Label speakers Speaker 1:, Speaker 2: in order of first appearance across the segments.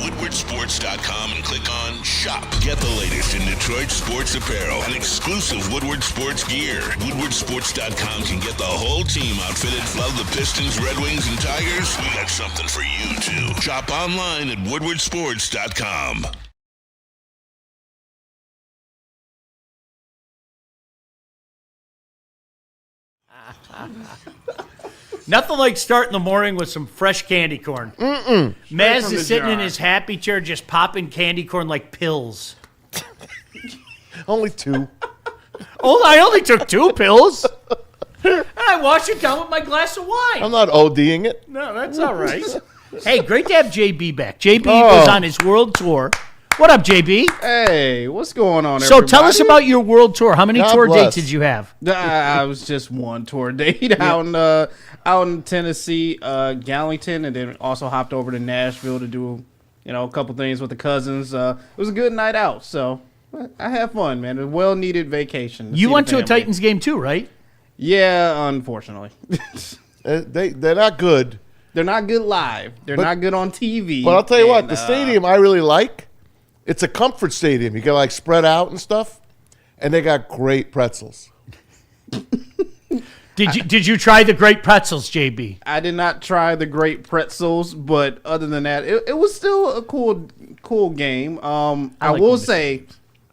Speaker 1: WoodwardSports.com and click on Shop. Get the latest in Detroit sports apparel and exclusive Woodward Sports gear. WoodwardSports.com can get the whole team outfitted. Love the Pistons, Red Wings, and Tigers? We got something for you, too. Shop online at WoodwardSports.com.
Speaker 2: Nothing like starting the morning with some fresh candy corn. Maz is sitting in his happy chair just popping candy corn like pills.
Speaker 3: Only 2.
Speaker 2: Oh, I only took 2 pills. And I washed it down with my glass of wine.
Speaker 3: I'm not ODing it.
Speaker 2: No, that's all right. Hey, great to have JB back. JB was on his world tour. What up, JB?
Speaker 4: Hey, what's going on,
Speaker 2: So
Speaker 4: everybody?
Speaker 2: tell us about your world tour. How many
Speaker 3: God
Speaker 2: tour
Speaker 3: bless.
Speaker 2: dates did you have?
Speaker 4: I was just one tour date out in Tennessee, Gallington, and then also hopped over to Nashville to do, a couple things with the cousins. It was a good night out, so I had fun, man. A well-needed vacation.
Speaker 2: You
Speaker 4: see
Speaker 2: went
Speaker 4: the
Speaker 2: to a
Speaker 4: family.
Speaker 2: Titans game too, right?
Speaker 4: Yeah, unfortunately.
Speaker 3: They're not good.
Speaker 4: They're not good live. They're not good on TV.
Speaker 3: But I'll tell you what, the
Speaker 4: and,
Speaker 3: stadium I really like. It's a comfort stadium. You can like spread out and stuff, and they got great pretzels.
Speaker 2: Did you try the great pretzels, JB?
Speaker 4: I did not try the great pretzels, but other than that, it was still a cool game. I
Speaker 2: like
Speaker 4: will
Speaker 2: them.
Speaker 4: say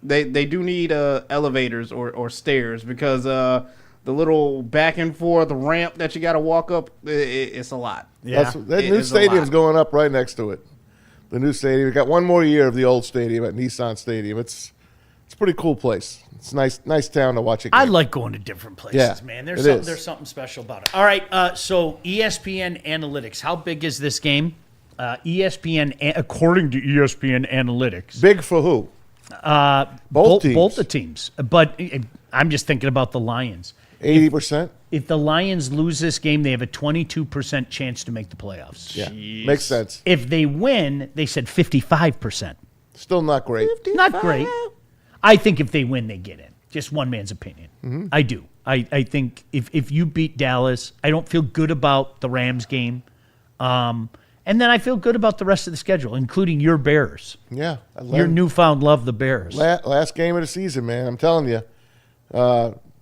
Speaker 4: they do need elevators or stairs because the little back and forth ramp that you got to walk up, it's a lot.
Speaker 2: Yeah.
Speaker 3: That
Speaker 4: It
Speaker 3: new
Speaker 4: is a
Speaker 3: stadium's
Speaker 4: lot.
Speaker 3: going up right next to it. The new stadium. We got one more year of the old stadium at Nissan Stadium. It's a pretty cool place. It's nice town to watch it.
Speaker 2: I like going to different places,
Speaker 3: Yeah,
Speaker 2: man.
Speaker 3: it is.
Speaker 2: There's something special about it. All right, so ESPN Analytics. How big is this game? According to ESPN Analytics.
Speaker 3: Big for who?
Speaker 2: Both
Speaker 3: teams.
Speaker 2: Both the teams. But I'm just thinking about the Lions.
Speaker 3: 80%.
Speaker 2: If the Lions lose this game, they have a 22% chance to make the playoffs.
Speaker 3: Yeah, makes sense.
Speaker 2: If they win, they said 55%.
Speaker 3: Still not great.
Speaker 2: Not great. I think if they win, they get in. Just one man's opinion.
Speaker 3: Mm-hmm.
Speaker 2: I do. I think if you beat Dallas, I don't feel good about the Rams game. And then I feel good about the rest of the schedule, including your Bears.
Speaker 3: Yeah,
Speaker 2: Your newfound love, the Bears.
Speaker 3: last game of the season, man. I'm telling you.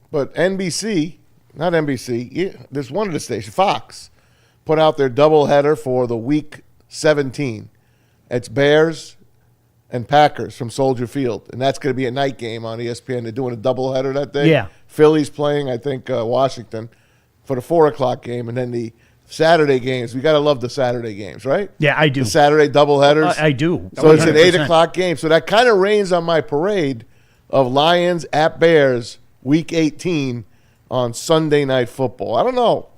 Speaker 3: But NBC, not NBC, there's one of the stations, Fox, put out their doubleheader for the week 17. It's Bears and Packers from Soldier Field, and that's going to be a night game on ESPN. They're doing a doubleheader that day.
Speaker 2: Yeah.
Speaker 3: Philly's playing, I think, Washington for the 4 o'clock game, and then the Saturday games. We got to love the Saturday games, right?
Speaker 2: Yeah, I do.
Speaker 3: The Saturday doubleheaders.
Speaker 2: I do.
Speaker 3: So it's an 8
Speaker 2: 100%.
Speaker 3: o'clock game. So that kind of rains on my parade of Lions at Bears week 18 on Sunday Night Football. I don't know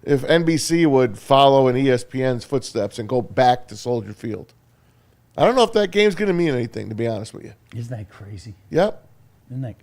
Speaker 3: if NBC would follow in ESPN's footsteps and go back to Soldier Field. I don't know if that game's going to mean anything, to be honest with you.
Speaker 2: Isn't that crazy?
Speaker 3: Yep.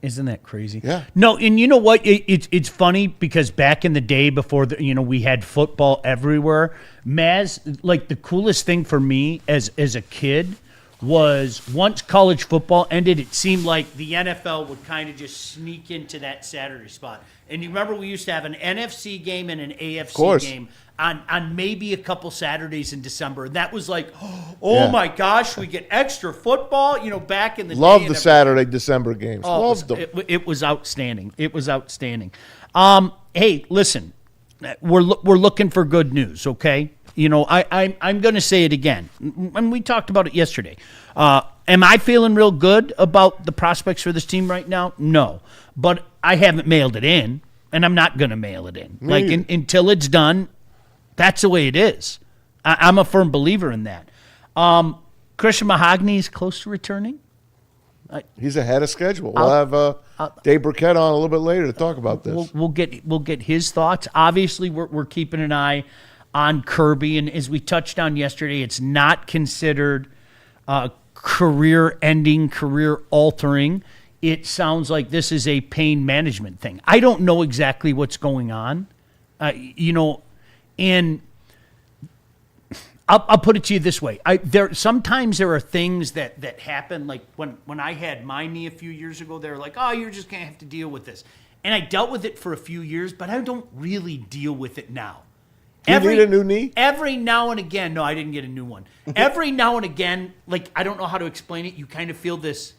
Speaker 2: Isn't that crazy?
Speaker 3: Yeah.
Speaker 2: No, and you know what? It's funny because back in the day before we had football everywhere. Maz, like the coolest thing for me as a kid was once college football ended, it seemed like the NFL would kind of just sneak into that Saturday spot. And you remember we used to have an NFC game and an AFC game on maybe a couple Saturdays in December. And that was like, my gosh, we get extra football, back in the day.
Speaker 3: Love the Saturday, December games.
Speaker 2: Oh,
Speaker 3: Loved them.
Speaker 2: it was outstanding. It was outstanding. Hey, listen, we're looking for good news, okay? I'm going to say it again, and we talked about it yesterday. Am I feeling real good about the prospects for this team right now? No, but I haven't mailed it in, and I'm not going to mail it in. Until it's done, that's the way it is. I'm a firm believer in that. Christian Mahogany is close to returning.
Speaker 3: He's ahead of schedule. We'll have Dave BIRKETT on a little bit later to talk about this.
Speaker 2: We'll get his thoughts. Obviously, we're keeping an eye on Kirby, and as we touched on yesterday, it's not considered career-ending, career-altering. It sounds like this is a pain management thing. I don't know exactly what's going on, and I'll put it to you this way. Sometimes there are things that happen, like when I had my knee a few years ago, they were like, oh, you're just going to have to deal with this. And I dealt with it for a few years, but I don't really deal with it now.
Speaker 3: You need a new knee?
Speaker 2: Every now and again, no, I didn't get a new one. Every now and again, like, I don't know how to explain it. You kind of feel this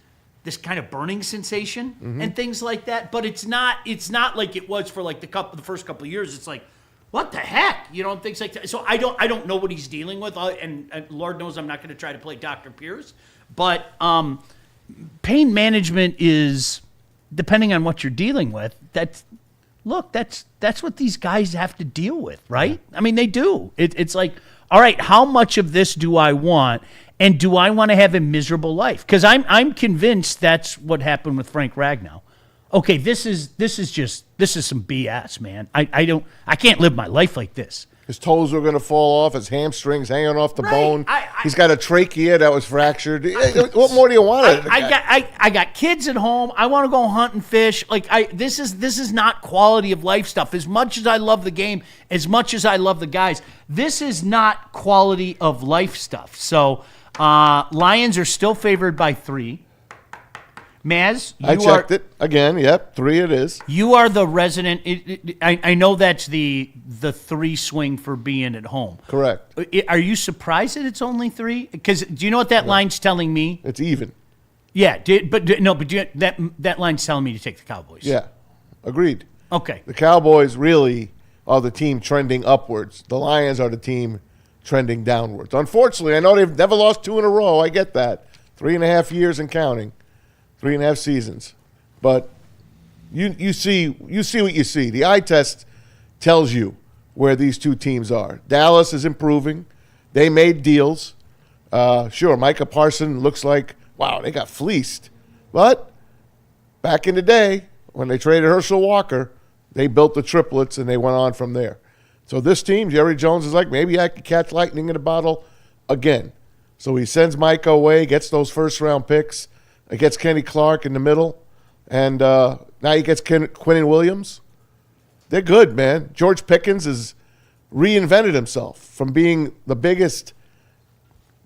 Speaker 2: kind of burning sensation and things like that. But it's not like it was for like the first couple of years. It's like, what the heck? You know, and things like that. So I don't know what he's dealing with. And Lord knows I'm not going to try to play Dr. Pierce. But pain management is, depending on what you're dealing with, that's what these guys have to deal with, right? I mean, they do. It's like, all right, how much of this do I want? And do I want to have a miserable life? Because I'm convinced that's what happened with Frank Ragnow. Okay, this is some BS, man. I can't live my life like this.
Speaker 3: His toes are going to fall off. His hamstrings hanging off the
Speaker 2: Right.
Speaker 3: bone. He's got a trachea that was fractured. What more do you want?
Speaker 2: I got kids at home. I want to go hunt and fish. Like this is not quality of life stuff. As much as I love the game, as much as I love the guys, this is not quality of life stuff. So Lions are still favored by 3. Maz,
Speaker 3: I checked it again. Yep, 3 it is.
Speaker 2: You are the resident. I know that's the 3 swing for being at home.
Speaker 3: Correct.
Speaker 2: Are you surprised that it's only 3? Because do you know what that line's telling me?
Speaker 3: It's even.
Speaker 2: Yeah, that line's telling me to take the Cowboys.
Speaker 3: Yeah, agreed.
Speaker 2: Okay.
Speaker 3: The Cowboys really are the team trending upwards. The Lions are the team trending downwards. Unfortunately, I know they've never lost 2 in a row. I get that. 3.5 years and counting. 3.5 seasons. But you see what you see. The eye test tells you where these two teams are. Dallas is improving. They made deals. Sure, Micah Parsons looks like, wow, they got fleeced. But back in the day, when they traded Herschel Walker, they built the triplets and they went on from there. So this team, Jerry Jones is like, maybe I could catch lightning in a bottle again. So he sends Micah away, gets those first-round picks. It gets Kenny Clark in the middle, and now he gets Quinnen Williams. They're good, man. George Pickens has reinvented himself from being the biggest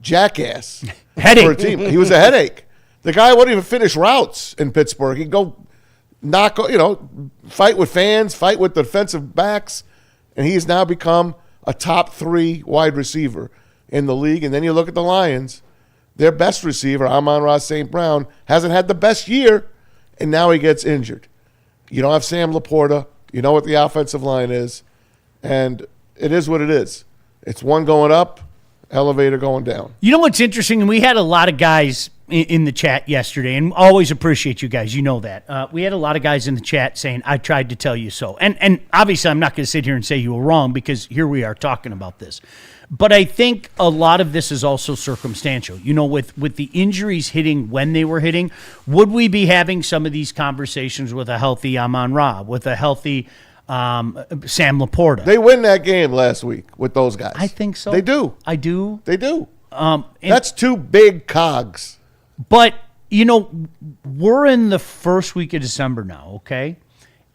Speaker 3: jackass
Speaker 2: Headache.
Speaker 3: for a team. He was a headache. The guy wouldn't even finish routes in Pittsburgh. He'd go fight with fans, fight with defensive backs, and he's now become a top 3 wide receiver in the league. And then you look at the Lions. Their best receiver, Amon-Ra St. Brown, hasn't had the best year, and now he gets injured. You don't have Sam Laporta. You know what the offensive line is, and it is what it is. It's one going up, elevator going down.
Speaker 2: You know what's interesting? And we had a lot of guys in the chat yesterday, and always appreciate you guys. You know that. We had a lot of guys in the chat saying, I tried to tell you so. And obviously I'm not going to sit here and say you were wrong because here we are talking about this. But I think a lot of this is also circumstantial. You know, with the injuries hitting when they were hitting, would we be having some of these conversations with a healthy Amon-Ra, with a healthy Sam Laporta?
Speaker 3: They win that game last week with those guys.
Speaker 2: I think so.
Speaker 3: They do.
Speaker 2: I do.
Speaker 3: They do. That's 2 big cogs.
Speaker 2: But, you know, we're in the first week of December now, okay?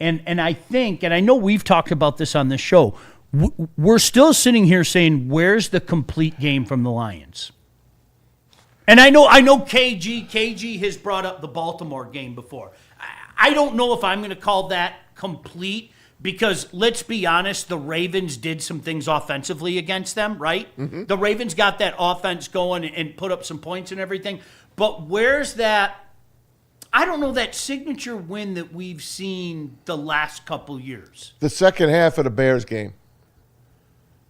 Speaker 2: And I think, and I know we've talked about this on this show, we're still sitting here saying, where's the complete game from the Lions? And I know KG has brought up the Baltimore game before. I don't know if I'm going to call that complete because, let's be honest, the Ravens did some things offensively against them, right? Mm-hmm. The Ravens got that offense going and put up some points and everything. But where's that, I don't know, that signature win that we've seen the last couple years?
Speaker 3: The second half of the Bears game.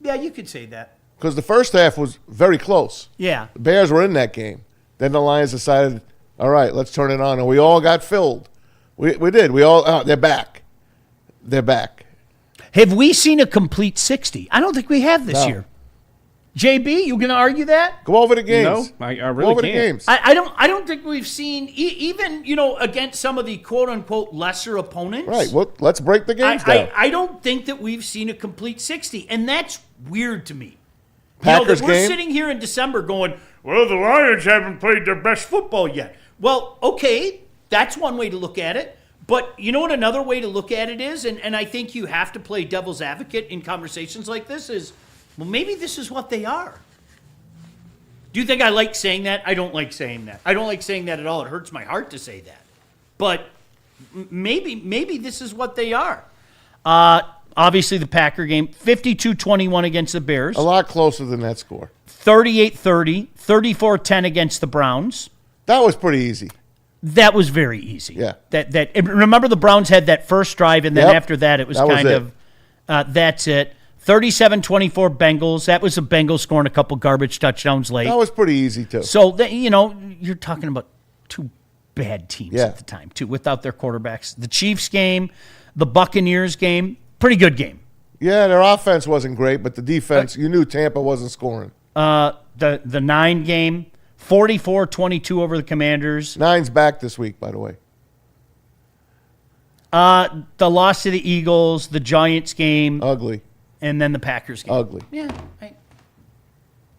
Speaker 2: Yeah, you could say that.
Speaker 3: Because the first half was very close.
Speaker 2: Yeah.
Speaker 3: The Bears were in that game. Then the Lions decided, all right, let's turn it on. And we all got filled. We did. We all, they're back. They're back.
Speaker 2: Have we seen a complete 60? I don't think we have this year. JB, you going to argue that?
Speaker 3: Go over the games.
Speaker 4: No, I
Speaker 3: Go
Speaker 4: really
Speaker 3: over
Speaker 4: can't.
Speaker 3: the games.
Speaker 2: I don't think we've seen, even, you know, against some of the quote-unquote lesser opponents.
Speaker 3: Right. Well, let's break the games down.
Speaker 2: I don't think that we've seen a complete 60, and that's weird to me.
Speaker 3: Packers
Speaker 2: we're
Speaker 3: game?
Speaker 2: sitting here in December going, well, the Lions haven't played their best football yet. Well, okay, that's one way to look at it. But you know what another way to look at it is, and I think you have to play devil's advocate in conversations like this, is, well, maybe this is what they are. Do you think I like saying that? I don't like saying that. I don't like saying that at all. It hurts my heart to say that. But maybe this is what they are. obviously the Packer game, 52-21 against the Bears.
Speaker 3: A lot closer than that score.
Speaker 2: 38-30, 34-10 against the Browns.
Speaker 3: That was pretty easy.
Speaker 2: That was very easy.
Speaker 3: Yeah.
Speaker 2: And remember the Browns had that first drive, and then
Speaker 3: Yep.
Speaker 2: after that it was
Speaker 3: That was
Speaker 2: kind
Speaker 3: it.
Speaker 2: of that's it. 37-24 Bengals. That was the Bengals scoring a couple garbage touchdowns late.
Speaker 3: That was pretty easy, too.
Speaker 2: So, you're talking about two bad teams
Speaker 3: Yeah.
Speaker 2: at the time, too, without their quarterbacks. The Chiefs game, the Buccaneers game, pretty good game.
Speaker 3: Yeah, their offense wasn't great, but the defense, you knew Tampa wasn't scoring.
Speaker 2: The 9 game, 44-22 over the Commanders.
Speaker 3: 9's back this week, by the way.
Speaker 2: The loss to the Eagles, the Giants game,
Speaker 3: Ugly.
Speaker 2: and then the Packers game.
Speaker 3: Ugly.
Speaker 2: Yeah,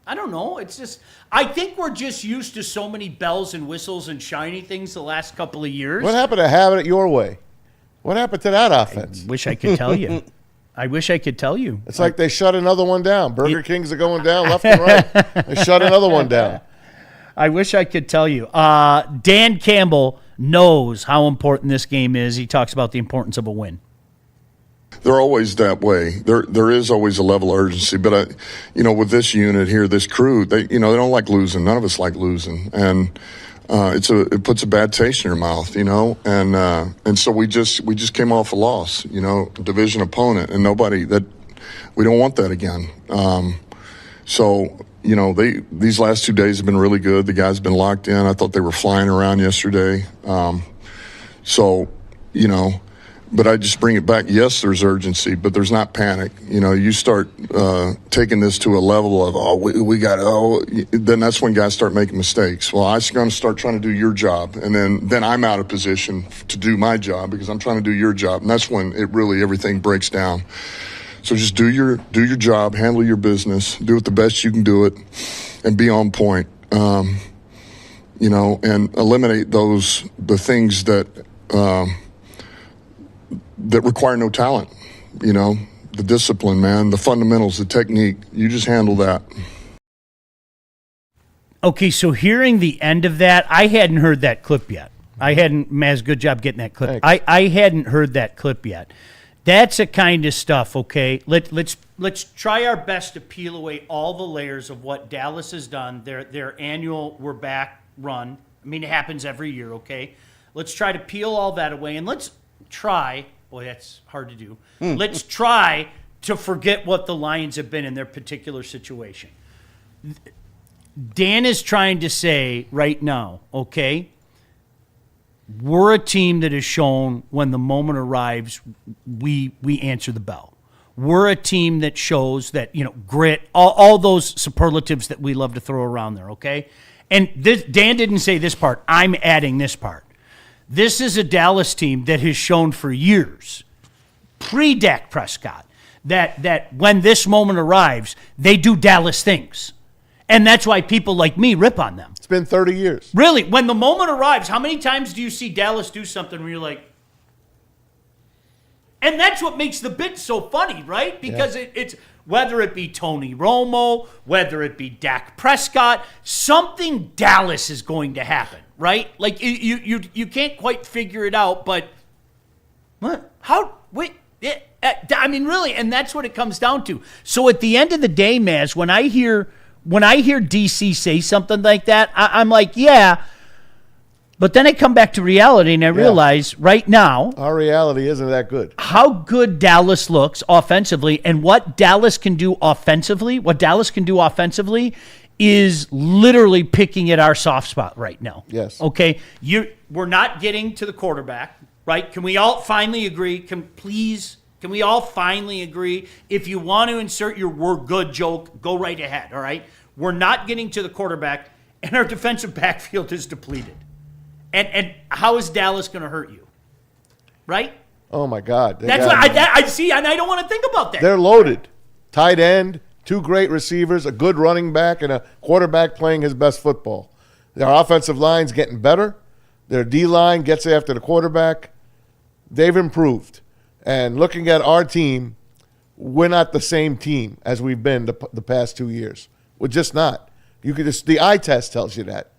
Speaker 2: I don't know. It's just I think we're just used to so many bells and whistles and shiny things the last couple of years.
Speaker 3: What happened to having it your way? What happened to that offense?
Speaker 2: Wish I could tell you. I wish I could tell you.
Speaker 3: It's like they shut another one down. Burger Kings are going down left and right. They shut another one down.
Speaker 2: I wish I could tell you. Dan Campbell knows how important this game is. He talks about the importance of a win.
Speaker 5: They're always that way. There is always a level of urgency, but with this unit here, this crew, they don't like losing. None of us like losing, and it puts a bad taste in your mouth, and so we just came off a loss, division opponent, and we don't want that again. So these last 2 days have been really good. The guys have been locked in. I thought they were flying around yesterday. But I just bring it back. Yes, there's urgency, but there's not panic. You start taking this to a level of, then that's when guys start making mistakes. Well, I'm going to start trying to do your job, and then I'm out of position to do my job because I'm trying to do your job, and that's when everything breaks down. So just do your job, handle your business, do it the best you can do it, and be on point. And eliminate the things that require no talent, the discipline, man, the fundamentals, the technique. You just handle that.
Speaker 2: Okay, so hearing the end of that, I hadn't heard that clip yet. Maz, good job getting that clip. I hadn't heard that clip yet. That's the kind of stuff, okay? Let's try our best to peel away all the layers of what Dallas has done, their annual We're Back run. I mean, it happens every year, okay? Let's try to peel all that away, and let's try, boy, that's hard to do. Let's try to forget what the Lions have been in their particular situation. Dan is trying to say right now, okay, we're a team that has shown when the moment arrives, we answer the bell. We're a team that shows that, grit, all those superlatives that we love to throw around there, okay? And Dan didn't say this part. I'm adding this part. This is a Dallas team that has shown for years, pre-Dak Prescott, that when this moment arrives, they do Dallas things. And that's why people like me rip on them.
Speaker 3: It's been 30 years.
Speaker 2: Really, when the moment arrives, how many times do you see Dallas do something where you're like... And that's what makes the bit so funny, right? Because it's whether it be Tony Romo, whether it be Dak Prescott, something Dallas is going to happen, right? Like you can't quite figure it out, but what? How? Wait. I mean, really, and that's what it comes down to. So at the end of the day, Maz, when I hear DC say something like that, I'm like, yeah. But then I come back to reality and I realize right now,
Speaker 3: our reality isn't that good.
Speaker 2: How good Dallas looks offensively and what Dallas can do offensively, is literally picking at our soft spot right now.
Speaker 3: Yes.
Speaker 2: Okay. We're not getting to the quarterback, right? Can we all finally agree? Can we all finally agree? If you want to insert your "we're good" joke, go right ahead. All right. We're not getting to the quarterback, and our defensive backfield is depleted. And how is Dallas going to hurt you? Right?
Speaker 3: Oh, my God.
Speaker 2: That's what I see, and I don't want to think about that.
Speaker 3: They're loaded. Tight end, 2 great receivers, a good running back, and a quarterback playing his best football. Their offensive line's getting better. Their D-line gets after the quarterback. They've improved. And looking at our team, we're not the same team as we've been the past 2 years. We're just not. The eye test tells you that.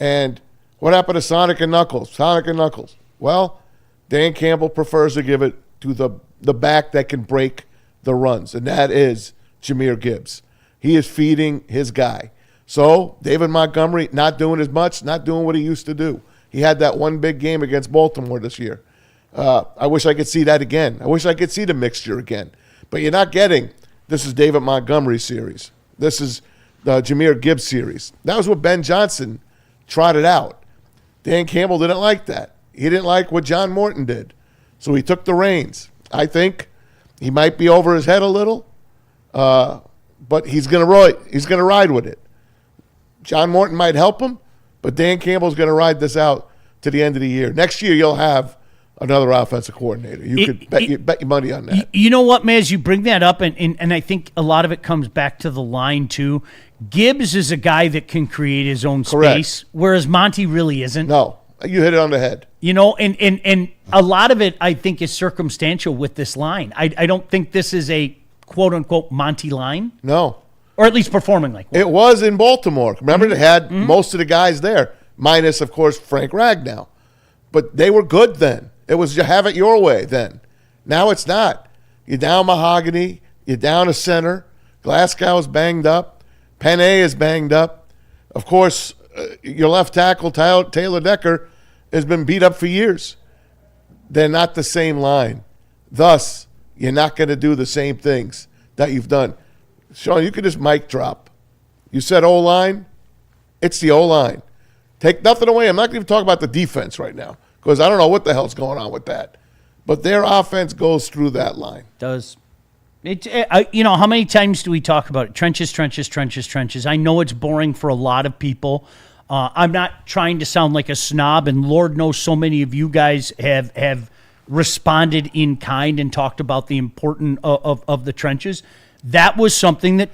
Speaker 3: And what happened to Sonic and Knuckles? Well, Dan Campbell prefers to give it to the back that can break the runs, and that is Jahmyr Gibbs. He is feeding his guy. So David Montgomery not doing as much, not doing what he used to do. He had that one big game against Baltimore this year. I wish I could see that again. I wish I could see the mixture again. But you're not getting, this is David Montgomery's series. This is the Jahmyr Gibbs series. That was what Ben Johnson trotted out. Dan Campbell didn't like that. He didn't like what John Morton did. So he took the reins. I think he might be over his head a little, but he's going to ride with it. John Morton might help him, but Dan Campbell's going to ride this out to the end of the year. Next year, you'll have another offensive coordinator. You could bet your money on that.
Speaker 2: You know what, Maz? You bring that up, and I think a lot of it comes back to the line, too. Gibbs is a guy that can create his own space, whereas Monty really isn't.
Speaker 3: No, you hit it on the head.
Speaker 2: You know, and a lot of it, I think, is circumstantial with this line. I don't think this is a quote-unquote Monty line.
Speaker 3: No.
Speaker 2: Or at least performing like one.
Speaker 3: It was in Baltimore. Remember, they had most of the guys there, minus, of course, Frank Ragnow. But they were good then. It was you have it your way then. Now it's not. You're down Mahogany. You're down a center. Glasgow's banged up. Penne is banged up. Of course, your left tackle, Taylor Decker, has been beat up for years. They're not the same line. Thus, you're not going to do the same things that you've done. Sean, you can just mic drop. You said O-line. It's the O-line. Take nothing away. I'm not going to talk about the defense right now because I don't know what the hell's going on with that. But their offense goes through that line.
Speaker 2: Does. You know, how many times do we talk about it? Trenches, trenches, trenches, trenches. I know it's boring for a lot of people. I'm not trying to sound like a snob, and Lord knows so many of you guys have responded in kind and talked about the importance of the trenches. That was something that,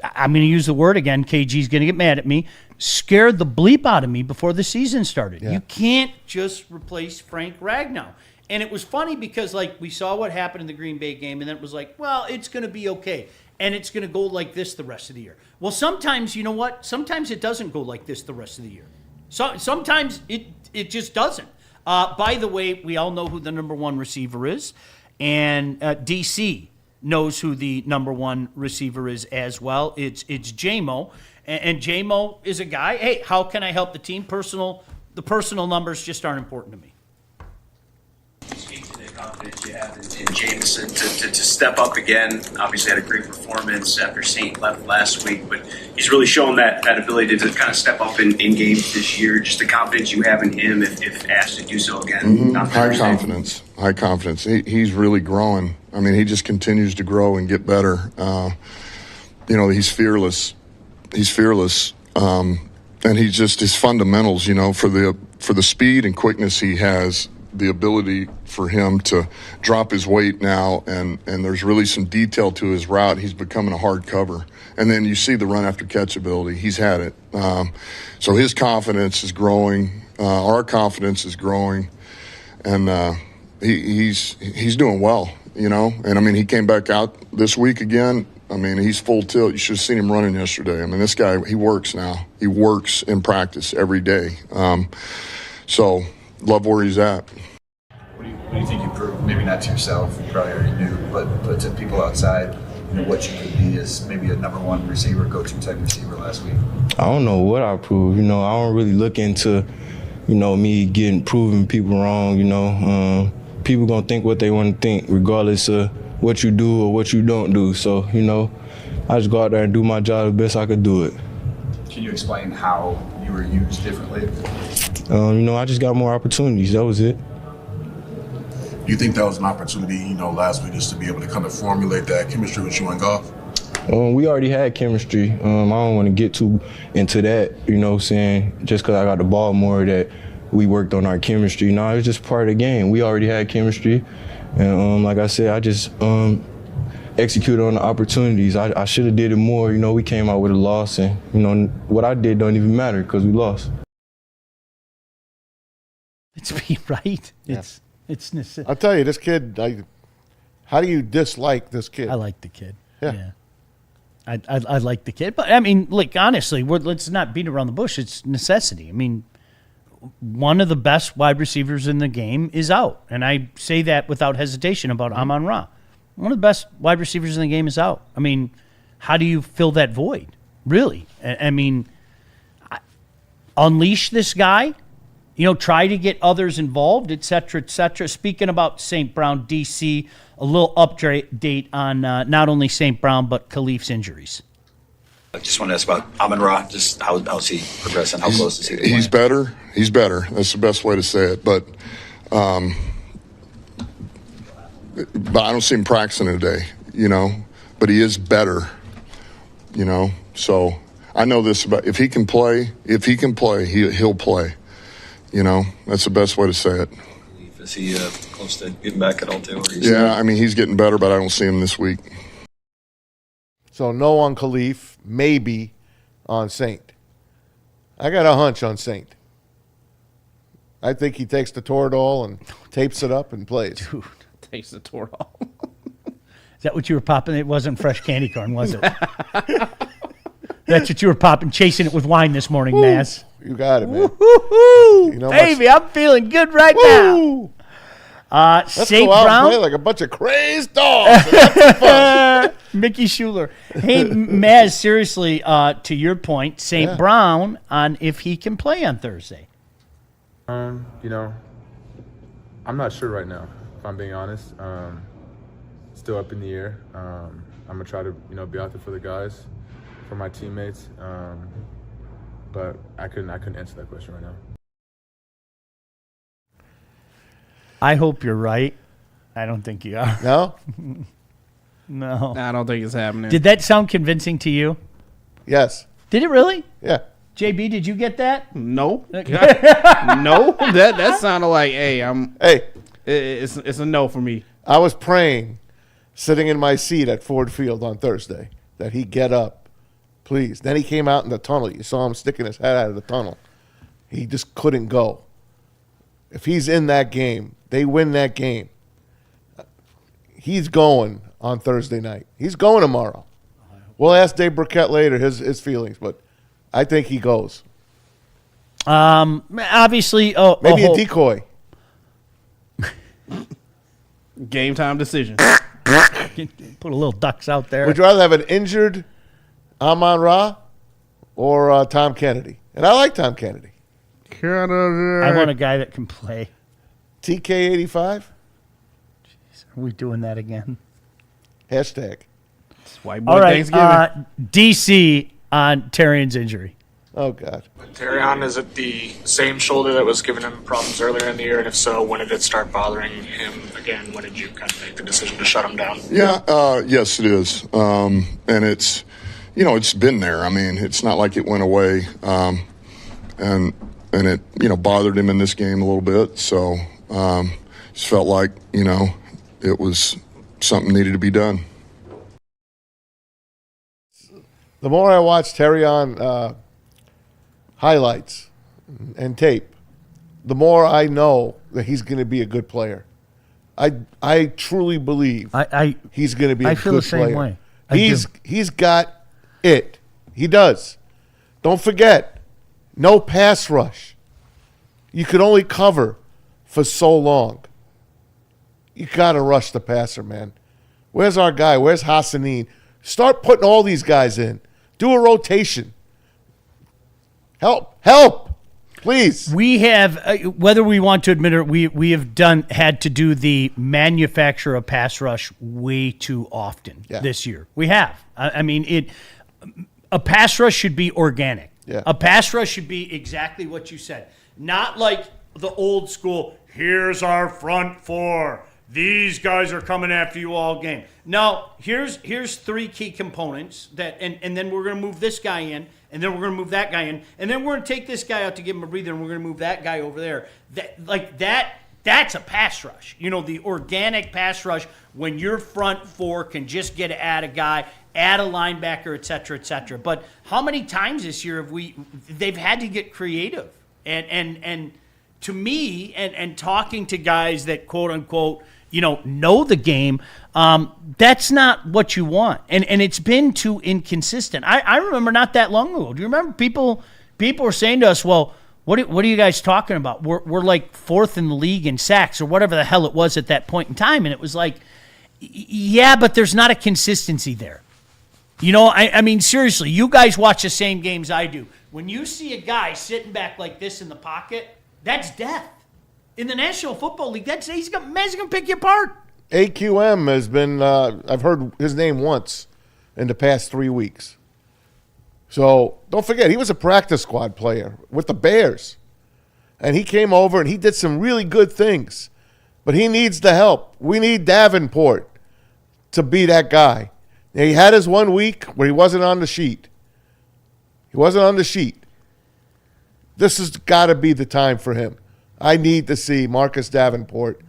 Speaker 2: I'm going to use the word again, KG's going to get mad at me, scared the bleep out of me before the season started. Yeah. You can't just replace Frank Ragnow. And it was funny because, like, we saw what happened in the Green Bay game, and then it was like, well, it's going to be okay. And it's going to go like this the rest of the year. Well, sometimes, you know what? Sometimes it doesn't go like this the rest of the year. So sometimes it just doesn't. By the way, we all know who the number one receiver is. And DC knows who the number one receiver is as well. It's J-Mo. And J-Mo is a guy, hey, how can I help the team? The personal numbers just aren't important to me.
Speaker 6: Speak to the confidence you have in Jameson to step up again. Obviously had a great performance after Saint left last week, but he's really shown that ability to kind of step up in games this year. Just the confidence you have in him if asked to do so again.
Speaker 5: High confidence. He's really growing. I mean, he just continues to grow and get better. You know, he's fearless. And he's just his fundamentals, you know, for the speed and quickness he has, the ability for him to drop his weight now, and there's really some detail to his route. He's becoming a hard cover. And then you see the run after catch ability. He's had it. So his confidence is growing. Our confidence is growing. And he's doing well, you know. And, I mean, he came back out this week again. I mean, he's full tilt. You should have seen him running yesterday. I mean, this guy, he works now. He works in practice every day. So love where he's at.
Speaker 7: What do you think you proved? Maybe not to yourself, you probably already knew, but to people outside, you know, what you could be as maybe a number one receiver, go-to type receiver last week?
Speaker 8: I don't know what I proved. You know, I don't really look into, you know, me proving people wrong. You know, people gonna think what they want to think, regardless of what you do or what you don't do. So, you know, I just go out there and do my job the best I could do it.
Speaker 7: Can you explain how you were used differently?
Speaker 8: You know, I just got more opportunities. That was it.
Speaker 9: Do you think that was an opportunity, you know, last week just to be able to kind of formulate that chemistry with you and Goff?
Speaker 8: We already had chemistry. I don't want to get too into that, you know what I'm saying, just because I got the ball more that we worked on our chemistry. No, it was just part of the game. We already had chemistry. And like I said, I just executed on the opportunities. I should have did it more. You know, we came out with a loss, and, you know, what I did don't even matter because we lost.
Speaker 2: It's be right. It's necessary.
Speaker 3: I'll tell you, this kid, how do you dislike this kid?
Speaker 2: I like the kid.
Speaker 3: Yeah.
Speaker 2: I like the kid. But, I mean, like, honestly, let's not beat around the bush. It's necessity. I mean, one of the best wide receivers in the game is out. And I say that without hesitation about Amon-Ra. One of the best wide receivers in the game is out. I mean, how do you fill that void? Really? I mean, unleash this guy, try to get others involved, et cetera, et cetera. Speaking about St. Brown, D.C., a little update on not only St. Brown, but Khalif's injuries.
Speaker 10: I just want to ask about Amon-Ra. Just how's he progressing? How close is he to
Speaker 5: He's
Speaker 10: playing?
Speaker 5: better. He's better. That's the best way to say it. But I don't see him practicing today, But he is better, So I know this about if he can play, he'll play. That's the best way to say it.
Speaker 10: Is he close to getting back at all, too?
Speaker 5: Yeah, I mean, he's getting better, but I don't see him this week.
Speaker 3: So no on Khalif, maybe on Saint. I got a hunch on Saint. I think he takes the Toradol and tapes it up and plays.
Speaker 2: Dude,
Speaker 4: Takes the Toradol.
Speaker 2: is that what you were popping? It wasn't fresh candy corn, was it? That's what you were popping, chasing it with wine this morning, Maz.
Speaker 3: You got it, man.
Speaker 2: Woo-hoo-hoo. Baby, I'm feeling good right now.
Speaker 3: Let's
Speaker 2: St.
Speaker 3: go out
Speaker 2: Brown,
Speaker 3: and play like a bunch of crazed dogs. That's fun.
Speaker 2: Mickey Schuler. Hey, Maz, seriously, to your point, St. Brown on if he can play on Thursday.
Speaker 11: I'm not sure right now, if I'm being honest. Still up in the air. I'm gonna try to, be out there for the guys, for my teammates. But I couldn't answer that question right now.
Speaker 2: I hope you're right. I don't think you are.
Speaker 3: No?
Speaker 2: No.
Speaker 4: I don't think it's happening.
Speaker 2: Did that sound convincing to you?
Speaker 3: Yes.
Speaker 2: Did it really?
Speaker 3: Yeah.
Speaker 2: JB, did you get that?
Speaker 4: No. No. That sounded like,
Speaker 3: Hey,
Speaker 4: it's a no for me.
Speaker 3: I was praying, sitting in my seat at Ford Field on Thursday, that he'd get up, please. Then he came out in the tunnel. You saw him sticking his head out of the tunnel. He just couldn't go. If he's in that game, they win that game. He's going on Thursday night. He's going tomorrow. We'll ask Dave BIRKETT later his feelings, but I think he goes.
Speaker 2: Obviously,
Speaker 3: maybe a decoy.
Speaker 4: Game time decision.
Speaker 2: Put a little ducks out there.
Speaker 3: Would you rather have an injured Amon-Ra or Tom Kennedy? And I like Tom Kennedy.
Speaker 2: I want a guy that can play.
Speaker 3: TK85?
Speaker 2: Are we doing that again?
Speaker 3: Hashtag.
Speaker 4: White boy
Speaker 2: All right,
Speaker 4: Thanksgiving.
Speaker 2: DC on Terrion's injury.
Speaker 3: Oh, God.
Speaker 12: Terrion, is it the same shoulder that was giving him problems earlier in the year? And if so, when did it start bothering him again? When did you kind of make the decision to shut him down?
Speaker 5: Yeah, yes, it is. And it's, it's been there. I mean, it's not like it went away. And it, bothered him in this game a little bit. So just felt like, it was something needed to be done.
Speaker 3: The more I watch Terrion highlights and tape, the more I know that he's going to be a good player. I truly believe he's going to be a good player. I
Speaker 2: feel the same way.
Speaker 3: He's got it. He does. Don't forget, no pass rush. You can only cover for so long. You got to rush the passer, man. Where's our guy? Where's Hassanin? Start putting all these guys in. Do a rotation. Help, please.
Speaker 2: We have, whether we want to admit it, we have had to do the manufacture of pass rush way too often this year. We have. I mean, a pass rush should be organic.
Speaker 3: Yeah.
Speaker 2: A pass rush should be exactly what you said. Not like the old school, here's our front four. These guys are coming after you all game. No, here's three key components and then we're going to move this guy in, and then we're going to move that guy in, and then we're going to take this guy out to give him a breather, and we're going to move that guy over there. That's a pass rush. The organic pass rush when your front four can just get at a guy, add a linebacker, et cetera, et cetera. But how many times this year have they've had to get creative? And to me, and talking to guys that quote unquote, know the game, that's not what you want. And it's been too inconsistent. I remember not that long ago. Do you remember people were saying to us, well, What are you guys talking about? We're like 4th in the league in sacks or whatever the hell it was at that point in time. And it was like, yeah, but there's not a consistency there. You know, I mean, seriously, you guys watch the same games I do. When you see a guy sitting back like this in the pocket, that's death. In the National Football League, man's going to pick you apart.
Speaker 3: AQM has been, I've heard his name once in the past 3 weeks. So don't forget, he was a practice squad player with the Bears. And he came over and he did some really good things. But he needs the help. We need Davenport to be that guy. Now, he had his 1 week where he wasn't on the sheet. This has got to be the time for him. I need to see Marcus Davenport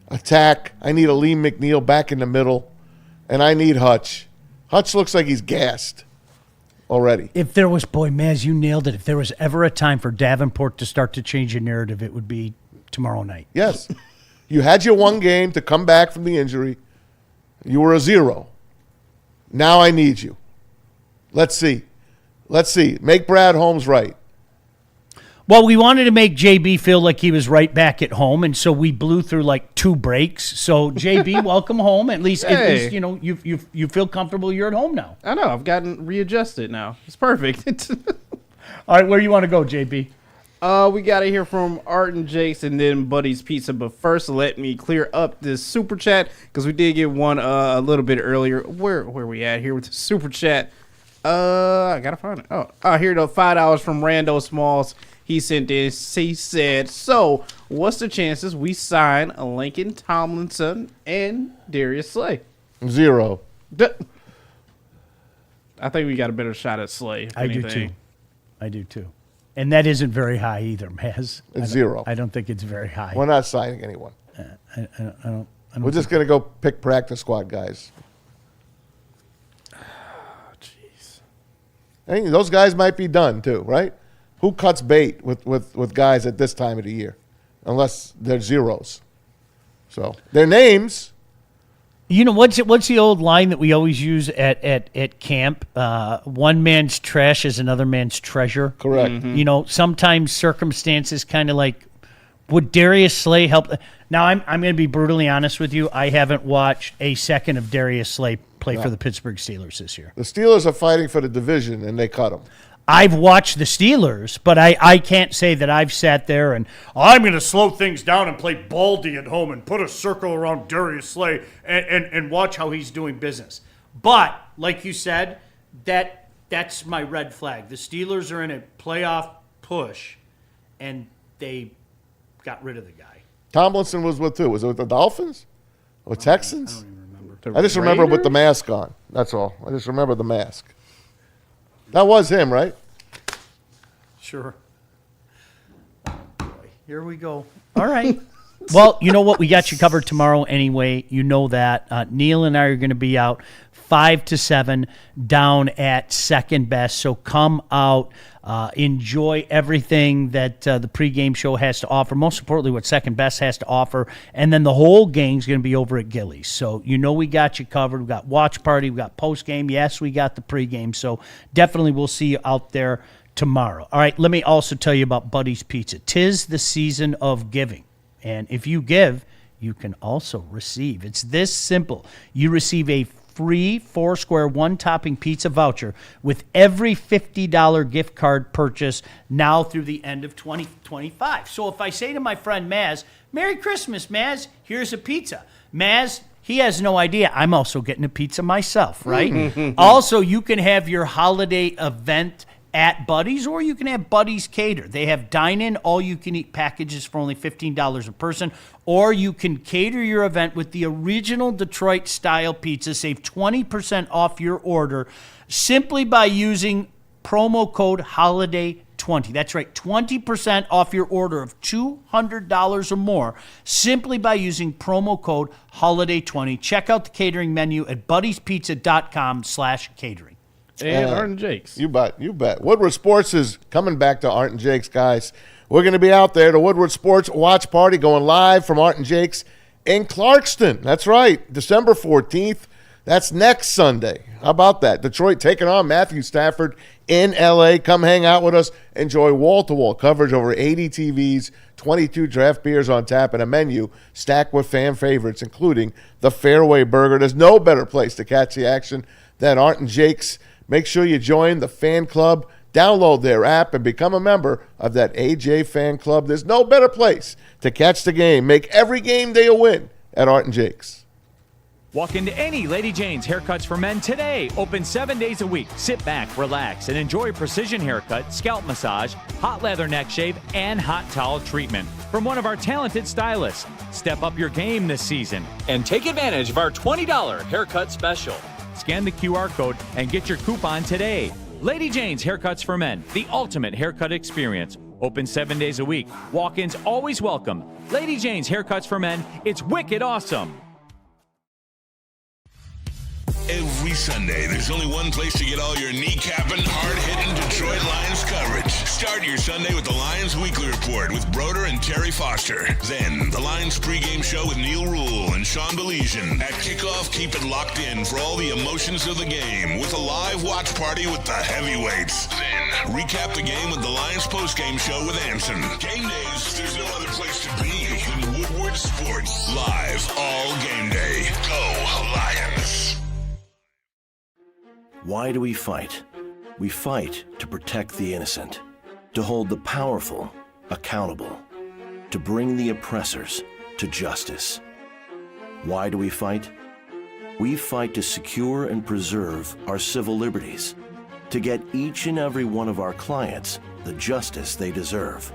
Speaker 3: attack. I need a Lee McNeil back in the middle. And I need Hutch. Hutch looks like he's gassed already.
Speaker 2: If there was, boy, Maz, you nailed it. If there was ever a time for Davenport to start to change a narrative, it would be tomorrow night.
Speaker 3: Yes. You had your one game to come back from the injury. You were a 0. Now I need you. Let's see. Make Brad Holmes right.
Speaker 2: Well, we wanted to make JB feel like he was right back at home, and so we blew through like 2 breaks. So JB, welcome home. At least you know you feel comfortable. You're at home now.
Speaker 4: I know. I've gotten readjusted now. It's perfect.
Speaker 2: All right, where do you want to go, JB?
Speaker 4: We got to hear from Art and Jakes and then Buddy's Pizza. But first, let me clear up this super chat because we did get one a little bit earlier. Where we at here with the super chat? I gotta find it. Oh, here the $5 from Rando Smalls. He sent this. He said, "So, what's the chances we sign a Lincoln Tomlinson and Darius Slay?"
Speaker 3: 0.
Speaker 4: I think we got a better shot at Slay.
Speaker 2: I do too. And that isn't very high either, Maz.
Speaker 3: It's 0.
Speaker 2: I don't think it's very high.
Speaker 3: We're not signing anyone.
Speaker 2: I don't
Speaker 3: We're just going to go pick practice squad guys.
Speaker 4: Jeez.
Speaker 3: Hey, those guys might be done too, right? Who cuts bait with guys at this time of the year? Unless they're zeros. So their names.
Speaker 2: You know, what's the old line that we always use at camp? One man's trash is another man's treasure.
Speaker 3: Correct.
Speaker 2: Mm-hmm. You know, sometimes circumstances kind of like, would Darius Slay help? Now, I'm going to be brutally honest with you. I haven't watched a second of Darius Slay play for the Pittsburgh Steelers this year.
Speaker 3: The Steelers are fighting for the division, and they cut him.
Speaker 2: I've watched the Steelers, but I can't say that I've sat there and I'm going to slow things down and play Baldy at home and put a circle around Darius Slay and watch how he's doing business. But, like you said, that's my red flag. The Steelers are in a playoff push, and they got rid of the guy.
Speaker 3: Tomlinson was with who? Was it with the Dolphins or Texans?
Speaker 2: I don't even remember.
Speaker 3: I just remember with the mask on. That's all. I just remember the mask. That was him, right?
Speaker 2: Sure. Oh, boy. Here we go. All right. Well, you know what? We got you covered tomorrow anyway. You know that. Neil and I are going to be out 5 to 7 down at Second Best. So come out. Enjoy everything that the pregame show has to offer. Most importantly, what Second Best has to offer. And then the whole gang's going to be over at Gillies. So you know we got you covered. We got watch party. We got postgame. Yes, we got the pregame. So definitely we'll see you out there tomorrow. All right, let me also tell you about Buddy's Pizza. 'Tis the season of giving. And if you give, you can also receive. It's this simple. You receive a free 4-square 1-topping pizza voucher with every $50 gift card purchase now through the end of 2025. So if I say to my friend Maz, Merry Christmas, Maz, here's a pizza. Maz, he has no idea. I'm also getting a pizza myself, right? Also, you can have your holiday event at Buddy's, or you can have Buddy's Cater. They have dine-in, all-you-can-eat packages for only $15 a person, or you can cater your event with the original Detroit-style pizza. Save 20% off your order simply by using promo code HOLIDAY20. That's right, 20% off your order of $200 or more simply by using promo code HOLIDAY20. Check out the catering menu at buddyspizza.com/catering.
Speaker 4: And Art and Jakes.
Speaker 3: You bet. Woodward Sports is coming back to Art and Jakes, guys. We're going to be out there, the Woodward Sports Watch Party, going live from Art and Jakes in Clarkston. That's right, December 14th. That's next Sunday. How about that? Detroit taking on Matthew Stafford in L.A. Come hang out with us. Enjoy wall-to-wall coverage, over 80 TVs, 22 draft beers on tap, and a menu stacked with fan favorites, including the Fairway Burger. There's no better place to catch the action than Art and Jake's. Make sure you join the fan club. Download their app and become a member of that AJ fan club. There's no better place to catch the game. Make every game day a win at Art and Jake's.
Speaker 13: Walk into any Lady Jane's Haircuts for Men today. Open 7 days a week. Sit back, relax, and enjoy precision haircut, scalp massage, hot leather neck shave, and hot towel treatment from one of our talented stylists. Step up your game this season and take advantage of our $20 haircut special. Scan the QR code and get your coupon today. Lady Jane's Haircuts for Men, the ultimate haircut experience. Open 7 days a week. Walk-ins always welcome. Lady Jane's Haircuts for Men. It's wicked awesome.
Speaker 1: Every Sunday, there's only one place to get all your kneecapping, hard-hitting Detroit Lions coverage. Start your Sunday with the Lions Weekly Report with Broder and Terry Foster. Then, the Lions pregame show with Neil Rule and Sean Baligian. At kickoff, keep it locked in for all the emotions of the game with a live watch party with the heavyweights. Then, recap the game with the Lions postgame show with Anson. Game days, there's no other place to be than Woodward Sports. Live all game day. Go Lions!
Speaker 14: Why do we fight? We fight to protect the innocent, to hold the powerful accountable, to bring the oppressors to justice. Why do we fight? We fight to secure and preserve our civil liberties, to get each and every one of our clients the justice they deserve,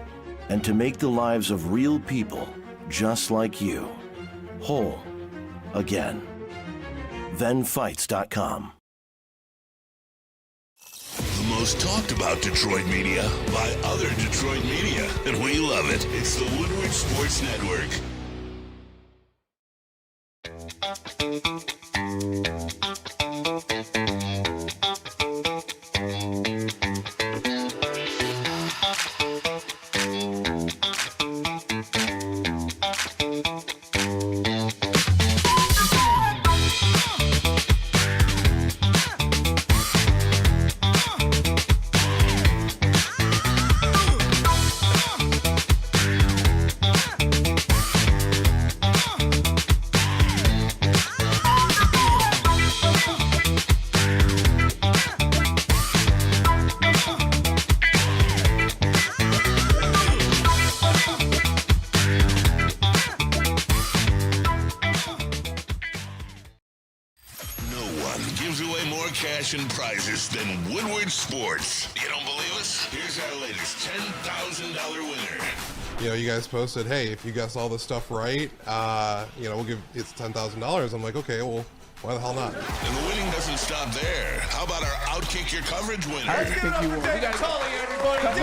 Speaker 14: and to make the lives of real people just like you whole again. ThenFights.com.
Speaker 1: The most talked about Detroit media by other Detroit media, and we love it. It's the Woodward Sports Network. And prizes than Woodward Sports. You don't believe us? Here's our latest $10,000 winner.
Speaker 15: You know, you guys posted, hey, if you guess all this stuff right, you know, we'll give it's $10,000. I'm like, okay, well, why the hell not?
Speaker 1: And the winning doesn't stop there. How about our Outkick Your Coverage winner?
Speaker 4: I think you won. We got Tully, everybody.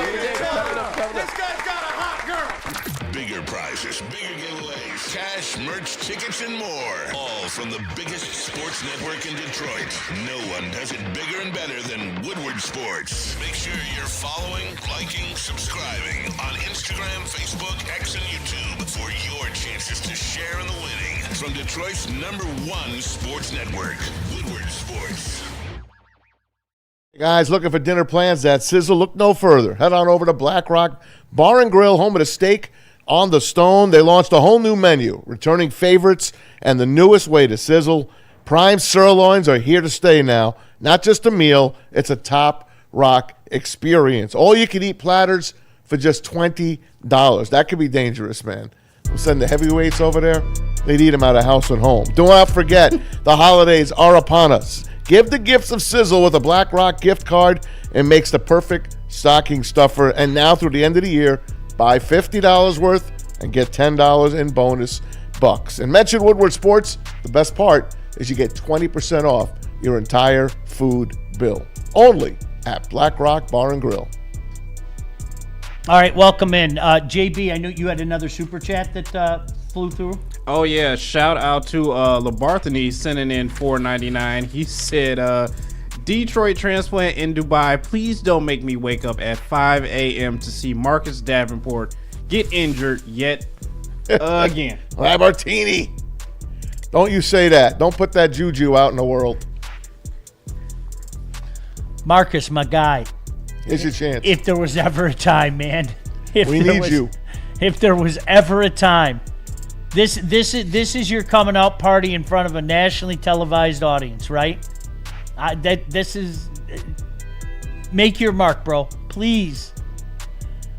Speaker 4: This guy's got a hot girl.
Speaker 1: Bigger prizes, bigger giveaways, cash, merch, tickets, and more. All from the biggest sports network in Detroit. No one does it bigger and better than Woodward Sports. Make sure you're following, liking, subscribing on Instagram, Facebook, X, and YouTube for your chances to share in the winning. From Detroit's #1 sports network, Woodward Sports.
Speaker 3: Guys, looking for dinner plans that sizzle? Look no further. Head on over to Black Rock Bar and Grill, home of the steak on the stone. They launched a whole new menu, returning favorites and the newest way to sizzle. Prime sirloins are here to stay now. Not just a meal, it's a top rock experience. All you can eat platters for just $20. That could be dangerous, man. We'll send the heavyweights over there. They'd eat them out of house and home. Do not forget, the holidays are upon us. Give the gifts of sizzle with a Black Rock gift card. It makes the perfect stocking stuffer. And now through the end of the year, buy $50 worth and get $10 in bonus bucks. And mention Woodward Sports. The best part is you get 20% off your entire food bill. Only at Black Rock Bar and Grill.
Speaker 2: All right, welcome in. JB, I know you had another super chat that flew through.
Speaker 4: Oh, yeah. Shout out to Labarthany sending in $4.99. He said, Detroit transplant in Dubai. Please don't make me wake up at 5 a.m. to see Marcus Davenport get injured yet again.
Speaker 3: Labartini. Don't you say that. Don't put that juju out in the world.
Speaker 2: Marcus, my guy.
Speaker 3: Here's your chance.
Speaker 2: If there was ever a time, man. If
Speaker 3: we
Speaker 2: there
Speaker 3: need
Speaker 2: was,
Speaker 3: you.
Speaker 2: If there was ever a time. This is your coming out party in front of a nationally televised audience, right? This is make your mark, bro. Please.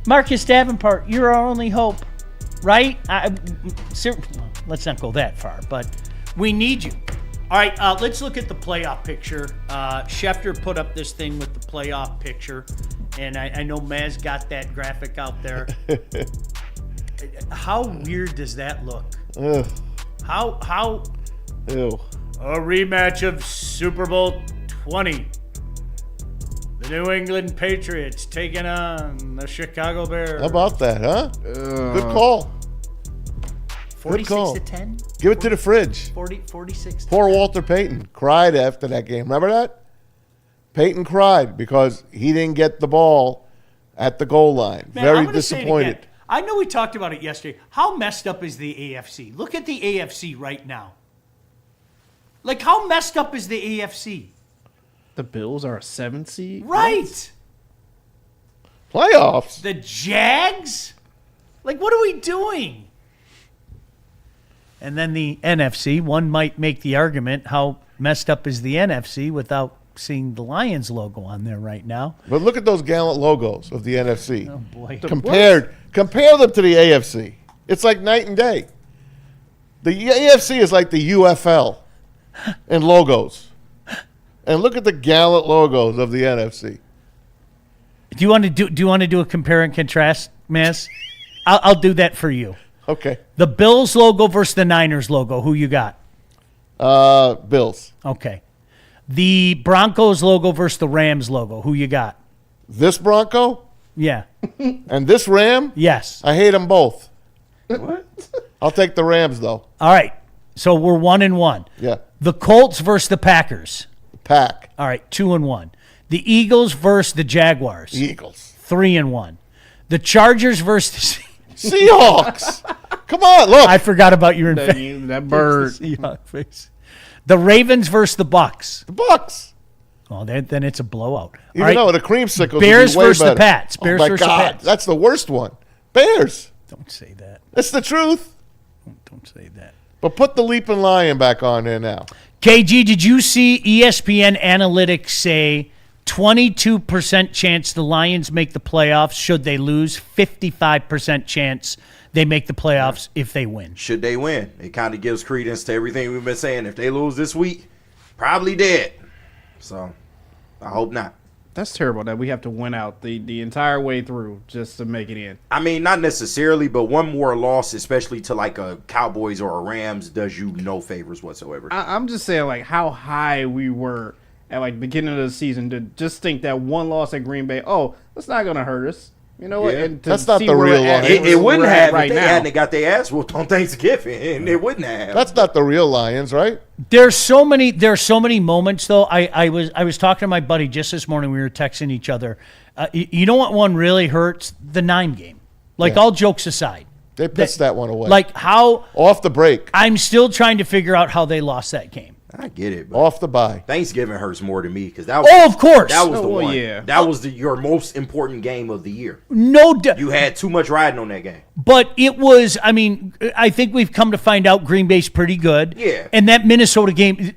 Speaker 2: Marcus Davenport, you're our only hope, right? Let's not go that far, but we need you. All right, let's look at the playoff picture. Schefter put up this thing with the playoff picture, and I know Maz got that graphic out there. How weird does that look?
Speaker 3: Ugh.
Speaker 2: How?
Speaker 3: Ew.
Speaker 2: A rematch of Super Bowl 20. The New England Patriots taking on the Chicago Bears.
Speaker 3: How about that, huh? Good call.
Speaker 2: 46 to 10?
Speaker 3: Give it to the fridge.
Speaker 2: 46 to
Speaker 3: Poor
Speaker 2: 10.
Speaker 3: Walter Payton cried after that game. Remember that? Payton cried because he didn't get the ball at the goal line.
Speaker 2: Man,
Speaker 3: Very
Speaker 2: I'm gonna say it
Speaker 3: disappointed.
Speaker 2: again. I know we talked about it yesterday. How messed up is the AFC? Look at the AFC right now. Like, how messed up is the AFC?
Speaker 4: The Bills are a 7 seed?
Speaker 2: Right.
Speaker 3: Playoffs.
Speaker 2: The Jags? Like, what are we doing? And then the NFC, one might make the argument, how messed up is the NFC without seeing the Lions logo on there right now.
Speaker 3: But look at those gallant logos of the NFC.
Speaker 2: Oh, boy.
Speaker 3: Compare them to the AFC. It's like night and day. The AFC is like the UFL in logos. And look at the gallant logos of the NFC.
Speaker 2: Do you want to do a compare and contrast, Mass? I'll do that for you.
Speaker 3: Okay.
Speaker 2: The Bills logo versus the Niners logo. Who you got?
Speaker 3: Bills.
Speaker 2: Okay. The Broncos logo versus the Rams logo. Who you got?
Speaker 3: This Bronco?
Speaker 2: Yeah.
Speaker 3: And this Ram?
Speaker 2: Yes.
Speaker 3: I hate them both. What? I'll take the Rams, though.
Speaker 2: All right. So we're 1-1.
Speaker 3: Yeah.
Speaker 2: The Colts versus the Packers.
Speaker 3: Pack.
Speaker 2: All right, 2-1. The Eagles versus the Jaguars.
Speaker 3: Eagles.
Speaker 2: 3-1. The Chargers versus the
Speaker 3: Seahawks. Come on, look.
Speaker 2: I forgot about your
Speaker 4: that bird.
Speaker 2: Seahawk face. The Ravens versus the Bucks.
Speaker 3: The Bucks.
Speaker 2: Oh, then it's a blowout.
Speaker 3: Even though the creamsicles
Speaker 2: Bears
Speaker 3: would be way
Speaker 2: versus
Speaker 3: better.
Speaker 2: the Pats. Bears
Speaker 3: oh my
Speaker 2: versus
Speaker 3: God,
Speaker 2: the Pats.
Speaker 3: that's the worst one. Bears.
Speaker 2: Don't say that.
Speaker 3: That's the truth.
Speaker 2: Don't say that.
Speaker 3: But put the Leaping Lion back on there now.
Speaker 2: KG, did you see ESPN analytics say 22% chance the Lions make the playoffs should they lose, 55% chance they make the playoffs if they win?
Speaker 16: Should they win? It kind of gives credence to everything we've been saying. If they lose this week, probably dead. So, I hope not.
Speaker 4: That's terrible that we have to win out the entire way through just to make it in.
Speaker 16: I mean, not necessarily, but one more loss, especially to like a Cowboys or a Rams, does you no favors whatsoever.
Speaker 4: I'm just saying, like, how high we were at, like, beginning of the season to just think that one loss at Green Bay, oh, that's not going to hurt us. You know what?
Speaker 16: Yeah.
Speaker 4: And to
Speaker 3: That's not
Speaker 4: see
Speaker 3: the
Speaker 4: where
Speaker 3: real
Speaker 4: we're at,
Speaker 3: Lions.
Speaker 16: It wouldn't have
Speaker 4: right
Speaker 16: if they
Speaker 4: now.
Speaker 16: hadn't got their ass whooped on Thanksgiving, and it wouldn't have.
Speaker 3: That's not the real Lions, right?
Speaker 2: There's so many moments though. I was talking to my buddy just this morning. We were texting each other. You know what one really hurts? The 9 game. Like, all jokes aside,
Speaker 3: They pissed that one away.
Speaker 2: like how
Speaker 3: Off the break.
Speaker 2: I'm still trying to figure out how they lost that game.
Speaker 16: I get it. But
Speaker 3: Off the bye.
Speaker 16: Thanksgiving hurts more to me because that was,
Speaker 2: Oh, of course.
Speaker 16: that was the
Speaker 4: well,
Speaker 16: one.
Speaker 4: yeah.
Speaker 16: That was your most important game of the year.
Speaker 2: No doubt.
Speaker 16: You had too much riding on that game.
Speaker 2: But it was, I mean, I think we've come to find out Green Bay's pretty good.
Speaker 16: Yeah.
Speaker 2: And that Minnesota team's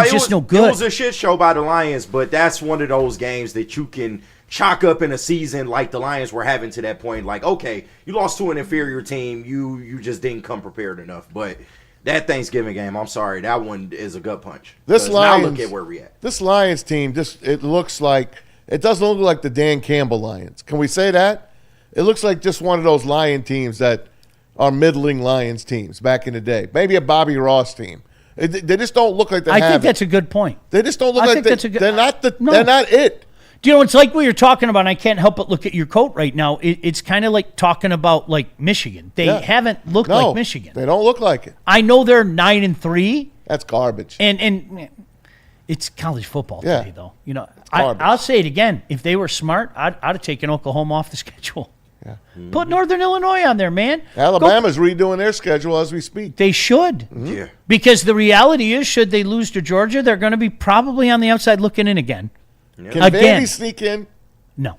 Speaker 2: just no good.
Speaker 16: It was a shit show by the Lions, but that's one of those games that you can chalk up in a season like the Lions were having to that point. Like, okay, you lost to an inferior team. You just didn't come prepared enough. But that Thanksgiving game, I'm sorry, that one is a gut punch.
Speaker 3: This
Speaker 16: 'Cause
Speaker 3: Lions,
Speaker 16: now look at where we at.
Speaker 3: This Lions team, it doesn't look like the Dan Campbell Lions. Can we say that? It looks like just one of those Lion teams that are middling Lions teams back in the day. Maybe a Bobby Ross team. They just don't look like they
Speaker 2: I
Speaker 3: have
Speaker 2: think
Speaker 3: it.
Speaker 2: that's a good point.
Speaker 3: They just don't look
Speaker 2: I
Speaker 3: like
Speaker 2: think that's a good-
Speaker 3: they're not
Speaker 2: No.
Speaker 3: they're not it.
Speaker 2: Do you know, it's like what you're talking about, and I can't help but look at your coat right now. It's kind of like talking about, like, Michigan. They haven't looked like Michigan.
Speaker 3: They don't look like it.
Speaker 2: I know they're 9-3.
Speaker 3: That's garbage.
Speaker 2: And it's college football
Speaker 3: Yeah.
Speaker 2: today, though. You know,
Speaker 3: garbage.
Speaker 2: I'll say it again. If they were smart, I'd have taken Oklahoma off the schedule.
Speaker 3: Yeah.
Speaker 2: Put Northern Illinois on there, man.
Speaker 3: Alabama's redoing their schedule as we speak.
Speaker 2: They should.
Speaker 16: Yeah.
Speaker 2: Because the reality is, should they lose to Georgia, they're going to be probably on the outside looking in again.
Speaker 3: Yeah. Can Vandy sneak in?
Speaker 2: No.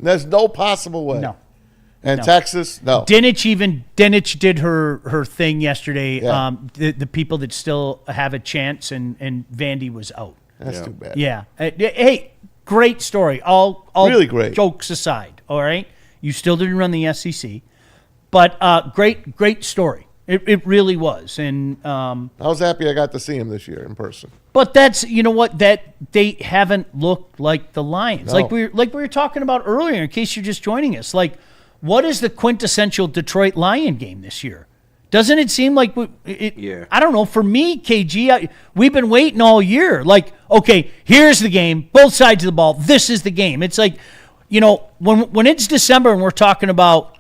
Speaker 3: There's no possible way.
Speaker 2: No.
Speaker 3: And
Speaker 2: No.
Speaker 3: Texas, no.
Speaker 2: Dinich did her thing yesterday.
Speaker 3: Yeah.
Speaker 2: The people that still have a chance, and Vandy was out.
Speaker 3: That's too bad.
Speaker 2: Yeah. Hey, great story. All
Speaker 3: Really great.
Speaker 2: Jokes aside, all right? You still didn't run the SEC, but great story. It really was. And
Speaker 3: I was happy I got to see him this year in person.
Speaker 2: but that's, you know what, that they haven't looked like the Lions.
Speaker 3: No.
Speaker 2: Like we were talking about earlier, in case you're just joining us. Like, what is the quintessential Detroit Lion game this year? Doesn't it seem like
Speaker 16: Yeah.
Speaker 2: I don't know. For me, KG, we've been waiting all year. Like, okay, here's the game. Both sides of the ball. This is the game. It's like, you know, when it's December and we're talking about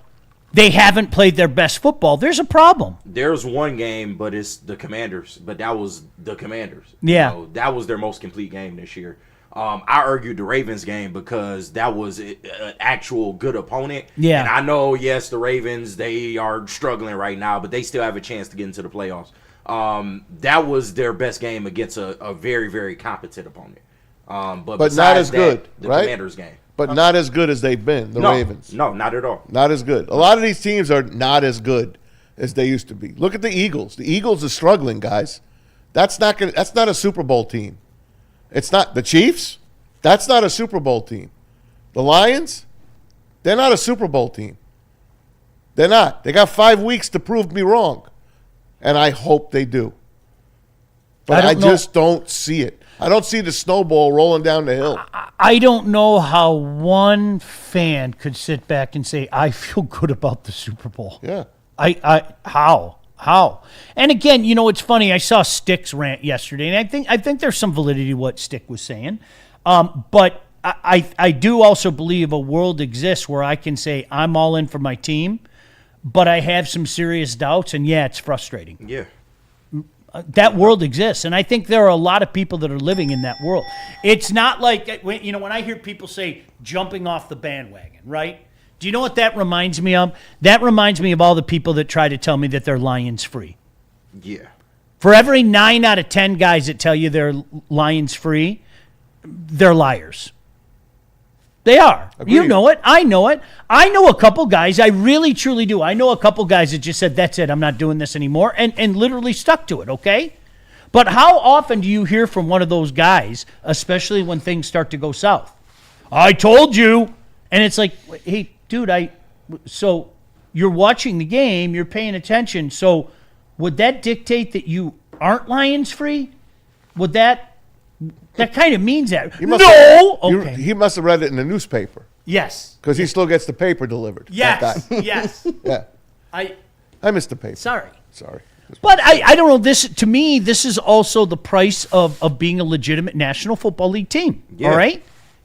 Speaker 2: they haven't played their best football, there's a problem.
Speaker 16: There's one game, but it's the Commanders. But that was the Commanders.
Speaker 2: Yeah.
Speaker 16: You know, that was their most complete game this year. I argued the Ravens game because that was an actual good opponent.
Speaker 2: Yeah.
Speaker 16: And I know, yes, the Ravens, they are struggling right now, but they still have a chance to get into the playoffs. That was their best game against a very, very competent opponent. But
Speaker 3: not
Speaker 16: besides
Speaker 3: as good,
Speaker 16: the
Speaker 3: right?
Speaker 16: Commanders game.
Speaker 3: But not as good as they've been, the Ravens.
Speaker 16: No, not at all.
Speaker 3: Not as good. A lot of these teams are not as good as they used to be. Look at the Eagles. The Eagles are struggling, guys. That's not a Super Bowl team. It's not the Chiefs. That's not a Super Bowl team. The Lions, they're not a Super Bowl team. They're not. They got 5 weeks to prove me wrong. And I hope they do. But I just don't see it. I don't see the snowball rolling down the hill.
Speaker 2: I don't know how one fan could sit back and say, I feel good about the Super Bowl.
Speaker 3: Yeah.
Speaker 2: How? And again, you know, it's funny. I saw Stick's rant yesterday, and I think there's some validity to what Stick was saying. But I do also believe a world exists where I can say I'm all in for my team, but I have some serious doubts, and yeah, it's frustrating.
Speaker 16: Yeah.
Speaker 2: That world exists, and I think there are a lot of people that are living in that world. It's not like, you know, when I hear people say jumping off the bandwagon, right? Do you know what that reminds me of? That reminds me of all the people that try to tell me that they're Lions free.
Speaker 16: Yeah.
Speaker 2: For every 9 out of 10 guys that tell you they're Lions free, they're liars. They are.
Speaker 3: Agreed.
Speaker 2: You know it. I know it. I know a couple guys. I really, truly do. I know a couple guys that just said, that's it, I'm not doing this anymore, and literally stuck to it, okay? But how often do you hear from one of those guys, especially when things start to go south? I told you. And it's like, hey, dude, so you're watching the game, you're paying attention, so would that dictate that you aren't Lions free? Would that kind of means that. Okay.
Speaker 3: He must have read it in the newspaper.
Speaker 2: Yes.
Speaker 3: Because he still gets the paper delivered.
Speaker 2: Yes.
Speaker 3: That guy.
Speaker 2: Yes.
Speaker 3: Yeah. I missed the paper.
Speaker 2: Sorry.
Speaker 3: But
Speaker 2: I don't know. This, to me, this is also the price of being a legitimate National Football League team.
Speaker 16: Yeah.
Speaker 2: All right?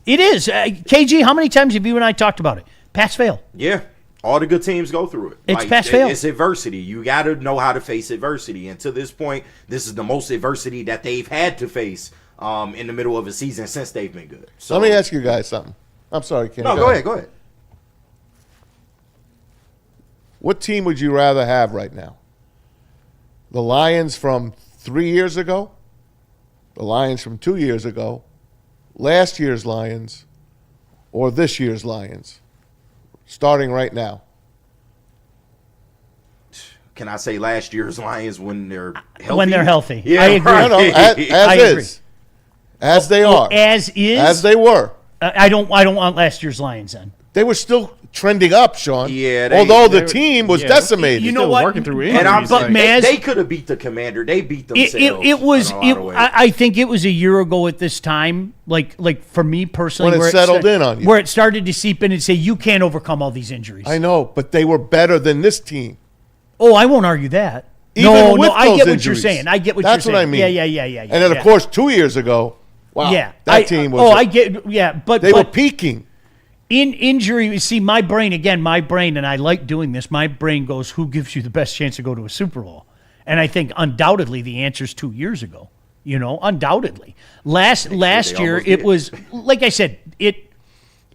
Speaker 2: It is. KG, how many times have you and I talked about it? Pass, fail.
Speaker 16: Yeah. All the good teams go through it.
Speaker 2: It's pass, fail.
Speaker 16: It's adversity. You got to know how to face adversity. And to this point, this is the most adversity that they've had to face in the middle of a season since they've been good.
Speaker 3: So let me ask you guys something. I'm sorry, Ken.
Speaker 16: No, go ahead.
Speaker 3: What team would you rather have right now? The Lions from 3 years ago? The Lions from 2 years ago? Last year's Lions? Or this year's Lions? Starting right now.
Speaker 16: Can I say last year's Lions when they're healthy?
Speaker 2: When they're healthy.
Speaker 16: Yeah,
Speaker 2: I agree.
Speaker 16: right.
Speaker 3: No, as is. As they are.
Speaker 2: As is?
Speaker 3: As they were.
Speaker 2: I don't want last year's Lions then.
Speaker 3: They were still trending up, Sean.
Speaker 16: Yeah,
Speaker 3: although the team was decimated.
Speaker 2: You know what?
Speaker 4: Working through
Speaker 16: And
Speaker 4: injuries.
Speaker 16: but they could have beat the Commander. They beat themselves.
Speaker 2: I think it was a year ago at this time, like for me personally,
Speaker 3: When it settled in on you.
Speaker 2: where it started to seep in and say, you can't overcome all these injuries.
Speaker 3: I know, but they were better than this team.
Speaker 2: Oh, I won't argue that.
Speaker 3: Even with
Speaker 2: I
Speaker 3: those
Speaker 2: get what
Speaker 3: injuries.
Speaker 2: you're saying. I get what
Speaker 3: That's
Speaker 2: you're
Speaker 3: what
Speaker 2: saying.
Speaker 3: I mean.
Speaker 2: Yeah.
Speaker 3: And then, of course, 2 years ago, wow, that team was.
Speaker 2: I get. Yeah, but
Speaker 3: they were peaking.
Speaker 2: In injury, you see, my brain, and I like doing this, my brain goes, who gives you the best chance to go to a Super Bowl? And I think undoubtedly the answer is 2 years ago. You know, undoubtedly. Last year, it was, like I said, it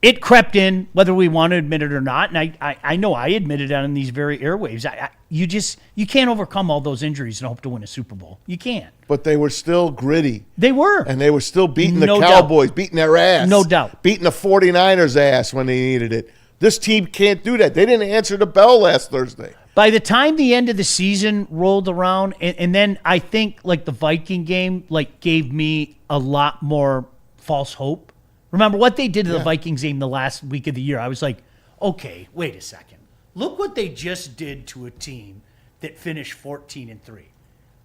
Speaker 2: It crept in, whether we want to admit it or not, and I know I admitted it on these very airwaves. You can't overcome all those injuries and hope to win a Super Bowl. You can't.
Speaker 3: But they were still gritty.
Speaker 2: They were.
Speaker 3: And they were still beating
Speaker 2: No
Speaker 3: the
Speaker 2: doubt.
Speaker 3: Cowboys, beating their ass.
Speaker 2: No doubt.
Speaker 3: Beating the 49ers' ass when they needed it. This team can't do that. They didn't answer the bell last Thursday.
Speaker 2: By the time the end of the season rolled around, and then I think like the Viking game gave me a lot more false hope. Remember what they did to the Vikings game the last week of the year? I was like, okay, wait a second. Look what they just did to a team that finished 14-3.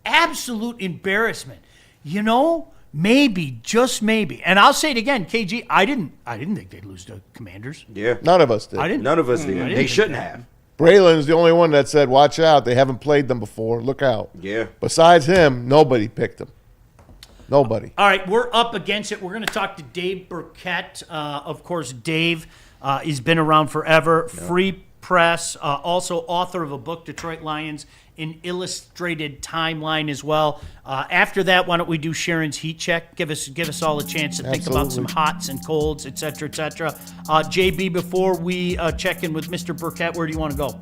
Speaker 2: Absolute embarrassment. You know, maybe, just maybe. And I'll say it again, KG, I didn't think they'd lose to Commanders.
Speaker 16: Yeah.
Speaker 3: None of us did.
Speaker 16: None of us did. They shouldn't have.
Speaker 3: Braylon's the only one that said, watch out. They haven't played them before. Look out.
Speaker 16: Yeah.
Speaker 3: Besides him, nobody picked them. Nobody.
Speaker 2: All right, we're up against it. We're going to talk to Dave Birkett. Of course, Dave has been around forever. Yep. Free Press, also author of a book, Detroit Lions, an illustrated timeline as well. After that, why don't we do Sharon's heat check? Give us all a chance to think about some hots and colds, et cetera, et cetera. JB, before we check in with Mr. Birkett, where do you want to go?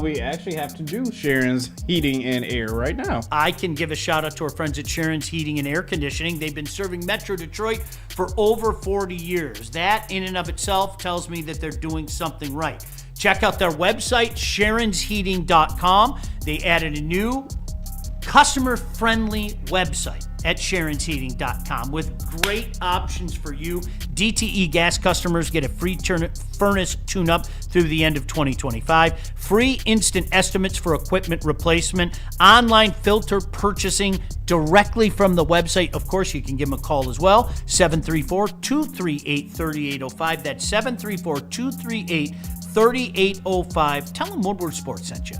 Speaker 4: We actually have to do Sharon's Heating and Air right now.
Speaker 2: I can give a shout out to our friends at Sharon's Heating and Air Conditioning. They've been serving Metro Detroit for over 40 years. That in and of itself tells me that they're doing something right. Check out their website, sharonsheating.com. They added a new customer-friendly website at sharonsheating.com with great options for you. DTE gas customers get a free furnace tune-up through the end of 2025, free instant estimates for equipment replacement, online filter purchasing directly from the website. Of course, you can give them a call as well, 734-238-3805. That's 734-238-3805. Tell them Woodward Sports sent you.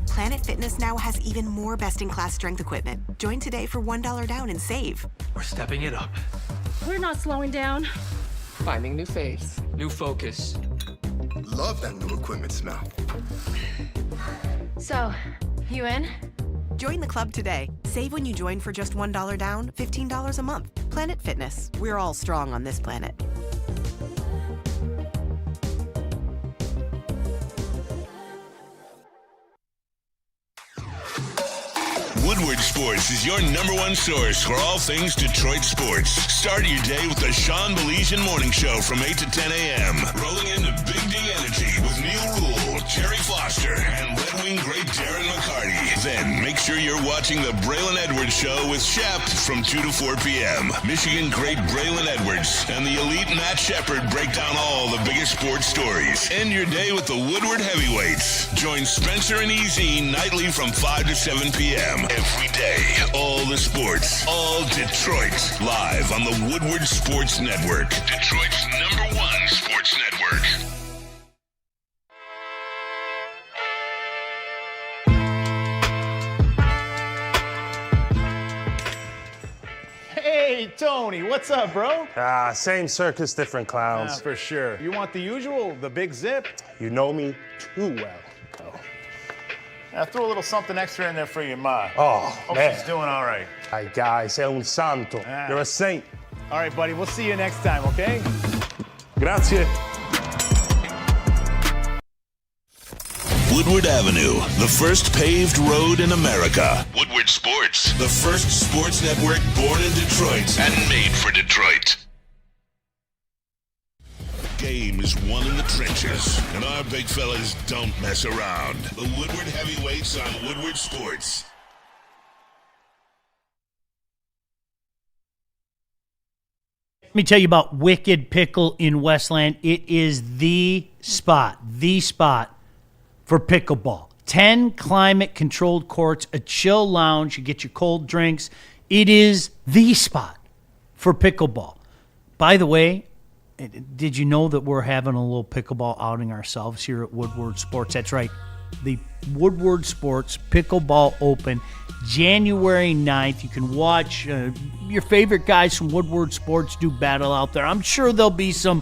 Speaker 17: Planet Fitness now has even more best-in-class strength equipment. Join today for $1 down and save.
Speaker 18: We're stepping it up.
Speaker 19: We're not slowing down.
Speaker 18: Finding new faith, new focus.
Speaker 20: Love that new equipment smell.
Speaker 19: So, you in?
Speaker 17: Join the club today. Save when you join for just $1 down, $15 a month. Planet Fitness. We're all strong on this planet.
Speaker 1: Woodward Sports is your number one source for all things Detroit sports. Start your day with the Sean Baligian Morning Show from 8 to 10 a.m. Rolling into Big D Energy with Neil Rule, Jerry Foster, and Red Wing great Darren McCarty. Then make sure you're watching the Braylon Edwards Show with Shep from 2 to 4 p.m. Michigan great Braylon Edwards and the elite Matt Shepard break down all the biggest sports stories. End your day with the Woodward Heavyweights. Join Spencer and EZ nightly from 5 to 7 p.m. Every day, all the sports, all Detroit, live on the Woodward Sports Network, Detroit's number one sports network.
Speaker 21: Hey, Tony, what's up, bro?
Speaker 22: Same circus, different clowns.
Speaker 21: For sure. You want the usual, the big zip?
Speaker 22: You know me too well.
Speaker 21: Now throw a little something extra in there for your ma.
Speaker 22: Oh,
Speaker 21: Hope
Speaker 22: man.
Speaker 21: she's doing all right.
Speaker 22: Ay, guy, sei un santo. You're a saint.
Speaker 21: All right, buddy, we'll see you next time, okay?
Speaker 22: Grazie.
Speaker 1: Woodward Avenue, the first paved road in America. Woodward Sports, the first sports network born in Detroit and made for Detroit. Game is won in the trenches, and our big fellas don't mess around. The Woodward Heavyweights on Woodward Sports.
Speaker 2: Let me tell you about Wicked Pickle in Westland. It is the spot for pickleball. 10 climate-controlled courts, a chill lounge. You get your cold drinks. It is the spot for pickleball. By the way, did you know that we're having a little pickleball outing ourselves here at Woodward Sports? That's right. The Woodward Sports Pickleball Open, January 9th. You can watch your favorite guys from Woodward Sports do battle out there. I'm sure there'll be some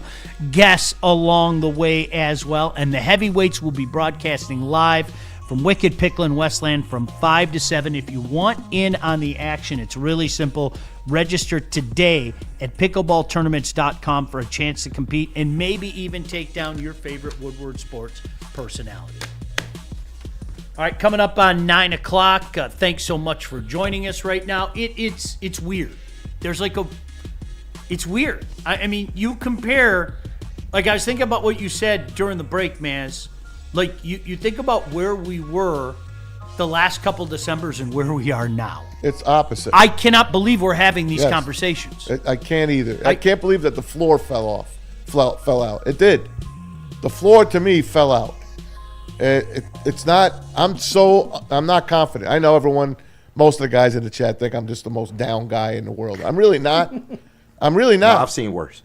Speaker 2: guests along the way as well. And the heavyweights will be broadcasting live from Wicked Pickle in Westland from 5 to 7. If you want in on the action, it's really simple. Register today at pickleballtournaments.com for a chance to compete and maybe even take down your favorite Woodward Sports personality. All right, coming up on 9 o'clock. Thanks so much for joining us right now. It's weird. It's weird. I mean, you compare, like I was thinking about what you said during the break, Maz. Like you think about where we were the last couple Decembers and where we are now.
Speaker 3: It's opposite.
Speaker 2: I cannot believe we're having these conversations.
Speaker 3: I can't either. I can't believe that the floor fell out. It did. The floor to me fell out. It's not. I'm not confident. I know most of the guys in the chat think I'm just the most down guy in the world. I'm really not.
Speaker 16: No, I've seen worse.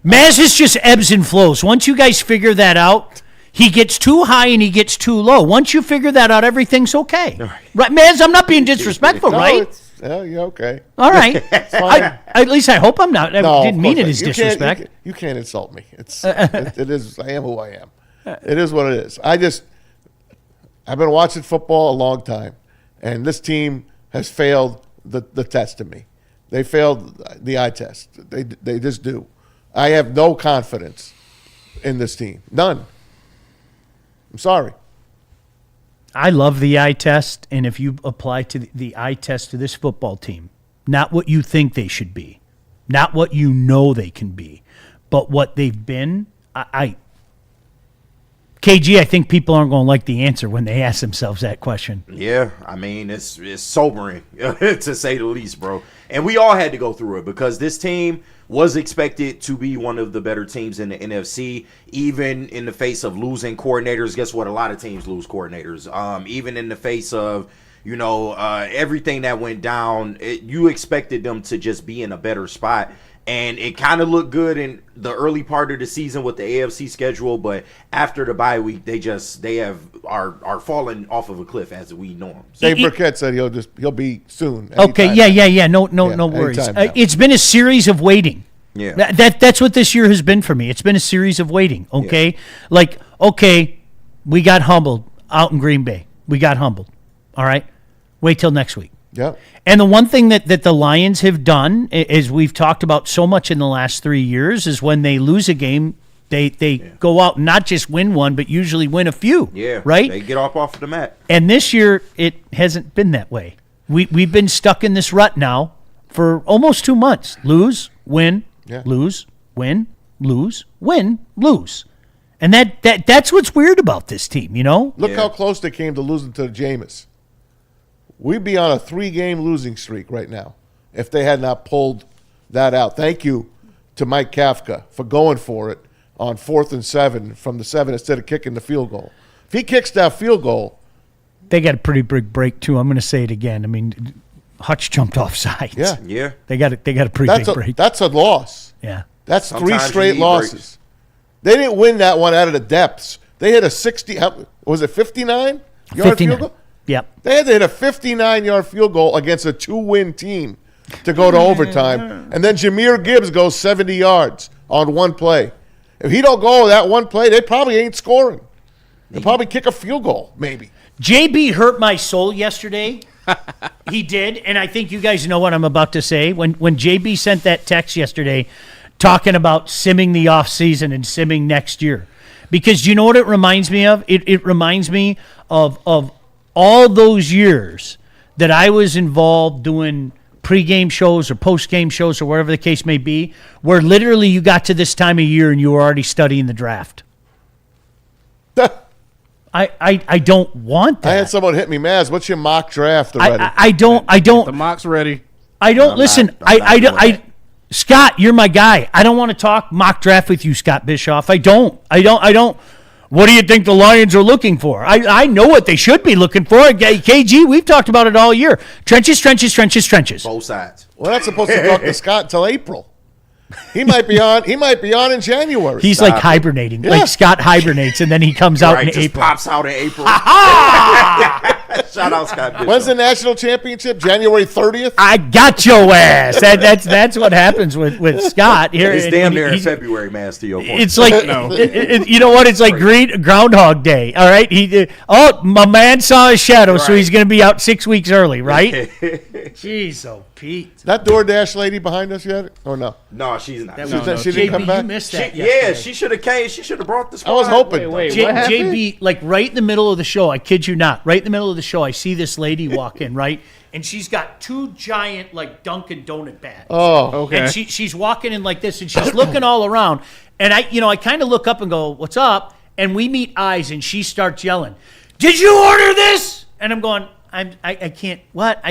Speaker 2: Maz is just ebbs and flows. Once you guys figure that out, he gets too high and he gets too low. Once you figure that out, everything's okay. Right, Maz? I'm not being disrespectful, right?
Speaker 3: You're okay.
Speaker 2: All right. At least I hope I'm not. I didn't mean it as disrespect.
Speaker 3: You can't insult me. It is. I am who I am. It is what it is. I've been watching football a long time, and this team has failed the test to me. They failed the eye test. They just do. I have no confidence in this team. None. I'm sorry.
Speaker 2: I love the eye test, and if you apply to the eye test to this football team, not what you think they should be, not what you know they can be, but what they've been, KG, I think people aren't going to like the answer when they ask themselves that question.
Speaker 16: Yeah, I mean, it's sobering, to say the least, bro. And we all had to go through it because this team was expected to be one of the better teams in the NFC, even in the face of losing coordinators. Guess what? A lot of teams lose coordinators. Even in the face of, everything that went down, you expected them to just be in a better spot. And it kind of looked good in the early part of the season with the AFC schedule, but after the bye week, they are falling off of a cliff as we know them.
Speaker 3: Dave Burkett said he'll be soon.
Speaker 2: Okay, yeah. No worries. It's been a series of waiting.
Speaker 16: Yeah,
Speaker 2: that's what this year has been for me. It's been a series of waiting. Okay, we got humbled out in Green Bay. We got humbled. All right, wait till next week.
Speaker 3: Yeah.
Speaker 2: And the one thing that the Lions have done, as we've talked about so much in the last 3 years, is when they lose a game, they go out and not just win one, but usually win a few.
Speaker 16: Yeah.
Speaker 2: Right?
Speaker 16: They get off of the mat.
Speaker 2: And this year, it hasn't been that way. We've been stuck in this rut now for almost 2 months. Lose, win, lose, win, lose, win, lose. And that's what's weird about this team,
Speaker 3: Look how close they came to losing to the Jameis. We'd be on a 3-game losing streak right now if they had not pulled that out. Thank you to Mike Kafka for going for it on 4th and 7 from the 7 instead of kicking the field goal. If he kicks that field goal.
Speaker 2: They got a pretty big break, too. I'm going to say it again. I mean, Hutch jumped off sides.
Speaker 3: Yeah.
Speaker 2: They got a pretty big break.
Speaker 3: That's a loss.
Speaker 2: Yeah.
Speaker 3: That's sometimes 3 straight losses. Breaks. They didn't win that one out of the depths. They hit a 60, was it 59-yard field goal?
Speaker 2: Yep.
Speaker 3: They had to hit a 59-yard field goal against a 2-win team to go to overtime. And then Jahmyr Gibbs goes 70 yards on one play. If he don't go that one play, they probably ain't scoring. They'll probably kick a field goal, maybe.
Speaker 2: JB hurt my soul yesterday. He did, and I think you guys know what I'm about to say. When JB sent that text yesterday talking about simming the offseason and simming next year. Because you know what it reminds me of? It reminds me of all those years that I was involved doing pregame shows or postgame shows or whatever the case may be, where literally you got to this time of year and you were already studying the draft. I don't want that.
Speaker 3: I had someone hit me, Maz, what's your mock draft already?
Speaker 2: I don't.
Speaker 4: The mock's ready.
Speaker 2: I don't listen. Scott, you're my guy. I don't want to talk mock draft with you, Scott Bischoff. I don't. What do you think the Lions are looking for? I know what they should be looking for. KG, we've talked about it all year. Trenches.
Speaker 16: Both sides.
Speaker 3: We're not supposed to talk to Scott until April. He might be on in January.
Speaker 2: He's like hibernating. Yeah. Like Scott hibernates and then he comes out in
Speaker 16: just
Speaker 2: April.
Speaker 16: Pops out in April. Shout out Scott Bishop.
Speaker 3: When's the national championship? January 30th?
Speaker 2: I got your ass. That's what happens with Scott here.
Speaker 16: It's damn near in February, man. To your point.
Speaker 2: It's like you know what? It's like Groundhog Day. All right. My man saw his shadow, so he's going to be out 6 weeks early, right? Jeez, oh Pete.
Speaker 3: That DoorDash lady behind us yet? Or no?
Speaker 16: No, she's not.
Speaker 3: She didn't come back.
Speaker 2: You missed that.
Speaker 16: Yeah, she should have came. She should have brought the squad.
Speaker 3: I was hoping.
Speaker 4: Wait, what happened?
Speaker 2: JB, like right in the middle of the show, I kid you not, right in the middle of the show, I see this lady walk in, right? And she's got two giant, like, Dunkin' Donut bags.
Speaker 3: Oh,
Speaker 4: okay.
Speaker 2: And she's walking in like this, and she's looking all around. And I kind of look up and go, what's up? And we meet eyes, and she starts yelling, did you order this? And I'm going, I can't, what?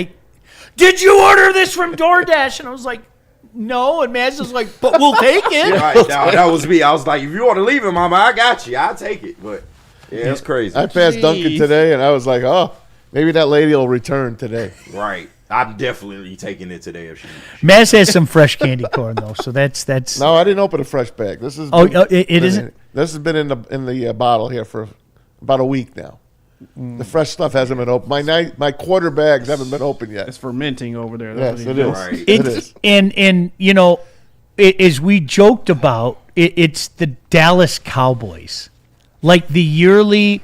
Speaker 2: Did you order this from DoorDash? And I was like, no. And Maz was like, but we'll take it.
Speaker 16: Right, now, that was me. I was like, if you want to leave it, Mama, I got you. I'll take it. But yeah, it's crazy.
Speaker 3: I passed Dunkin' today, and I was like, oh, maybe that lady will return today.
Speaker 16: Right. I'm definitely taking it today if she.
Speaker 2: Maz has some fresh candy corn though, so that's.
Speaker 3: No, I didn't open a fresh bag. This is.
Speaker 2: It isn't.
Speaker 3: This has been in the bottle here for about a week now. The fresh stuff hasn't been open. My quarter bags haven't been open yet.
Speaker 4: It's fermenting over there.
Speaker 3: Yes, it is.
Speaker 16: Right.
Speaker 3: It is.
Speaker 2: And you know, as we joked about, it's the Dallas Cowboys, like the yearly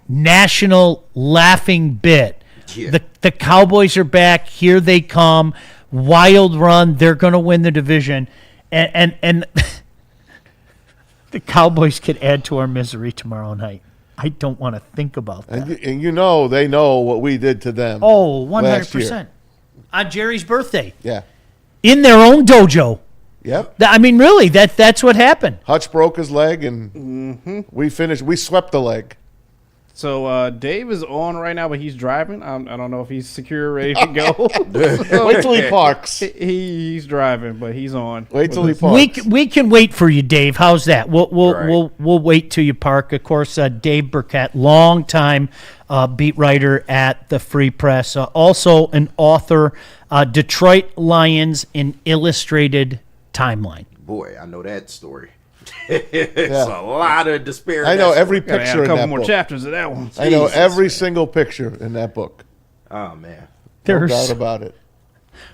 Speaker 2: national laughing bit.
Speaker 16: Yeah.
Speaker 2: The Cowboys are back. Here they come. Wild run. They're going to win the division. And the Cowboys could add to our misery tomorrow night. I don't want to think about that.
Speaker 3: And you know they know what we did to them.
Speaker 2: Oh,
Speaker 3: 100%.
Speaker 2: On Jerry's birthday.
Speaker 3: Yeah.
Speaker 2: In their own dojo.
Speaker 3: Yep.
Speaker 2: I mean, really, that's what happened.
Speaker 3: Hutch broke his leg, and we finished. We swept the leg.
Speaker 4: So Dave is on right now, but he's driving. I don't know if he's secure, ready to go.
Speaker 3: Wait till he parks.
Speaker 4: He's driving, but he's on.
Speaker 3: Wait till he parks.
Speaker 2: We can wait for you, Dave. How's that? We'll wait till you park. Of course, Dave BIRKETT, longtime beat writer at the Free Press, also an author. Detroit Lions, an illustrated timeline.
Speaker 16: Boy, I know that story. It's a lot of disparity.
Speaker 3: I know every
Speaker 4: Gotta
Speaker 3: picture
Speaker 4: add a
Speaker 3: in
Speaker 4: couple
Speaker 3: that
Speaker 4: more
Speaker 3: book.
Speaker 4: chapters of that one.
Speaker 3: I know
Speaker 16: Jesus,
Speaker 3: every
Speaker 16: man.
Speaker 3: single picture in that book.
Speaker 16: Oh man,
Speaker 3: No
Speaker 2: There's
Speaker 3: doubt about it.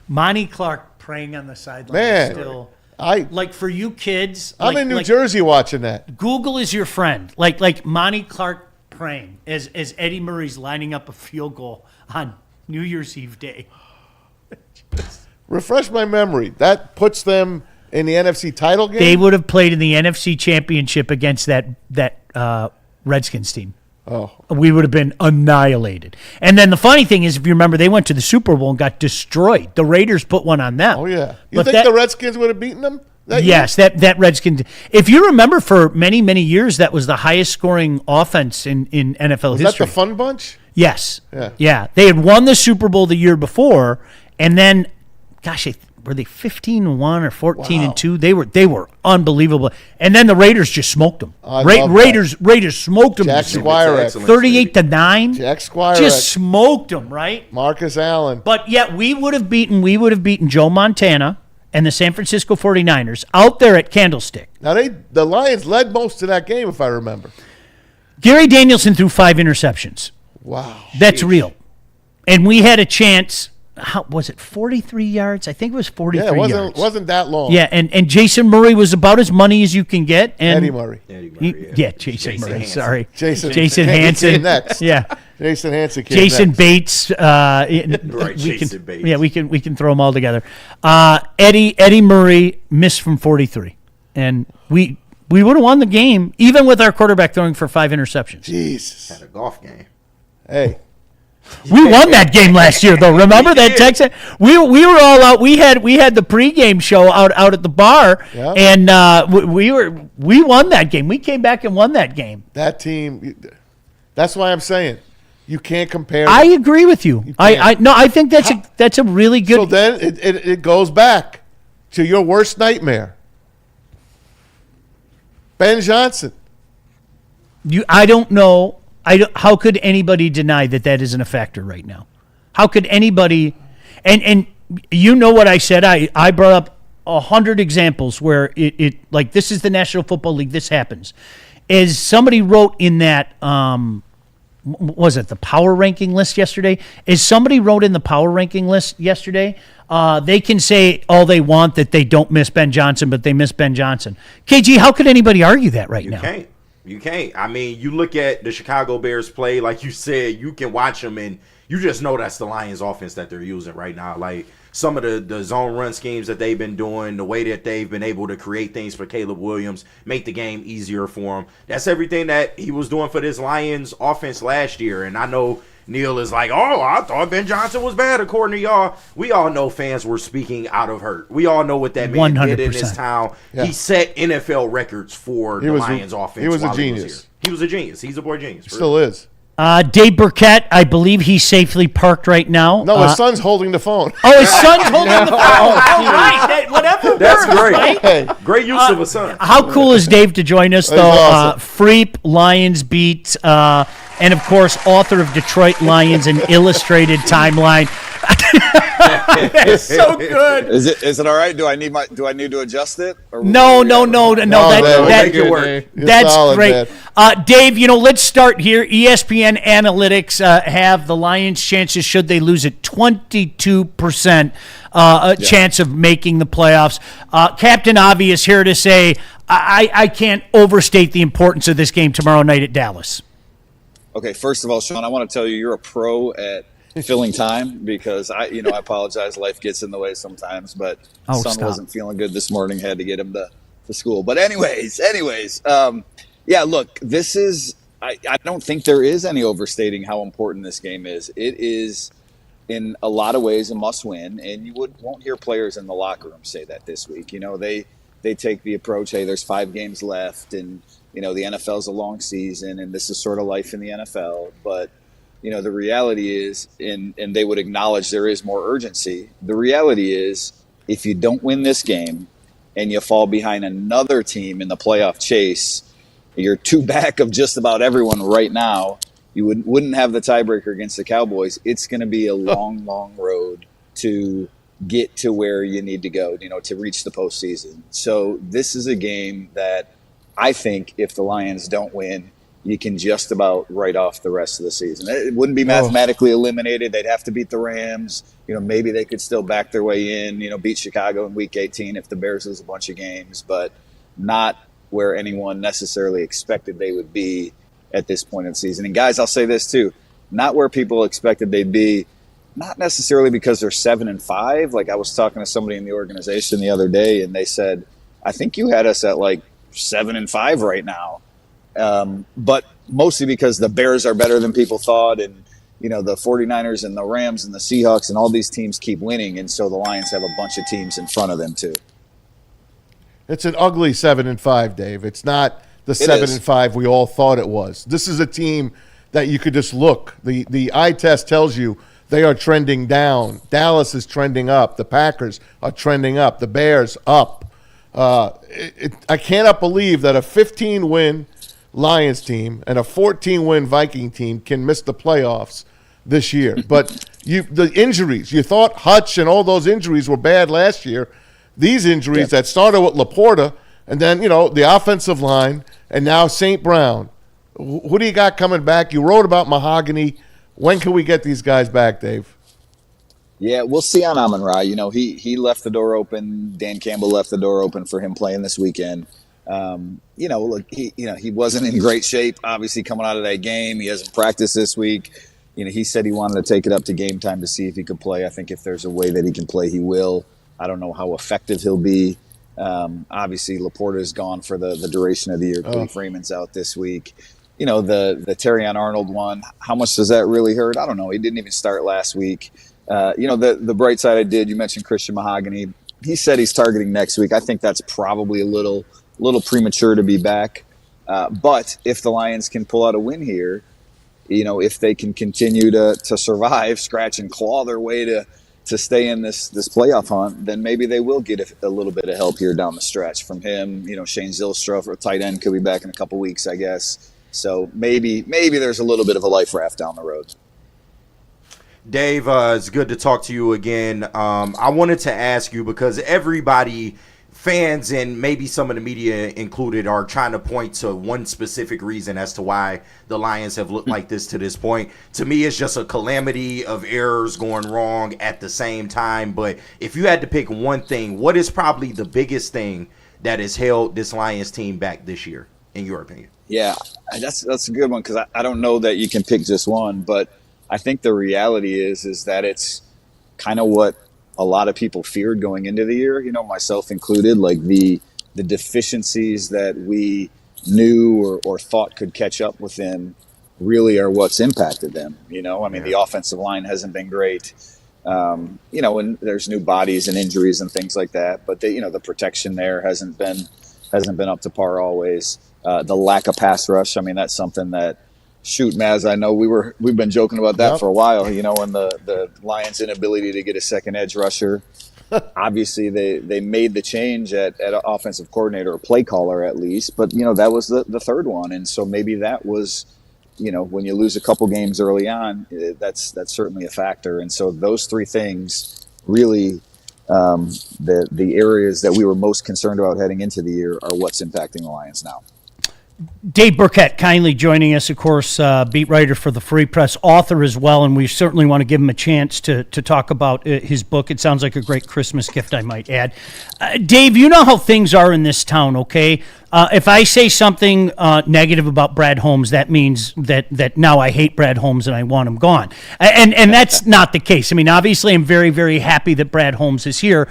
Speaker 2: Monty Clark praying on the sideline.
Speaker 3: Man,
Speaker 2: Still,
Speaker 3: I
Speaker 2: like for you kids.
Speaker 3: I'm in New Jersey watching that.
Speaker 2: Google is your friend. Like Monty Clark praying as Eddie Murray's lining up a field goal on New Year's Eve day.
Speaker 3: Refresh my memory. That puts them in the NFC title game.
Speaker 2: They would have played in the NFC Championship against that Redskins team.
Speaker 3: Oh,
Speaker 2: We would have been annihilated. And then the funny thing is, if you remember, they went to the Super Bowl and got destroyed. The Raiders put one on them.
Speaker 3: oh yeah. You
Speaker 2: But
Speaker 3: think
Speaker 2: that-
Speaker 3: the Redskins would have beaten them?
Speaker 2: Yes, that Redskins. If you remember, for many, many years, that was the highest scoring offense in NFL
Speaker 3: Was
Speaker 2: history.
Speaker 3: that the Fun Bunch?
Speaker 2: Yes.
Speaker 3: Yeah.
Speaker 2: They had won the Super Bowl the year before, and then, gosh, were they 15-1 or 14-2? They were unbelievable. And then the Raiders just smoked them.
Speaker 3: I love
Speaker 2: Raiders smoked them.
Speaker 3: Jack Squire,
Speaker 2: 38-9.
Speaker 3: Jack Squire,
Speaker 2: Just smoked them, right?
Speaker 3: Marcus Allen.
Speaker 2: But yet we would have beaten Joe Montana and the San Francisco 49ers out there at Candlestick.
Speaker 3: Now the Lions led most of that game, if I remember.
Speaker 2: Gary Danielson threw 5 interceptions.
Speaker 3: Wow,
Speaker 2: That's real. And we had a chance. How was it? 43 yards? I think it was 43
Speaker 3: Yeah, it
Speaker 2: yards.
Speaker 3: wasn't that long.
Speaker 2: Yeah, and Jason Murray was about as money as you can get. And
Speaker 3: Eddie Murray.
Speaker 2: Jason Murray.
Speaker 16: Hansen.
Speaker 2: Sorry,
Speaker 3: Jason
Speaker 2: Hansen.
Speaker 3: came next.
Speaker 2: Yeah,
Speaker 3: Jason Hansen came
Speaker 2: Jason
Speaker 3: next.
Speaker 2: Bates.
Speaker 16: Jason Bates.
Speaker 2: Yeah, we can throw them all together. Eddie Murray missed from 43, and we would have won the game even with our quarterback throwing for 5 interceptions.
Speaker 3: Jesus.
Speaker 16: Had a golf game.
Speaker 3: Hey.
Speaker 2: We won that game last year, though. Remember that Texas? We were all out. We had the pregame show out at the bar,
Speaker 3: Yeah.
Speaker 2: and we won that game. We came back and won that game.
Speaker 3: That team. That's why I'm saying you can't compare.
Speaker 2: I agree with you. I think that's a really good.
Speaker 3: So then it goes back to your worst nightmare. Ben Johnson.
Speaker 2: I don't know. How could anybody deny that isn't a factor right now? How could anybody? And you know what I said? I brought up 100 examples where it like this is the National Football League. This happens. As somebody wrote in that was it the power ranking list yesterday? Is somebody wrote in the power ranking list yesterday? They can say all they want that they don't miss Ben Johnson, but they miss Ben Johnson. KG, how could anybody argue that right now?
Speaker 16: You can't. I mean, you look at the Chicago Bears play, like you said, you can watch them and you just know that's the Lions offense that they're using right now. Like some of the zone run schemes that they've been doing, the way that they've been able to create things for Caleb Williams, make the game easier for him. That's everything that he was doing for this Lions offense last year. And I know Neil is like, oh, I thought Ben Johnson was bad according to y'all. We all know fans were speaking out of hurt. We all know what that man 100%. Did in his town. Yeah. He set NFL records for the Lions offense.
Speaker 3: He was a genius.
Speaker 16: He was a genius. He's a boy genius.
Speaker 3: Still is.
Speaker 2: Dave Burkett, I believe he's safely parked right now.
Speaker 3: No, his son's holding the phone.
Speaker 2: Oh, his son's holding the phone. All right. Whatever
Speaker 16: That's
Speaker 2: works,
Speaker 16: great.
Speaker 2: right?
Speaker 16: Hey, great use of a son.
Speaker 2: How cool is Dave to join us, though?
Speaker 3: Awesome.
Speaker 2: FREEP, Lions Beat, and, of course, author of Detroit Lions, an illustrated timeline. That's so good.
Speaker 6: Is it all right? Do I need to adjust it? Or
Speaker 2: No. That's
Speaker 3: solid,
Speaker 2: great. Dave, let's start here. ESPN Analytics have the Lions' chances, should they lose it, 22% chance of making the playoffs. Captain Obvious here to say I can't overstate the importance of this game tomorrow night at Dallas.
Speaker 6: Okay, first of all, Sean, I want to tell you you're a pro at filling time because I apologize. Life gets in the way sometimes, but son wasn't feeling good this morning. Had to get him to school. But anyways, yeah, look, this is, I don't think there is any overstating how important this game is. It is in a lot of ways a must win, and you won't hear players in the locker room say that this week. They take the approach, hey, there's 5 games left, and the NFL's a long season, and this is sort of life in the NFL. But the reality is, and they would acknowledge there is more urgency. The reality is, if you don't win this game and you fall behind another team in the playoff chase, you're 2 back of just about everyone right now. You wouldn't have the tiebreaker against the Cowboys. It's going to be a long, long road to get to where you need to go, to reach the postseason. So this is a game that I think if the Lions don't win, you can just about write off the rest of the season. It wouldn't be mathematically eliminated. They'd have to beat the Rams. Maybe they could still back their way in, beat Chicago in Week 18 if the Bears lose a bunch of games, but not where anyone necessarily expected they would be at this point in the season. And guys, I'll say this too, not where people expected they'd be, not necessarily because they're 7-5. Like I was talking to somebody in the organization the other day and they said, I think you had us at like 7-5 right now. But mostly because the Bears are better than people thought, and the 49ers and the Rams and the Seahawks and all these teams keep winning, and so the Lions have a bunch of teams in front of them too.
Speaker 3: It's an ugly 7-5, Dave. It's not the 7-5 we all thought it was. This is a team that you could just look. The eye test tells you they are trending down. Dallas is trending up. The Packers are trending up. The Bears up. I cannot believe that a 15-win Lions team and a 14-win Viking team can miss the playoffs this year. But the injuries, you thought Hutch and all those injuries were bad last year. These injuries that started with Laporta and then, the offensive line and now St. Brown. Who do you got coming back? You wrote about Mahogany. When can we get these guys back, Dave?
Speaker 6: Yeah, we'll see on Amon-Ra. He left the door open. Dan Campbell left the door open for him playing this weekend. Look, he wasn't in great shape, obviously, coming out of that game. He hasn't practiced this week. He said he wanted to take it up to game time to see if he could play. I think if there's a way that he can play, he will. I don't know how effective he'll be. Obviously, Laporta is gone for the duration of the year. Cleve Freeman's out this week. The Terrion Arnold one, how much does that really hurt? I don't know. He didn't even start last week. The bright side you mentioned Christian Mahogany. He said he's targeting next week. I think that's probably a little premature to be back. But if the Lions can pull out a win here, if they can continue to survive, scratch and claw their way to stay in this playoff hunt, then maybe they will get a little bit of help here down the stretch from him. Shane Zylstra for a tight end could be back in a couple weeks, I guess. So maybe there's a little bit of a life raft down the road.
Speaker 16: Dave, it's good to talk to you again. I wanted to ask you, because everybody fans and maybe some of the media included are trying to point to one specific reason as to why the Lions have looked like this to this point. To me, it's just a calamity of errors going wrong at the same time. But if you had to pick one thing, what is probably the biggest thing that has held this Lions team back this year, in your opinion?
Speaker 6: Yeah, that's a good one, because I don't know that you can pick just one, but I think the reality is that it's kind of what a lot of people feared going into the year, myself included, like the deficiencies that we knew or thought could catch up with them really are what's impacted them. The offensive line hasn't been great. And there's new bodies and injuries and things like that, but the protection there hasn't been up to par always. The lack of pass rush, that's something that, shoot, Maz, I know we've been joking about that for a while, and the Lions' inability to get a second edge rusher. Obviously, they made the change at offensive coordinator or play caller at least, but that was the third one, and so maybe that was, when you lose a couple games early on, that's certainly a factor, and so those three things really, the areas that we were most concerned about heading into the year are what's impacting the Lions now.
Speaker 2: Dave BIRKETT kindly joining us, of course, beat writer for the Free Press, author as well, and we certainly want to give him a chance to talk about his book. It sounds like a great Christmas gift, I might add. Dave, you know how things are in this town, okay? If I say something negative about Brad Holmes, that means that now I hate Brad Holmes and I want him gone. And that's not the case. Obviously, I'm very, very happy that Brad Holmes is here.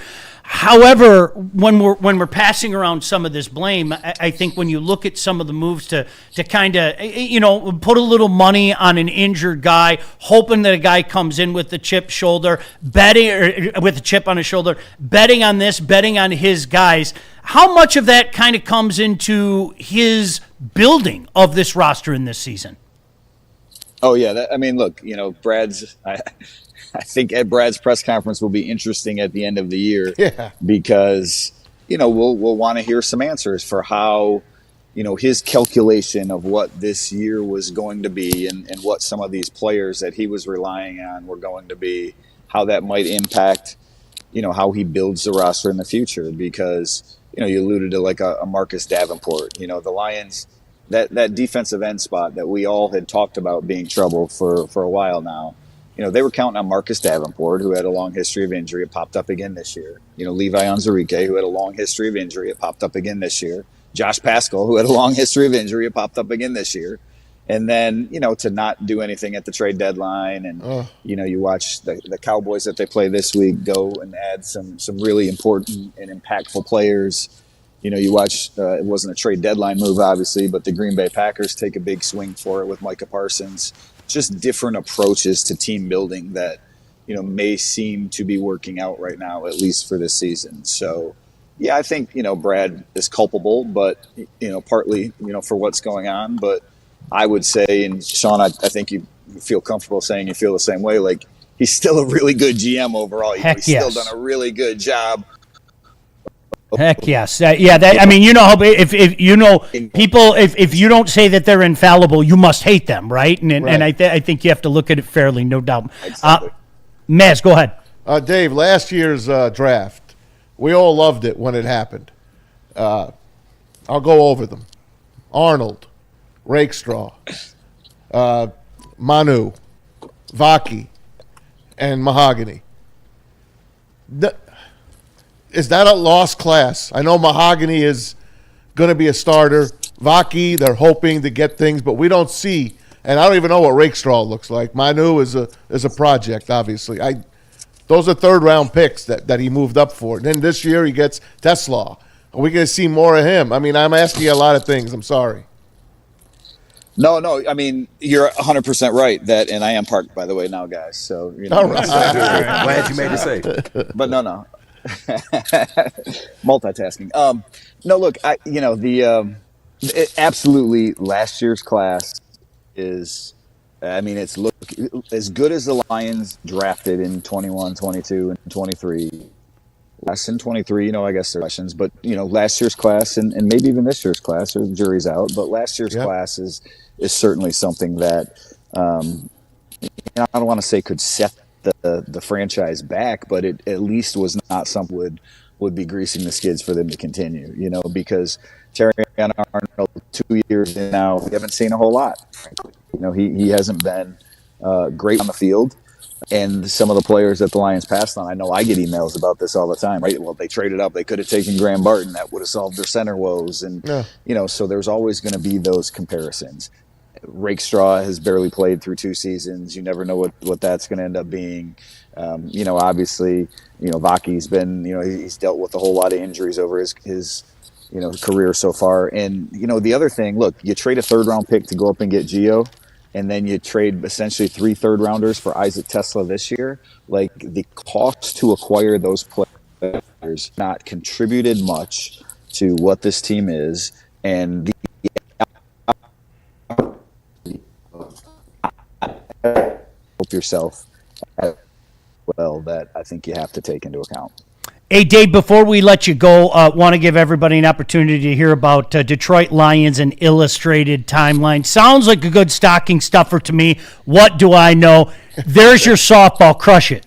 Speaker 2: However, when we're passing around some of this blame, I think when you look at some of the moves to kind of, put a little money on an injured guy, hoping that a guy comes in with the chip shoulder, with a chip on his shoulder, betting on this, betting on his guys, how much of that kind of comes into his building of this roster in this season?
Speaker 6: Oh, yeah. Look, Brad's... I think at Brad's press conference will be interesting at the end of the year, because, we'll want to hear some answers for how, his calculation of what this year was going to be and what some of these players that he was relying on were going to be, how that might impact, how he builds the roster in the future. Because, you alluded to like a Marcus Davenport, the Lions, that defensive end spot that we all had talked about being trouble for a while now. They were counting on Marcus Davenport, who had a long history of injury. It popped up again this year. Levi Onwuzurike, who had a long history of injury. It popped up again this year. Josh Paschal, who had a long history of injury. It popped up again this year. And then, to not do anything at the trade deadline. And, you watch the Cowboys that they play this week go and add some really important and impactful players. You watch, it wasn't a trade deadline move, obviously, but the Green Bay Packers take a big swing for it with Micah Parsons. Just different approaches to team building that, may seem to be working out right now, at least for this season. So, yeah, I think, Brad is culpable, but, partly, for what's going on. But I would say, and Sean, I think you feel comfortable saying you feel the same way, like he's still a really good GM overall. He's still done a really good job.
Speaker 2: Heck yes. How if you don't say that they're infallible, you must hate them, right? And I think you have to look at it fairly, no doubt. Maz, go ahead.
Speaker 3: Dave, last year's draft, we all loved it when it happened. I'll go over them. Arnold, Rakestraw, Manu, Vaki, and Mahogany. Is that a lost class? I know Mahogany is going to be a starter. Vaki, they're hoping to get things, but we don't see. And I don't even know what Rakestraw looks like. Manu is a project, obviously. Those are third-round picks that he moved up for. And then this year he gets Tesla. Are we going to see more of him? I'm asking you a lot of things. I'm sorry.
Speaker 6: No. You're 100% right. And I am parked, by the way, now, guys. So,
Speaker 3: all right.
Speaker 16: Glad you made it safe.
Speaker 6: But no. Multitasking. No, look, absolutely last year's class is, it's as good as the Lions drafted in 21, 22, and 23. Last in 23, I guess there are questions, but, last year's class and maybe even this year's class, or the jury's out, but last year's class is certainly something that, I don't want to say could set the franchise back, but it at least was not something would would be greasing the skids for them to continue, because Terry Arnold 2 years in now, we haven't seen a whole lot, frankly. He hasn't been great on the field. And some of the players that the Lions passed on, I know I get emails about this all the time, right? Well, they traded up. They could have taken Graham Barton. That would have solved their center woes. And, so there's always going to be those comparisons. Rakestraw has barely played through 2 seasons. You never know what that's going to end up being. Obviously, Vaki's been, he's dealt with a whole lot of injuries over his career so far. And, the other thing, look, you trade a 3rd-round pick to go up and get Gio, and then you trade essentially 3 third-rounders for Isaac Tesla this year. Like, the cost to acquire those players not contributed much to what this team is, and help yourself as well that I think you have to take into account.
Speaker 2: Hey, Dave, before we let you go, want to give everybody an opportunity to hear about Detroit Lions and Illustrated Timeline. Sounds like a good stocking stuffer to me. What do I know? There's your softball. Crush it.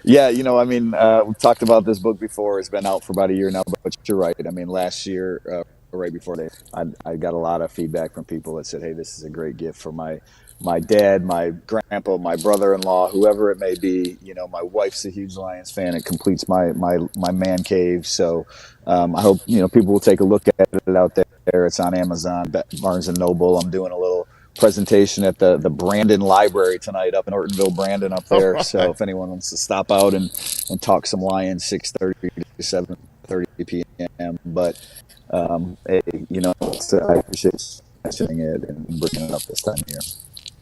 Speaker 6: Yeah, we've talked about this book before. It's been out for about a year now, but you're right. Last year, right before I got a lot of feedback from people that said, hey, this is a great gift for my dad, my grandpa, my brother-in-law, whoever it may be. My wife's a huge Lions fan. It completes my man cave. So I hope, people will take a look at it out there. It's on Amazon, Barnes & Noble. I'm doing a little presentation at the Brandon Library tonight up in Ortonville, Brandon up there. Right. So if anyone wants to stop out and talk some Lions, 6:30 to 7:30 p.m. But, I appreciate mentioning it and bringing it up this time of year.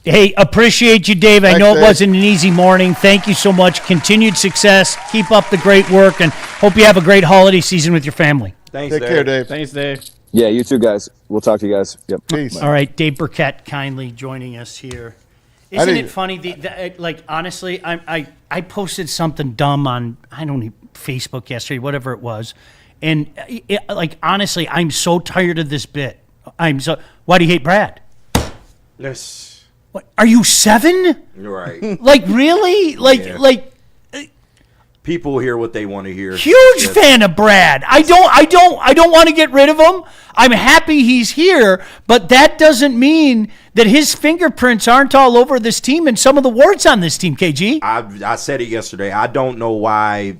Speaker 2: Hey, appreciate you, Dave. I know it wasn't an easy morning. Thank you so much. Continued success. Keep up the great work, and hope you have a great holiday season with your family.
Speaker 16: Thanks,
Speaker 3: Take care, Dave.
Speaker 4: Thanks, Dave.
Speaker 6: Yeah, you too, guys. We'll talk to you guys. Yep.
Speaker 3: Peace.
Speaker 2: All right, Dave BIRKETT kindly joining us here. Isn't it funny? Honestly, I posted something dumb on, Facebook yesterday, whatever it was. And, honestly, I'm so tired of this bit. Why do you hate Brad?
Speaker 16: Yes.
Speaker 2: What, are you 7?
Speaker 16: Right.
Speaker 2: Really?
Speaker 16: People hear what they want to hear.
Speaker 2: Huge fan of Brad. I don't want to get rid of him. I'm happy he's here, but that doesn't mean that his fingerprints aren't all over this team and some of the words on this team, KG.
Speaker 16: I said it yesterday. I don't know why,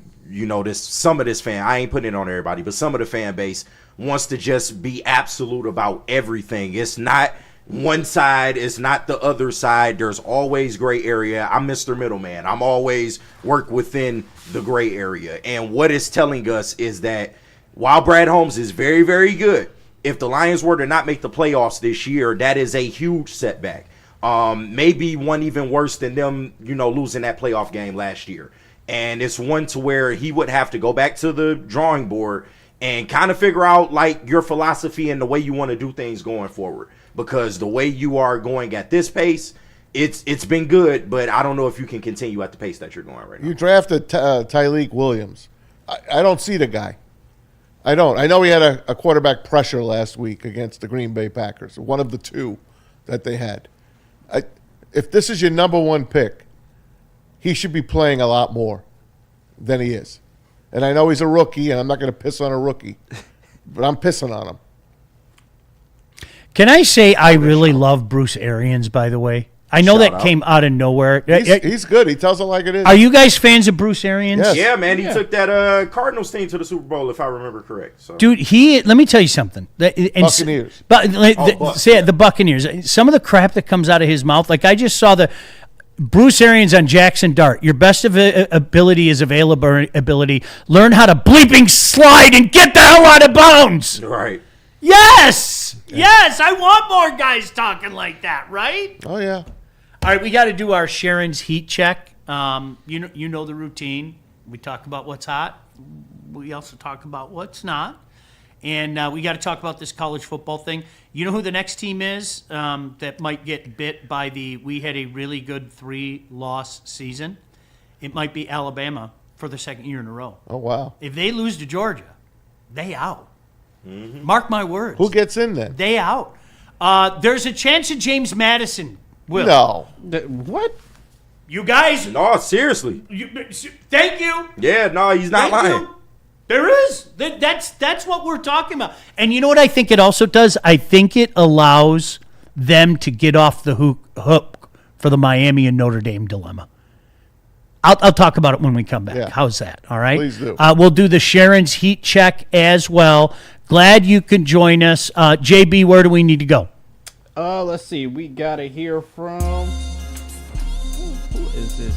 Speaker 16: some of this fan, I ain't putting it on everybody, but some of the fan base wants to just be absolute about everything. It's not one side, it's not the other side. There's always gray area. I'm Mr. Middleman. I'm always work within the gray area. And what it's telling us is that while Brad Holmes is very, very good, if the Lions were to not make the playoffs this year, that is a huge setback. Maybe one even worse than them, losing that playoff game last year. And it's one to where he would have to go back to the drawing board and kind of figure out your philosophy and the way you want to do things going forward. Because the way you are going at this pace, it's been good, but I don't know if you can continue at the pace that you're going right now.
Speaker 3: You drafted Tyleik Williams. I don't see the guy. I don't. I know he had a quarterback pressure last week against the Green Bay Packers, one of the 2 that they had. If this is your number 1 pick, he should be playing a lot more than he is. And I know he's a rookie, and I'm not going to piss on a rookie, but I'm pissing on him.
Speaker 2: Can I say I really love Bruce Arians, by the way? I know that came out of nowhere.
Speaker 3: He's good. He tells it like it is.
Speaker 2: Are you guys fans of Bruce Arians?
Speaker 3: Yes.
Speaker 16: Yeah, man. He took that Cardinals team to the Super Bowl, if I remember correct. So.
Speaker 2: Dude, let me tell you something.
Speaker 3: Buccaneers.
Speaker 2: The Buccaneers. Some of the crap that comes out of his mouth, I just saw the Bruce Arians on Jackson Dart. Your best ability is availability. Learn how to bleeping slide and get the hell out of bounds.
Speaker 16: Right.
Speaker 2: Yes. Yes. I want more guys talking like that, right?
Speaker 3: Oh, yeah.
Speaker 2: All right, we got to do our Sharon's heat check. You know the routine. We talk about what's hot. We also talk about what's not. And we got to talk about this college football thing. You know who the next team is that might get bit by we had a really good 3-loss season? It might be Alabama for the 2nd year in a row.
Speaker 3: Oh, wow.
Speaker 2: If they lose to Georgia, they out. Mm-hmm. Mark my words.
Speaker 3: Who gets in then?
Speaker 2: They out. There's a chance that James Madison will.
Speaker 3: No.
Speaker 4: What?
Speaker 2: You guys.
Speaker 16: No, seriously.
Speaker 2: Thank you.
Speaker 16: Yeah, no, he's not lying.
Speaker 2: There is. That's what we're talking about. And you know what I think it also does? I think it allows them to get off the hook for the Miami and Notre Dame dilemma. I'll talk about it when we come back.
Speaker 3: Yeah.
Speaker 2: How's that? All right?
Speaker 3: Please do.
Speaker 2: We'll do the Sharon's heat check as well. Glad you can join us. JB, where do we need to go?
Speaker 4: Let's see. We got to hear from... Who is this?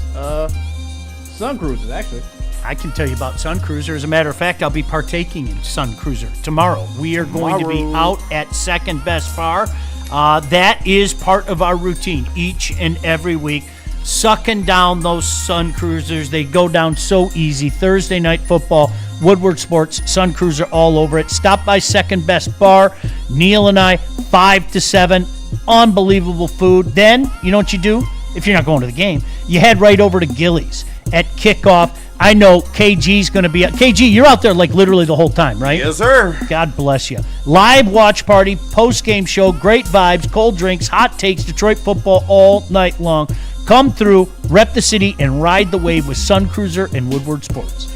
Speaker 4: Sun Cruisers, actually.
Speaker 2: I can tell you about Sun Cruiser. As a matter of fact, I'll be partaking in Sun Cruiser tomorrow. We are going to be out at Second Best Bar. That is part of our routine each and every week. Sucking down those Sun Cruisers. They go down so easy. Thursday night football, Woodward Sports, Sun Cruiser all over it. Stop by Second Best Bar. Neil and I, 5 to 7. Unbelievable food. Then, you know what you do? If you're not going to the game, you head right over to Gillies at kickoff. I know KG's going to be... KG, you're out there like literally the whole time, right?
Speaker 16: Yes, sir.
Speaker 2: God bless you. Live watch party, post-game show, great vibes, cold drinks, hot takes, Detroit football all night long. Come through, rep the city, and ride the wave with Sun Cruiser and Woodward Sports.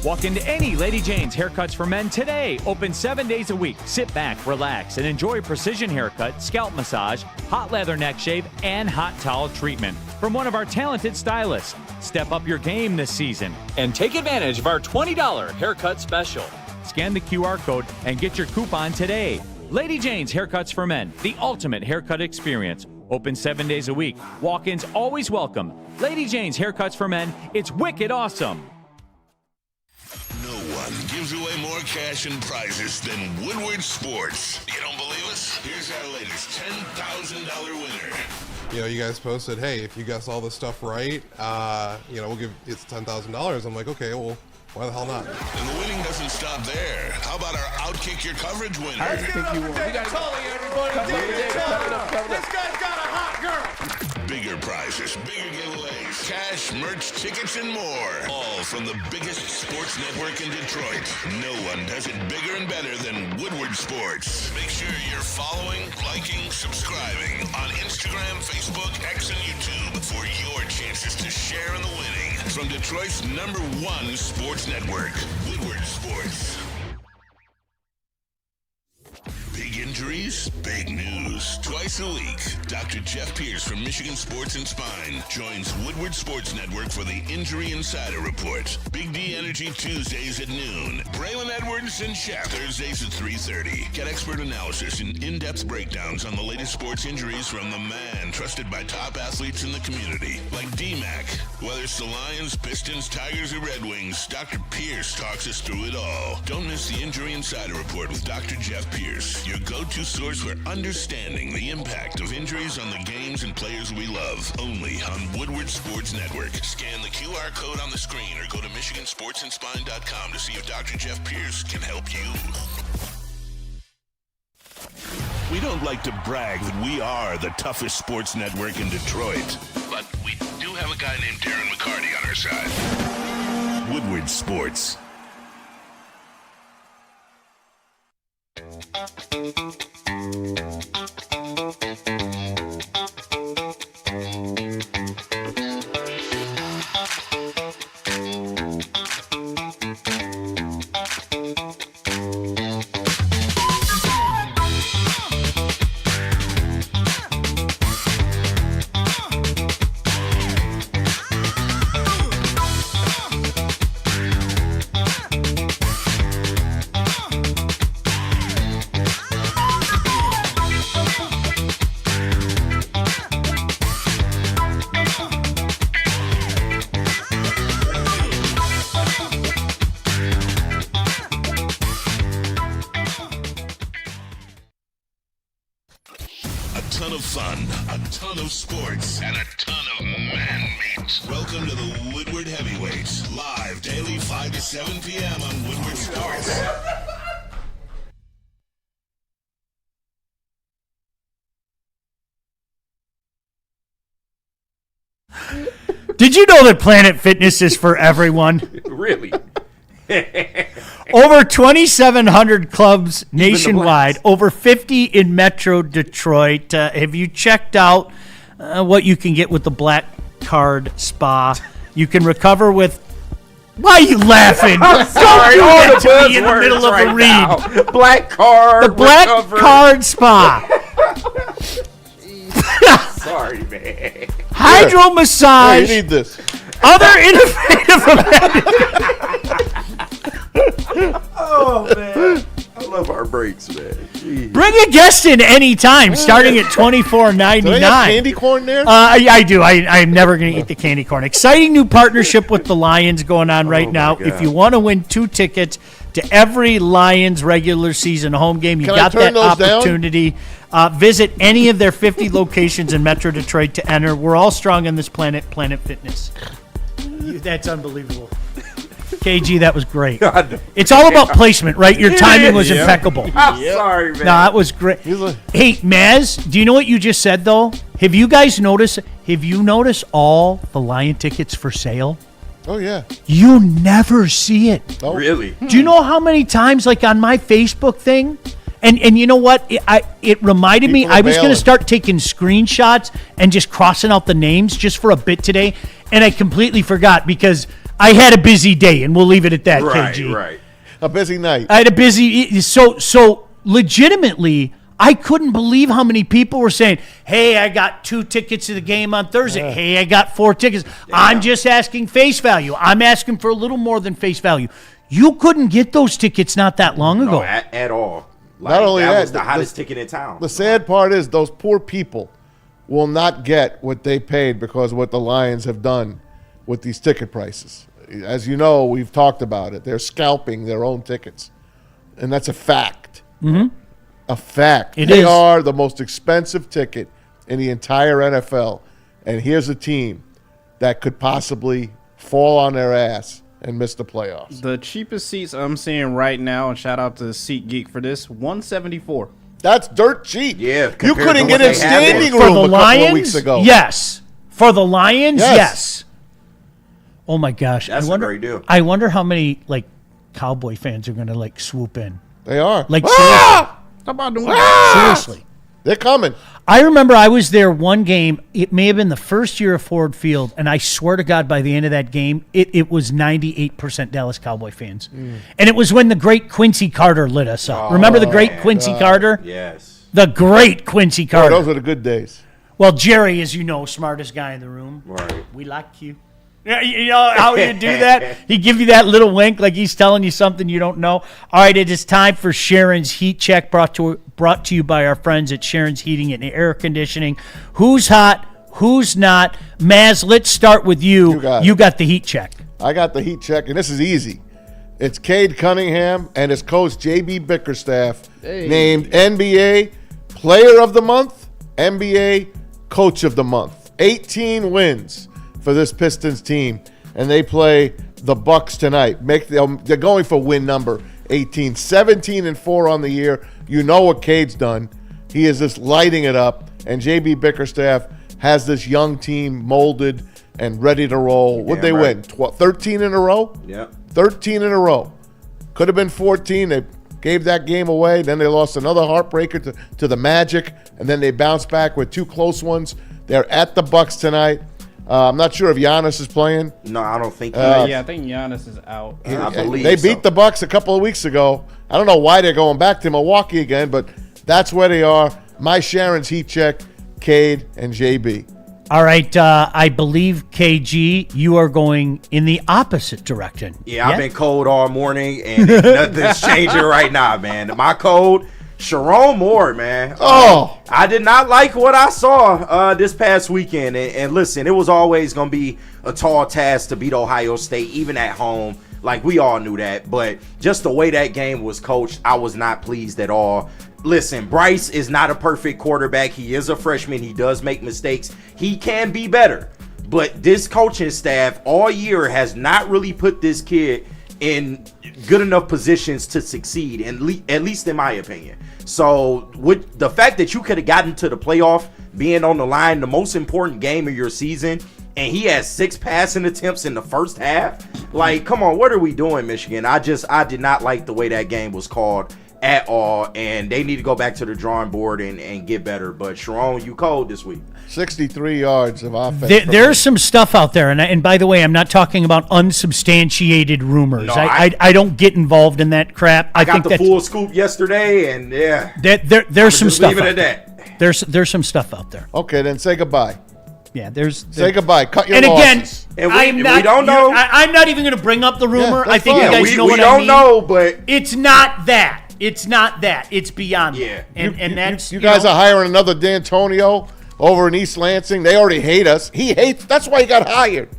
Speaker 13: Walk into any Lady Jane's Haircuts for Men today. Open 7 days a week. Sit back, relax, and enjoy precision haircut, scalp massage, hot leather neck shave, and hot towel treatment from one of our talented stylists. Step up your game this season and take advantage of our $20 haircut special. Scan the QR code and get your coupon today. Lady Jane's Haircuts for Men, the ultimate haircut experience. Open 7 days a week. Walk-ins always welcome. Lady Jane's Haircuts for Men. It's wicked awesome.
Speaker 1: No one gives away more cash and prizes than Woodward Sports. You don't believe us? Here's our latest $10,000 winner.
Speaker 15: You know, you guys posted, hey, if you guess all this stuff right, you know, we'll give it's $10,000. I'm like, okay, well, why the hell not?
Speaker 1: And the winning doesn't stop there. How about our Outkick Your Coverage winner?
Speaker 4: I think you won. We got Tully, everybody.
Speaker 21: This guy's got a hot girl.
Speaker 1: Bigger prizes, bigger giveaways, cash, merch, tickets, and more. All from the biggest sports network in Detroit. No one does it bigger and better than Woodward Sports. Make sure you're following, liking, subscribing on Instagram, Facebook, X, and YouTube for your chances to share in the winning. From Detroit's #1 sports network, Woodward Sports. Big injuries, big news. Twice a week, Dr. Jeff Pierce from Michigan Sports and Spine joins Woodward Sports Network for the Injury Insider Report. Big D Energy Tuesdays at noon. Braylon Edwards and Shaq Thursdays at 3:30. Get expert analysis and in-depth breakdowns on the latest sports injuries from the man trusted by top athletes in the community, like D-Mac. Whether it's the Lions, Pistons, Tigers, or Red Wings, Dr. Pierce talks us through it all. Don't miss the Injury Insider Report with Dr. Jeff Pierce, your go-to source for understanding the impact of injuries on the games and players we love. Only on Woodward Sports Network. Scan the QR code on the screen or go to MichiganSportsandSpine.com to see if Dr. Jeff Pierce can help you. We don't like to brag that we are the toughest sports network in Detroit, but we do have a guy named Darren McCarty on our side. Woodward Sports. Sports and a ton of man meat. Welcome to the Woodward Heavyweights, live daily 5 to 7 p.m. on Woodward Sports.
Speaker 2: Did you know that Planet Fitness is for everyone?
Speaker 16: Really?
Speaker 2: Over 2,700 clubs nationwide, over 50 in Metro Detroit. Have you checked out what you can get with the Black Card Spa. You can recover with. Why are you laughing?
Speaker 16: I'm sorry, all
Speaker 2: Don't
Speaker 16: the
Speaker 2: do that to me in the
Speaker 16: buzzwords
Speaker 2: middle of
Speaker 16: right
Speaker 2: a read.
Speaker 16: now. Black Card.
Speaker 2: The Black
Speaker 16: recover.
Speaker 2: Card Spa.
Speaker 16: Sorry, man.
Speaker 2: Hydro massage.
Speaker 3: You need this.
Speaker 2: Other innovative
Speaker 16: Oh, man. I love our breaks, man. Jeez.
Speaker 2: Bring a guest in anytime, starting at $24.99.
Speaker 3: Do they have candy corn there?
Speaker 2: I do. I'm never going to eat the candy corn. Exciting new partnership with the Lions going on right now.
Speaker 16: God.
Speaker 2: If you want to win 2 tickets to every Lions regular season home game, you
Speaker 3: Can I
Speaker 2: got
Speaker 3: turn
Speaker 2: that
Speaker 3: those down?
Speaker 2: opportunity. Visit any of their 50 locations in Metro Detroit to enter. We're all strong on this planet, Planet Fitness. That's unbelievable. KG, that was great. It's all about placement, right? Your timing was impeccable.
Speaker 16: I'm sorry, man.
Speaker 2: No, that was great. Hey, Maz, do you know what you just said, though? Have you noticed all the Lion tickets for sale?
Speaker 3: Oh, yeah.
Speaker 2: You never see it.
Speaker 3: Oh.
Speaker 16: Really?
Speaker 2: Do you know how many times, like on my Facebook thing, and you know what? It reminded me,
Speaker 3: People are
Speaker 2: I was going to
Speaker 3: bailing.
Speaker 2: start taking screenshots and just crossing out the names just for a bit today, and I completely forgot because I had a busy day, and we'll leave it at that, KG.
Speaker 16: Right.
Speaker 3: A busy night.
Speaker 2: I had a busy, so legitimately, I couldn't believe how many people were saying, hey, I got 2 tickets to the game on Thursday. Hey, I got 4 tickets. I'm just asking face value. I'm asking for a little more than face value. You couldn't get those tickets not that long ago.
Speaker 16: No, at all.
Speaker 3: Not only
Speaker 16: that
Speaker 3: that,
Speaker 16: was the hottest ticket in town.
Speaker 3: The sad part is those poor people will not get what they paid because of what the Lions have done with these ticket prices. As you know, we've talked about it. They're scalping their own tickets, and that's a fact.
Speaker 2: Mm-hmm.
Speaker 3: A fact. They are the most expensive ticket in the entire NFL, and here's a team that could possibly fall on their ass and miss the playoffs.
Speaker 4: The cheapest seats I'm seeing right now, and shout out to SeatGeek for this, $174.
Speaker 3: That's dirt cheap.
Speaker 16: Yeah,
Speaker 3: You couldn't get in standing
Speaker 2: For
Speaker 3: room
Speaker 2: the
Speaker 3: a couple
Speaker 2: Lions,
Speaker 3: of weeks ago.
Speaker 2: yes. For the Lions,
Speaker 3: Yes.
Speaker 2: yes. Oh my gosh,
Speaker 16: That's a great deal.
Speaker 2: I wonder how many Cowboy fans are going to swoop in.
Speaker 3: They are.
Speaker 4: How about doing
Speaker 2: Seriously.
Speaker 3: They're coming.
Speaker 2: I remember I was there one game. It may have been the first year of Ford Field, and I swear to God, by the end of that game, it was 98% Dallas Cowboy fans. And it was when the great Quincy Carter lit us up. Remember the great Quincy Carter?
Speaker 16: Yes.
Speaker 2: The great Quincy
Speaker 3: Boy,
Speaker 2: Carter.
Speaker 3: those were the good days.
Speaker 2: Well, Jerry, as you know, smartest guy in the room.
Speaker 16: Right.
Speaker 2: We like you. Yeah, you know how you do that? He give you that little wink like he's telling you something you don't know. All right, it is time for Sharon's Heat Check, brought to you by our friends at Sharon's Heating and Air Conditioning. Who's hot? Who's not? Maz, let's start with you. You got the Heat Check.
Speaker 3: I got the Heat Check, and this is easy. It's Cade Cunningham and his coach, J.B. Bickerstaff, named NBA Player of the Month, NBA Coach of the Month. 18 wins for this Pistons team, and they play the Bucks tonight. They're going for win number 18, 17-4 on the year. You know what Cade's done. He is just lighting it up, and J.B. Bickerstaff has this young team molded and ready to roll. What'd they win? 13 in a row?
Speaker 16: Yeah.
Speaker 3: 13 in a row. Could have been 14. They gave that game away. Then they lost another heartbreaker to the Magic, and then they bounced back with 2 close ones. They're at the Bucks tonight. I'm not sure if Giannis is playing.
Speaker 16: No, I don't think.
Speaker 4: Yeah, I think Giannis is out.
Speaker 16: I believe
Speaker 3: they beat the Bucks a couple of weeks ago. I don't know why they're going back to Milwaukee again, but that's where they are. My Sharon's Heat Check, Cade and JB.
Speaker 2: All right, I believe, KG, you are going in the opposite direction.
Speaker 16: Yeah, I've been cold all morning, and nothing's changing right now, man. My code, Sharon Moore, man. I did not like what I saw this past weekend. And listen, it was always going to be a tall task to beat Ohio State, even at home. Like, we all knew that. But just the way that game was coached, I was not pleased at all. Listen, Bryce is not a perfect quarterback. He is a freshman. He does make mistakes. He can be better. But this coaching staff all year has not really put this kid in good enough positions to succeed, at least in my opinion. So with the fact that you could have gotten to the playoff being on the line, the most important game of your season, and he has 6 passing attempts in the first half, like, come on, what are we doing, Michigan? I did not like the way that game was called at all, and they need to go back to the drawing board and get better. But Sharon, you cold this week.
Speaker 3: 63 yards of offense.
Speaker 2: There's some stuff out there, and by the way, I'm not talking about unsubstantiated rumors.
Speaker 16: No,
Speaker 2: I don't get involved in that crap.
Speaker 16: I got the full scoop yesterday, and yeah,
Speaker 2: there's some stuff.
Speaker 16: Leave it
Speaker 2: out
Speaker 16: at
Speaker 2: there. There's some stuff out there.
Speaker 3: Okay, then say goodbye.
Speaker 2: Yeah,
Speaker 3: say goodbye. Cut your
Speaker 2: and
Speaker 3: losses.
Speaker 16: And
Speaker 2: I'm not,
Speaker 16: we don't know.
Speaker 2: I'm not even going to bring up the rumor.
Speaker 3: Yeah,
Speaker 2: I think
Speaker 3: fine.
Speaker 2: you guys know what I mean.
Speaker 16: We don't know, but
Speaker 2: it's not that. It's not that. It's beyond.
Speaker 16: Yeah,
Speaker 2: that. And that's
Speaker 3: you guys are hiring another D'Antonio over in East Lansing. They already hate us. He hates. That's why he got hired.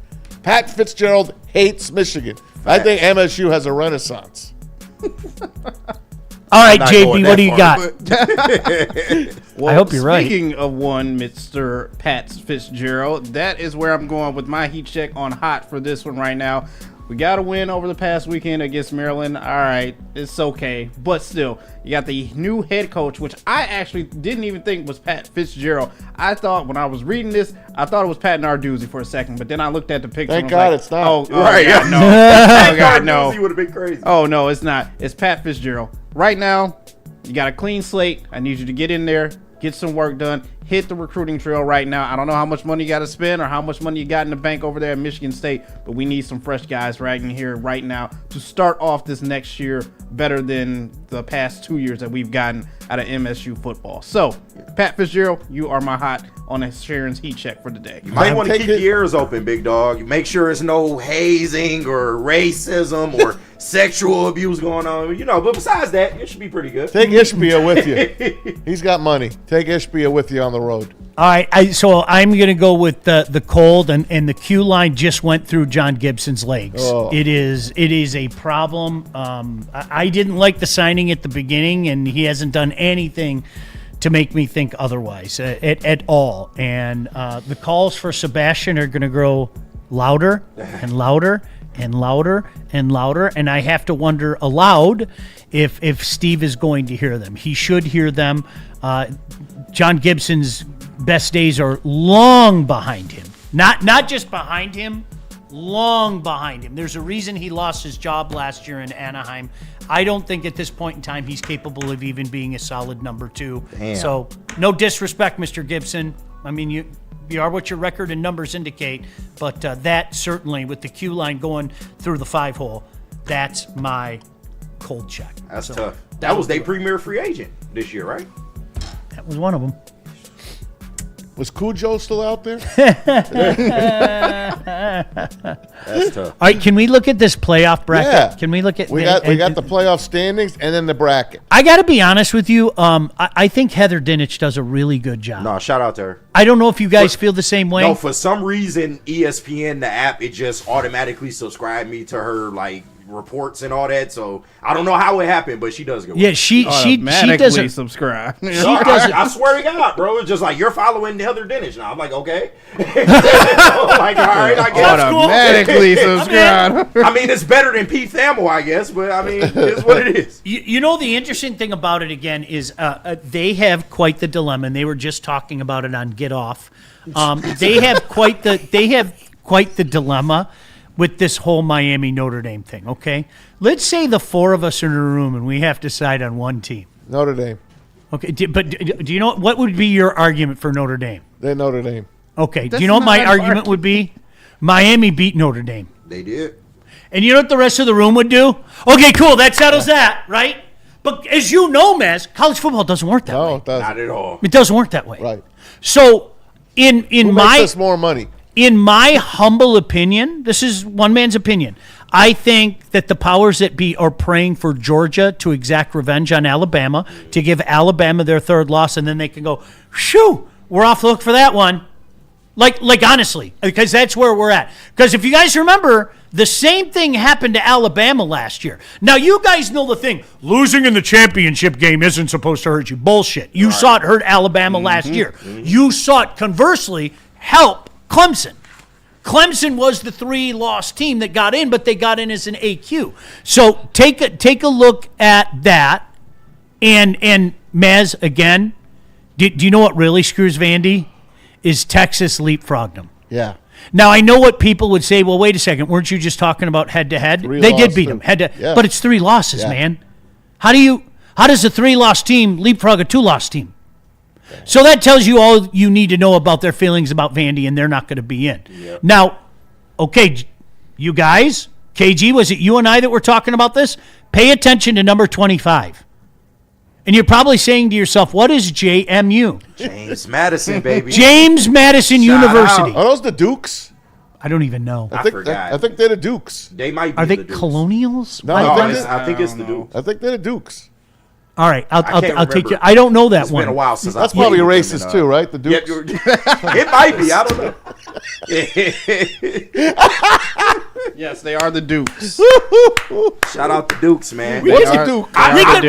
Speaker 3: Pat Fitzgerald hates Michigan. I think MSU has a renaissance.
Speaker 2: All right, JP, what do you got?
Speaker 4: Well,
Speaker 2: I hope you're right.
Speaker 4: Speaking of one, Mr. Pat Fitzgerald, that is where I'm going with my heat check on hot for this one right now. We got a win over the past weekend against Maryland. All right, it's okay. But still, you got the new head coach, which I actually didn't even think was Pat Fitzgerald. I thought when I was reading this, I thought it was Pat Narduzzi for a second. But then I looked at the picture.
Speaker 3: Thank God it's not.
Speaker 4: Oh,
Speaker 16: Right,
Speaker 4: God, no.
Speaker 16: Pat
Speaker 4: Oh, God, no.
Speaker 16: Narduzzi would have been crazy.
Speaker 4: Oh, no, it's not. It's Pat Fitzgerald. Right now, you got a clean slate. I need you to get in there, get some work done, hit the recruiting trail right now. I don't know how much money you got to spend or how much money you got in the bank over there at Michigan State, but we need some fresh guys right in here right now to start off this next year better than the past 2 years that we've gotten out of MSU football. So, Pat Fitzgerald, you are my hot on a Sharon's heat check for the day.
Speaker 16: You might want to keep your ears open, big dog. Make sure there's no hazing or racism or sexual abuse going on. But besides that, it should be pretty good.
Speaker 3: Take Ishbia with you. He's got money. Take Ishbia with you on the road.
Speaker 2: All right, so I'm going to go with the cold, and the Q line just went through John Gibson's legs.
Speaker 3: Oh.
Speaker 2: It is a problem. I didn't like the signing at the beginning, and he hasn't done anything to make me think otherwise at all. And the calls for Sebastian are going to grow louder and louder and louder and louder, and I have to wonder aloud if Steve is going to hear them. He should hear them. John Gibson's best days are long behind him. Not just behind him, long behind him. There's a reason he lost his job last year in Anaheim. I don't think at this point in time he's capable of even being a solid number two.
Speaker 16: Damn.
Speaker 2: So no disrespect, Mr. Gibson. I mean, you are what your record and numbers indicate, but that certainly, with the Q line going through the 5-hole, that's my cold check.
Speaker 16: That's tough. That was their premier free agent this year, right?
Speaker 2: That was one of them.
Speaker 3: Was Cujo still out there?
Speaker 16: That's tough.
Speaker 2: All right, can we look at this playoff bracket?
Speaker 3: Yeah.
Speaker 2: Can we look at
Speaker 3: We got the playoff standings and then the bracket.
Speaker 2: I got to be honest with you. I think Heather Dinich does a really good job.
Speaker 16: No, shout out to her.
Speaker 2: I don't know if you guys feel the same way.
Speaker 16: No, for some reason, ESPN, the app, it just automatically subscribed me to her reports and all that. So I don't know how it happened, but she does good work.
Speaker 2: Yeah, she doesn't
Speaker 4: subscribe.
Speaker 16: I swear to God, bro. It's just like you're following Heather Dinich now. I'm like, okay. Like, all right, I guess.
Speaker 4: Automatically subscribe.
Speaker 16: I mean, it's better than Pete Thamel, I guess, but I mean, it's what it is.
Speaker 2: You know, the interesting thing about it again is they have quite the dilemma, and they were just talking about it on Get Off. They have quite the dilemma with this whole Miami Notre Dame thing. Okay, let's say the four of us are in a room and we have to decide on one team.
Speaker 3: Notre Dame.
Speaker 2: Okay, but do you know what would be your argument for Notre Dame?
Speaker 3: They're Notre Dame.
Speaker 2: Okay, do you know what my argument would be? Miami beat Notre Dame.
Speaker 16: They did.
Speaker 2: And you know what the rest of the room would do? Okay, cool, that settles that, right? But as you know, Maz, college football doesn't work that way.
Speaker 3: No, it doesn't.
Speaker 16: Not at all.
Speaker 2: It doesn't work that way.
Speaker 3: Right.
Speaker 2: So, in
Speaker 3: Who
Speaker 2: my
Speaker 3: makes us more money?
Speaker 2: In my humble opinion, this is one man's opinion, I think that the powers that be are praying for Georgia to exact revenge on Alabama, to give Alabama their third loss, and then they can go, shoo, we're off the hook for that one. Like honestly, because that's where we're at. Because if you guys remember, the same thing happened to Alabama last year. Now, you guys know the thing. Losing in the championship game isn't supposed to hurt you. Bullshit. You saw it hurt Alabama last year. You saw it, conversely, help Clemson. Clemson was the 3-loss team that got in, but they got in as an AQ. So take a look at that. And Maz, again, do you know what really screws Vandy? Is Texas leapfrogged them.
Speaker 3: Yeah.
Speaker 2: Now, I know what people would say, well, wait a second, weren't you just talking about head-to-head? They did beat them, head-to-head.
Speaker 3: Yeah.
Speaker 2: But it's 3 losses,
Speaker 3: Yeah.
Speaker 2: man. How do you How does a 3-loss team leapfrog a 2-loss team? So that tells you all you need to know about their feelings about Vandy, and they're not going to be in.
Speaker 16: Yep.
Speaker 2: Now, okay, you guys, KG, was it you and I that were talking about this? Pay attention to number 25. And you're probably saying to yourself, what is JMU?
Speaker 16: James Madison, baby.
Speaker 2: James Madison University.
Speaker 3: Are those the Dukes?
Speaker 2: I don't even know.
Speaker 16: I forgot.
Speaker 3: I think they're the Dukes.
Speaker 16: They might be
Speaker 2: Are they
Speaker 16: the Dukes.
Speaker 2: Colonials?
Speaker 3: No,
Speaker 16: I think it's the Dukes.
Speaker 3: I think they're the Dukes.
Speaker 2: All right, I'll take
Speaker 16: remember.
Speaker 2: you. I don't know that
Speaker 16: It's
Speaker 2: one.
Speaker 16: been a while since
Speaker 3: That's
Speaker 16: I
Speaker 3: probably
Speaker 16: played with
Speaker 3: racist
Speaker 16: them,
Speaker 3: too, right? The Dukes.
Speaker 16: It might be. I don't know.
Speaker 4: Yes, they are the Dukes.
Speaker 16: Shout out to Dukes, man.
Speaker 3: What's a Duke?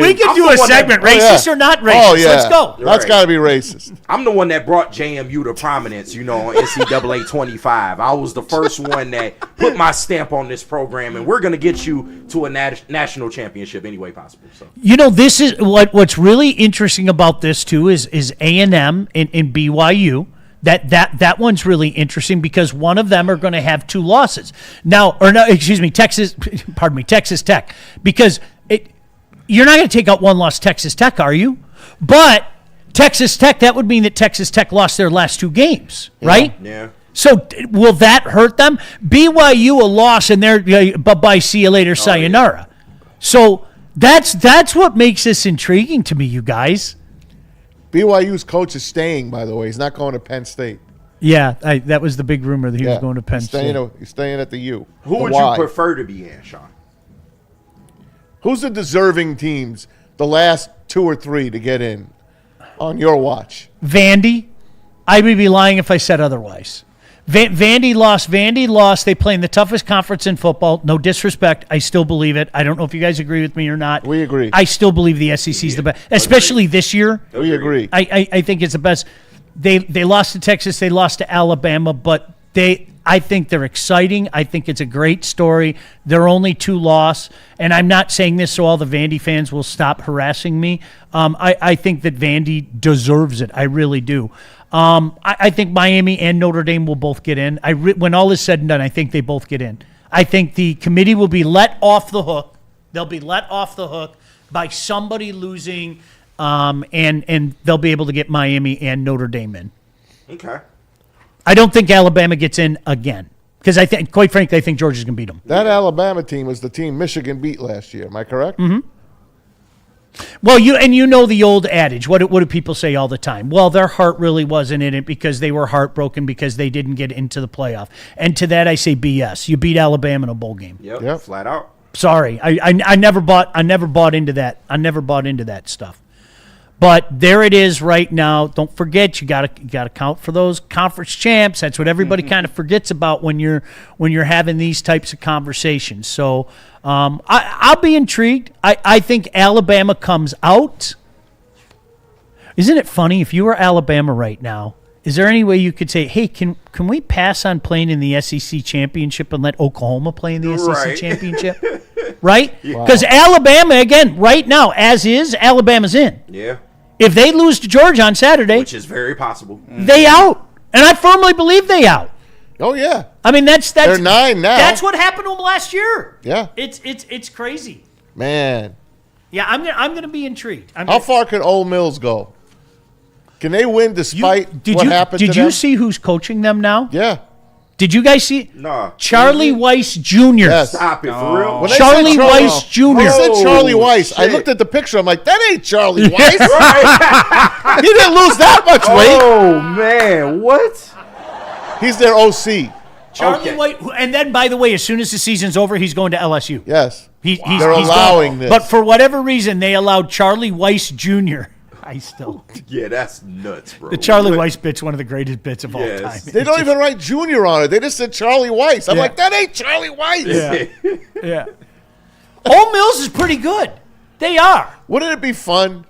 Speaker 2: We could do a segment, racist or not racist.
Speaker 3: Oh, yeah.
Speaker 2: Let's go.
Speaker 3: That's got to be racist.
Speaker 16: I'm the one that brought JMU to prominence, on NCAA 25. I was the first one that put my stamp on this program, and we're going to get you to a national championship any way possible. So
Speaker 2: This is what's really interesting about this too is A&M and BYU. That one's really interesting because one of them are going to have 2 losses now, Texas Tech, because you're not going to take out 1 loss Texas Tech, are you? But Texas Tech, that would mean that Texas Tech lost their last 2 games, right?
Speaker 16: Yeah.
Speaker 2: So will that hurt them? BYU a loss and they're bye-bye, see you later, sayonara. So that's what makes this intriguing to me, you guys.
Speaker 3: BYU's coach is staying, by the way. He's not going to Penn State.
Speaker 2: Yeah, that was the big rumor that he was going to Penn State.
Speaker 3: He's staying at the U.
Speaker 16: Who would you prefer to be in, Sean?
Speaker 3: Who's the deserving teams, the last 2 or 3 to get in on your watch?
Speaker 2: Vandy. I would be lying if I said otherwise. Vandy lost. They play in the toughest conference in football. No disrespect. I still believe it. I don't know if you guys agree with me or not.
Speaker 3: We agree.
Speaker 2: I still believe the SEC is the best, especially this year.
Speaker 3: We agree.
Speaker 2: I think it's the best. They lost to Texas. They lost to Alabama, but I think they're exciting. I think it's a great story. They're only 2 loss, and I'm not saying this so all the Vandy fans will stop harassing me. I think that Vandy deserves it. I really do. I think Miami and Notre Dame will both get in. When all is said and done, I think they both get in. I think the committee will be let off the hook. They'll be let off the hook by somebody losing, and they'll be able to get Miami and Notre Dame in.
Speaker 16: Okay.
Speaker 2: I don't think Alabama gets in again because quite frankly, I think Georgia's going to beat them.
Speaker 3: That Alabama team was the team Michigan beat last year. Am I correct?
Speaker 2: Mm-hmm. Well, you know the old adage. What do people say all the time? Well, their heart really wasn't in it because they were heartbroken because they didn't get into the playoff. And to that, I say BS. You beat Alabama in a bowl game.
Speaker 16: Yep. Flat out.
Speaker 2: Sorry, I never bought into that. I never bought into that stuff. But there it is right now. Don't forget, you got to count for those conference champs. That's what everybody kind of forgets about when you're having these types of conversations. So I'll be intrigued. I think Alabama comes out. Isn't it funny if you were Alabama right now? Is there any way you could say, hey, can we pass on playing in the SEC championship and let Oklahoma play in the SEC championship? Right? Because Alabama, again, right now, as is, Alabama's in.
Speaker 16: Yeah.
Speaker 2: If they lose to Georgia on Saturday,
Speaker 16: which is very possible,
Speaker 2: they out. And I firmly believe they out.
Speaker 3: Oh, yeah.
Speaker 2: I mean, that's
Speaker 3: they're 9 now.
Speaker 2: That's what happened to them last year.
Speaker 3: Yeah.
Speaker 2: It's crazy.
Speaker 3: Man.
Speaker 2: Yeah, I'm gonna be intrigued.
Speaker 3: How far can Ole Mills go? Can they win despite what happened to them?
Speaker 2: Did you see who's coaching them now?
Speaker 3: Yeah.
Speaker 2: Did you guys see?
Speaker 16: No.
Speaker 2: Charlie Weiss Jr.
Speaker 3: Yes.
Speaker 16: Stop it, for real?
Speaker 3: When
Speaker 2: Charlie Weiss Jr.
Speaker 3: When they said Charlie Weiss, I
Speaker 16: shit.
Speaker 3: looked at the picture. I'm like, that ain't Charlie Weiss. He didn't lose that much weight.
Speaker 16: Oh, man. What?
Speaker 3: He's their OC.
Speaker 2: Charlie White, and then, by the way, as soon as the season's over, he's going to LSU.
Speaker 3: Yes.
Speaker 2: They're
Speaker 3: allowing this.
Speaker 2: But for whatever reason, they allowed Charlie Weiss Jr.
Speaker 16: Yeah, that's nuts, bro.
Speaker 2: The Charlie Weiss bit's one of the greatest bits of all time.
Speaker 3: They don't even write Junior on it. They just said Charlie Weiss. I'm like, that ain't Charlie Weiss.
Speaker 2: Yeah. Ole Mills is pretty good. They are.
Speaker 3: Wouldn't it be fun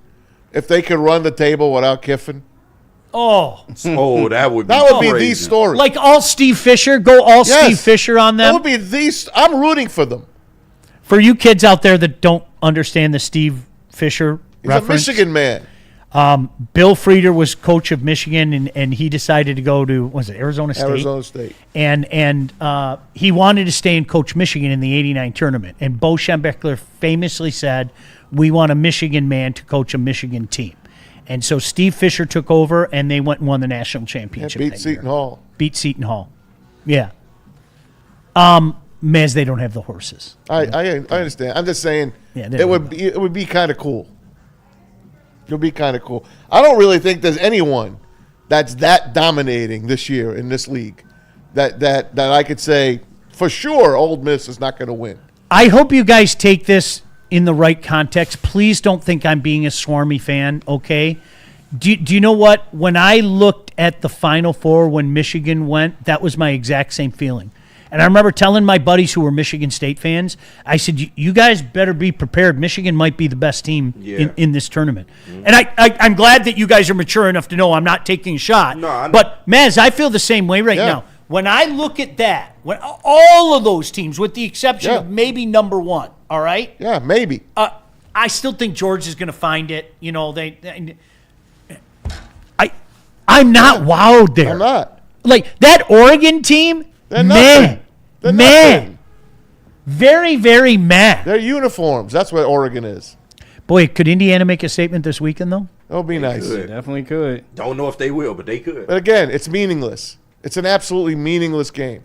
Speaker 3: if they could run the table without Kiffin?
Speaker 2: Oh,
Speaker 16: that would be
Speaker 3: the story.
Speaker 2: Like all Steve Fisher, Steve Fisher on them.
Speaker 3: That would be the. I'm rooting for them.
Speaker 2: For you kids out there that don't understand the Steve Fisher
Speaker 3: He's
Speaker 2: reference,
Speaker 3: a Michigan man.
Speaker 2: Bill Frieder was coach of Michigan, and he decided to go to, was it Arizona State?
Speaker 3: Arizona State.
Speaker 2: And he wanted to stay and coach Michigan in the 89 tournament. And Bo Schembechler famously said, we want a Michigan man to coach a Michigan team. And so Steve Fisher took over, and they went and won the national championship.
Speaker 3: Beat Seton Hall.
Speaker 2: Beat Seton Hall. Yeah. Mez, they don't have the horses.
Speaker 3: I understand. I'm just saying it would be kind of cool. It would be kind of cool. I don't really think there's anyone that's that dominating this year in this league that I could say for sure Ole Miss is not going to win.
Speaker 2: I hope you guys take this in the right context. Please don't think I'm being a swarmy fan, okay? Do you know what? When I looked at the Final Four when Michigan went, that was my exact same feeling. And I remember telling my buddies who were Michigan State fans, I said, you guys better be prepared. Michigan might be the best team in this tournament. Mm-hmm. And I'm glad that you guys are mature enough to know I'm not taking a shot. No, but, Maz, I feel the same way right now. When I look at that, when all of those teams, with the exception of maybe number one, all right?
Speaker 3: Yeah, maybe.
Speaker 2: I still think George is going to find it. You know, I'm not wowed there.
Speaker 3: I'm not.
Speaker 2: Like, that Oregon team,
Speaker 3: They're nothing.
Speaker 2: Very, very mad.
Speaker 3: They're uniforms. That's what Oregon is.
Speaker 2: Boy, could Indiana make a statement this weekend, though?
Speaker 3: That would be nice.
Speaker 4: They definitely could.
Speaker 16: Don't know if they will, but they could.
Speaker 3: But again, it's meaningless. It's an absolutely meaningless game.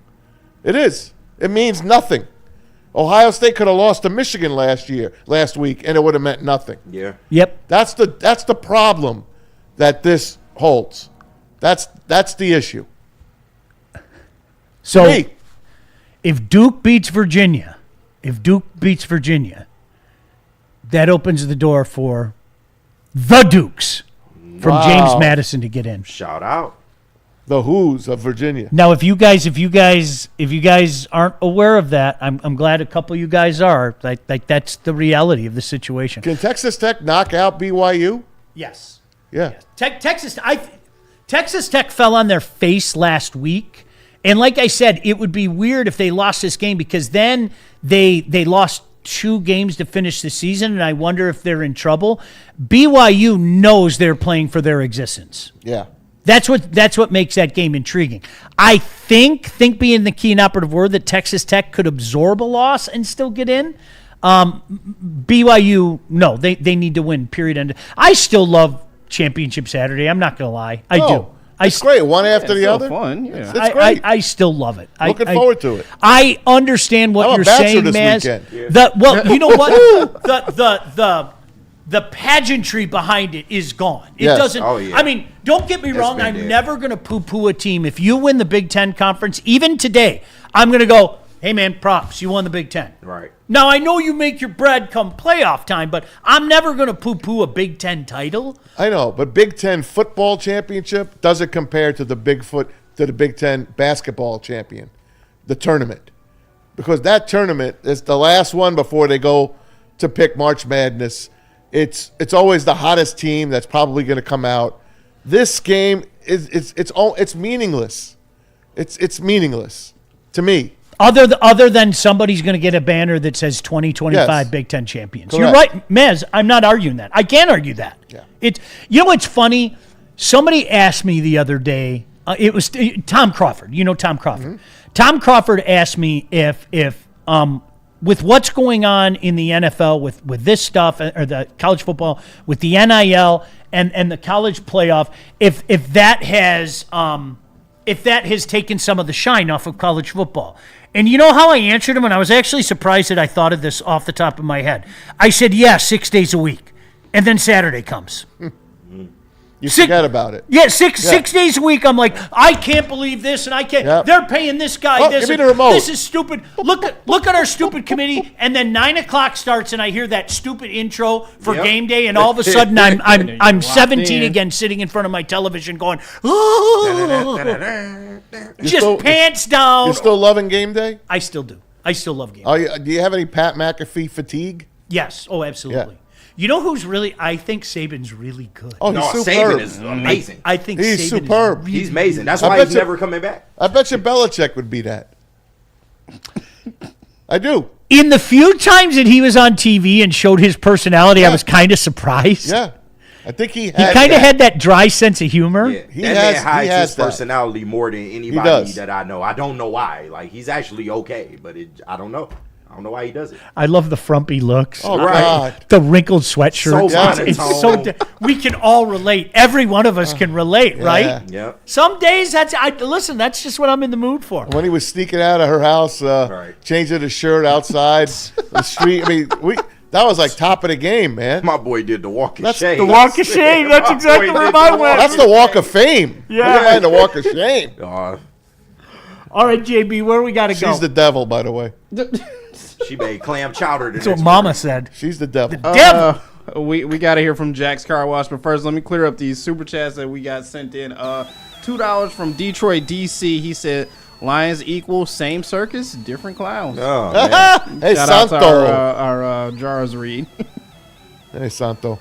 Speaker 3: It is. It means nothing. Ohio State could have lost to Michigan last week, and it would have meant nothing.
Speaker 16: Yeah.
Speaker 2: Yep.
Speaker 3: That's the problem that this holds. That's the issue.
Speaker 2: So, if Duke beats Virginia, that opens the door for the Dukes from James Madison to get in.
Speaker 16: Shout out.
Speaker 3: The Who's of Virginia.
Speaker 2: Now, if you guys aren't aware of that, I'm glad a couple of you guys are. Like that's the reality of the situation.
Speaker 3: Can Texas Tech knock out BYU?
Speaker 2: Yes.
Speaker 3: Yeah.
Speaker 2: Texas Tech fell on their face last week, and like I said, it would be weird if they lost this game because then they lost 2 games to finish the season, and I wonder if they're in trouble. BYU knows they're playing for their existence.
Speaker 3: Yeah.
Speaker 2: That's what makes that game intriguing. I think being the key and operative word, that Texas Tech could absorb a loss and still get in. BYU, no, they need to win, period. And I still love Championship Saturday. I'm not going to lie. I do.
Speaker 3: It's great. One after the other.
Speaker 4: Fun. Yeah.
Speaker 3: It's great.
Speaker 2: I still love it.
Speaker 3: Looking forward to it.
Speaker 2: I understand what you're saying, man.
Speaker 3: Yeah.
Speaker 2: You know what? The pageantry behind it is gone. It doesn't.
Speaker 16: Oh, yeah.
Speaker 2: I mean, don't get me wrong. I'm never going to poo-poo a team. If you win the Big Ten Conference, even today, I'm going to go, hey, man, props. You won the Big Ten.
Speaker 16: Right.
Speaker 2: Now, I know you make your bread come playoff time, but I'm never going to poo-poo a Big Ten title.
Speaker 3: I know, but Big Ten football championship doesn't compare to the Big Ten basketball champion, the tournament. Because that tournament is the last one before they go to pick March Madness. It's always the hottest team that's probably going to come out. This game it's meaningless. It's meaningless to me.
Speaker 2: Other than somebody's going to get a banner that says 2025 Big Ten champions.
Speaker 3: Correct.
Speaker 2: You're right, Mez. I'm not arguing that. I can't argue that.
Speaker 3: Yeah.
Speaker 2: You know what's funny? Somebody asked me the other day. It was Tom Crawford. You know Tom Crawford.
Speaker 3: Mm-hmm.
Speaker 2: Tom Crawford asked me if with what's going on in the NFL with this stuff, or the college football, with the NIL and the college playoff, if that has taken some of the shine off of college football. And you know how I answered him? And I was actually surprised that I thought of this off the top of my head. I said, 6 days a week. And then Saturday comes.
Speaker 3: You forget about it.
Speaker 2: Yeah, 6 days a week. I'm like, I can't believe this, and I can't.
Speaker 3: Yep.
Speaker 2: They're paying this guy this.
Speaker 3: Give me the remote.
Speaker 2: This is stupid. Look at our stupid committee, and then 9:00 starts, and I hear that stupid intro for game day, and all of a sudden I'm 17 again, sitting in front of my television, going, pants down.
Speaker 3: You're still loving game day?
Speaker 2: I still do. I still love game day.
Speaker 3: Do you have any Pat McAfee fatigue?
Speaker 2: Yes. Oh, absolutely.
Speaker 3: Yeah.
Speaker 2: You know who's really? I think Saban's really good.
Speaker 3: Oh, he's superb.
Speaker 16: Saban is amazing.
Speaker 2: I think
Speaker 3: he's
Speaker 2: Saban
Speaker 3: superb.
Speaker 2: Is really,
Speaker 16: he's amazing. That's why he's never coming back.
Speaker 3: I bet you Belichick would be that. I do.
Speaker 2: In the few times that he was on TV and showed his personality, I was kind of surprised.
Speaker 3: Yeah. I think he
Speaker 2: kind of had that dry sense of humor.
Speaker 16: Yeah, that man hides his personality more than anybody that I know. I don't know why. Like, he's actually okay, but I don't know. I don't know why he does it.
Speaker 2: I love the frumpy looks.
Speaker 3: Oh, God.
Speaker 2: The wrinkled sweatshirt.
Speaker 16: So
Speaker 2: so we can all relate. Every one of us can relate, right?
Speaker 16: Yeah.
Speaker 2: Some days listen, that's just what I'm in the mood for.
Speaker 3: When he was sneaking out of her house, changing his shirt outside the street. I mean, that was like top of the game, man.
Speaker 16: My boy did the walk of shame.
Speaker 2: The walk of shame. That's exactly where I went.
Speaker 3: That's the walk of fame.
Speaker 2: Yeah.
Speaker 3: Never mind the walk of shame.
Speaker 2: All right, JB, where we got to go?
Speaker 3: She's the devil, by the way.
Speaker 16: She made clam chowder.
Speaker 2: That's what Mama said.
Speaker 3: She's the devil.
Speaker 4: We got to hear from Jack's Car Wash, but first let me clear up these super chats that we got sent in. $2 from Detroit, DC. He said, Lions equal same circus, different clowns.
Speaker 16: Oh, man.
Speaker 3: Hey,
Speaker 4: Shout
Speaker 3: Santo.
Speaker 4: out to our Jars Reed.
Speaker 3: Hey, Santo.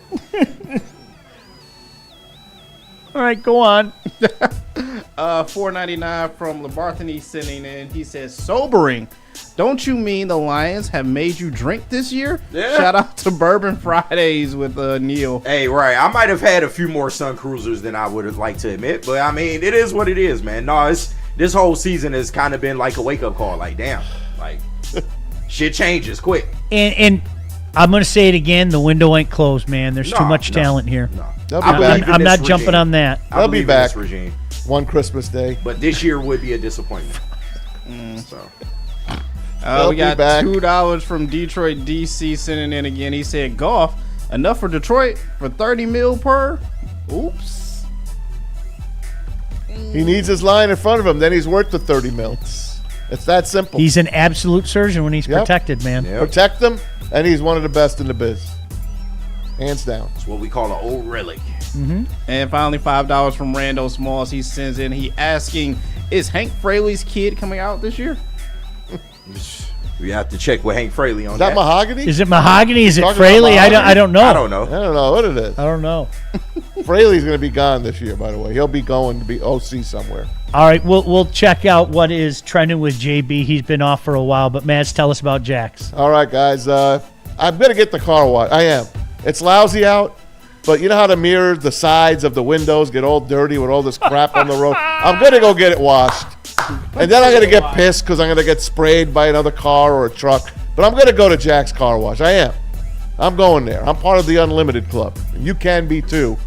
Speaker 2: All right, go on.
Speaker 4: $4.99 from Labarthany sending in. He says, sobering. Don't you mean the Lions have made you drink this year?
Speaker 16: Yeah.
Speaker 4: Shout out to Bourbon Fridays with Neil.
Speaker 16: Hey, right. I might have had a few more Sun Cruisers than I would have liked to admit, but I mean, it is what it is, man. No, this whole season has kind of been like a wake-up call. Like, damn, like, shit changes quick.
Speaker 2: And I'm going to say it again. The window ain't closed, man. There's too much talent here.
Speaker 3: They'll be back.
Speaker 2: I'm not jumping on that.
Speaker 3: They'll be back one Christmas day.
Speaker 16: But this year would be a disappointment. So.
Speaker 4: We got $2 from Detroit, DC sending in again. He said, golf, enough for Detroit for $30 million per? Oops.
Speaker 3: He needs his line in front of him. Then he's worth the $30 million. It's that simple.
Speaker 2: He's an absolute surgeon when he's protected, man.
Speaker 3: Yep. Protect him, and he's one of the best in the biz. Hands down.
Speaker 16: It's what we call an old relic.
Speaker 2: Mm-hmm.
Speaker 4: And finally, $5 from Randall Smalls. He sends in, he asking, is Hank Fraley's kid coming out this year?
Speaker 16: We have to check with Hank Fraley on
Speaker 3: that. Is that Mahogany?
Speaker 2: Is it Mahogany? Is it Fraley? I don't know.
Speaker 16: I don't know.
Speaker 3: I don't know what it is.
Speaker 2: I don't know.
Speaker 3: Fraley's going to be gone this year, by the way. He'll be going to be OC somewhere.
Speaker 2: All right, we'll check out what is trending with JB. He's been off for a while, but Mads, tell us about Jack's.
Speaker 3: All right, guys. I'm going to get the car wash. I am. It's lousy out, but you know how the mirrors, the sides of the windows get all dirty with all this crap on the road? I'm going to go get it washed. And then I'm going to get pissed because I'm going to get sprayed by another car or a truck. But I'm going to go to Jack's Car Wash. I am. I'm going there. I'm part of the Unlimited Club. You can be too.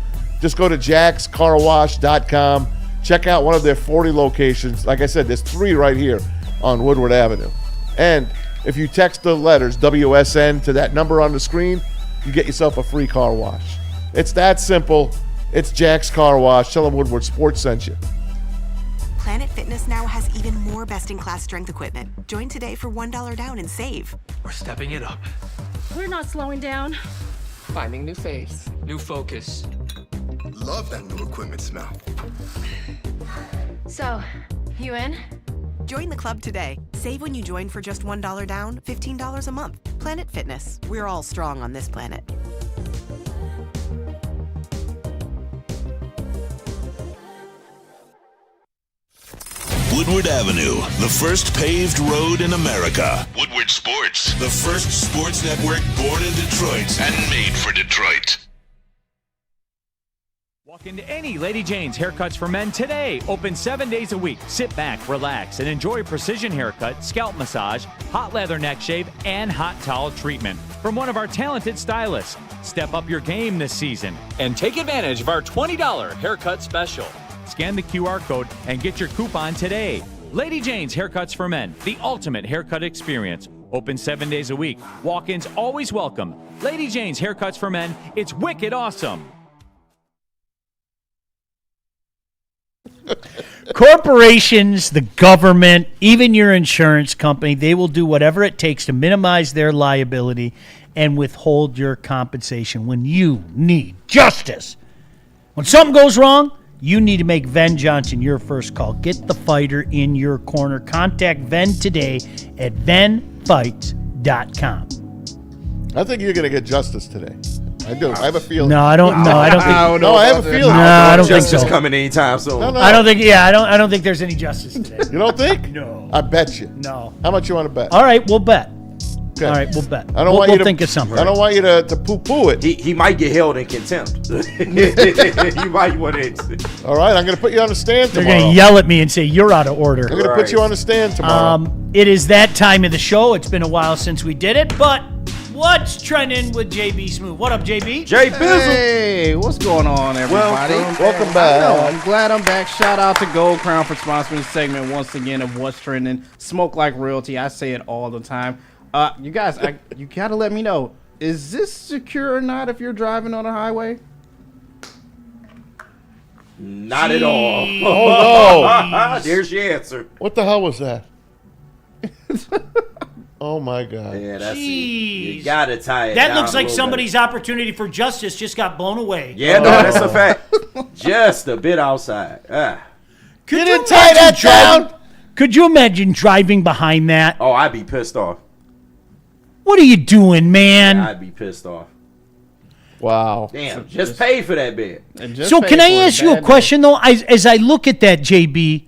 Speaker 3: Just go to jackscarwash.com. Check out one of their 40 locations. Like I said, there's 3 right here on Woodward Avenue. And if you text the letters WSN to that number on the screen, you get yourself a free car wash. It's that simple. It's Jack's Car Wash. Tell them Woodward Sports sent you.
Speaker 17: Planet Fitness now has even more best-in-class strength equipment. Join today for $1 down and save.
Speaker 18: We're stepping it up.
Speaker 19: We're not slowing down.
Speaker 18: Finding new faith, new focus.
Speaker 20: Love that new equipment smell.
Speaker 19: So, you in?
Speaker 17: Join the club today. Save when you join for just $1 down, $15 a month. Planet Fitness. We're all strong on this planet.
Speaker 1: Woodward Avenue, the first paved road in America. Woodward Sports, the first sports network born in Detroit and made for Detroit.
Speaker 13: Walk into any Lady Jane's Haircuts for Men today. Open 7 days a week. Sit back, relax, and enjoy precision haircut, scalp massage, hot leather neck shave, and hot towel treatment from one of our talented stylists. Step up your game this season and take advantage of our $20 haircut special. Scan the QR code and get your coupon today. Lady Jane's Haircuts for Men, the ultimate haircut experience. Open 7 days a week. Walk-ins always welcome. Lady Jane's Haircuts for Men, it's wicked awesome.
Speaker 2: Corporations, the government, even your insurance company, they will do whatever it takes to minimize their liability and withhold your compensation when you need justice. When something goes wrong, you need to make Ven Johnson your first call. Get the fighter in your corner. Contact Ven today at venfights.com.
Speaker 3: I think you're going to get justice today. I do. I have a feeling.
Speaker 2: No, I don't. No, I don't think.
Speaker 3: No, I have a feeling.
Speaker 2: No, I don't think so.
Speaker 16: Justice coming anytime soon.
Speaker 3: No.
Speaker 2: I don't think. Yeah, I don't think there's any justice today.
Speaker 3: You don't think?
Speaker 2: No.
Speaker 3: I bet you.
Speaker 2: No.
Speaker 3: How much you want to bet?
Speaker 2: All right, we'll bet.
Speaker 3: Okay.
Speaker 2: All right, we'll bet.
Speaker 3: I don't
Speaker 2: we'll,
Speaker 3: want you to
Speaker 2: think of something.
Speaker 3: I don't want you to poo-poo it.
Speaker 16: He might get held in contempt. You might want to.
Speaker 3: All right, I'm going to put you on the stand
Speaker 2: They're
Speaker 3: tomorrow.
Speaker 2: going to yell at me and say, you're out of order.
Speaker 3: I'm going to put you on the stand tomorrow.
Speaker 2: It is that time of the show. It's been a while since we did it, but what's trending with JB Smooth? What up, JB?
Speaker 16: Jay Bizzle.
Speaker 4: Hey, what's going on, everybody?
Speaker 3: Welcome back.
Speaker 4: I know, I'm glad I'm back. Shout out to Gold Crown for sponsoring this segment once again of What's Trending. Smoke like royalty. I say it all the time. You guys, you got to let me know. Is this secure or not if you're driving on a highway?
Speaker 16: Not at all.
Speaker 3: Oh, no.
Speaker 16: There's your answer.
Speaker 3: What the hell was that? Oh, my God.
Speaker 16: Yeah, that's it.
Speaker 2: Jeez.
Speaker 16: You got to tie it
Speaker 2: That
Speaker 16: down
Speaker 2: looks
Speaker 16: a
Speaker 2: like
Speaker 16: little
Speaker 2: somebody's opportunity for justice just got blown away.
Speaker 16: Yeah, no, that's a fact. Just a bit outside.
Speaker 2: Could
Speaker 3: You
Speaker 2: you
Speaker 3: didn't tie that
Speaker 2: imagine
Speaker 3: down?
Speaker 2: Could you imagine driving behind that?
Speaker 16: Oh, I'd be pissed off.
Speaker 2: What are you doing, man?
Speaker 16: Yeah, I'd be pissed off.
Speaker 3: Wow.
Speaker 16: Damn, just pay for that bit.
Speaker 2: So can I ask you a question, though? As I look at that, JB,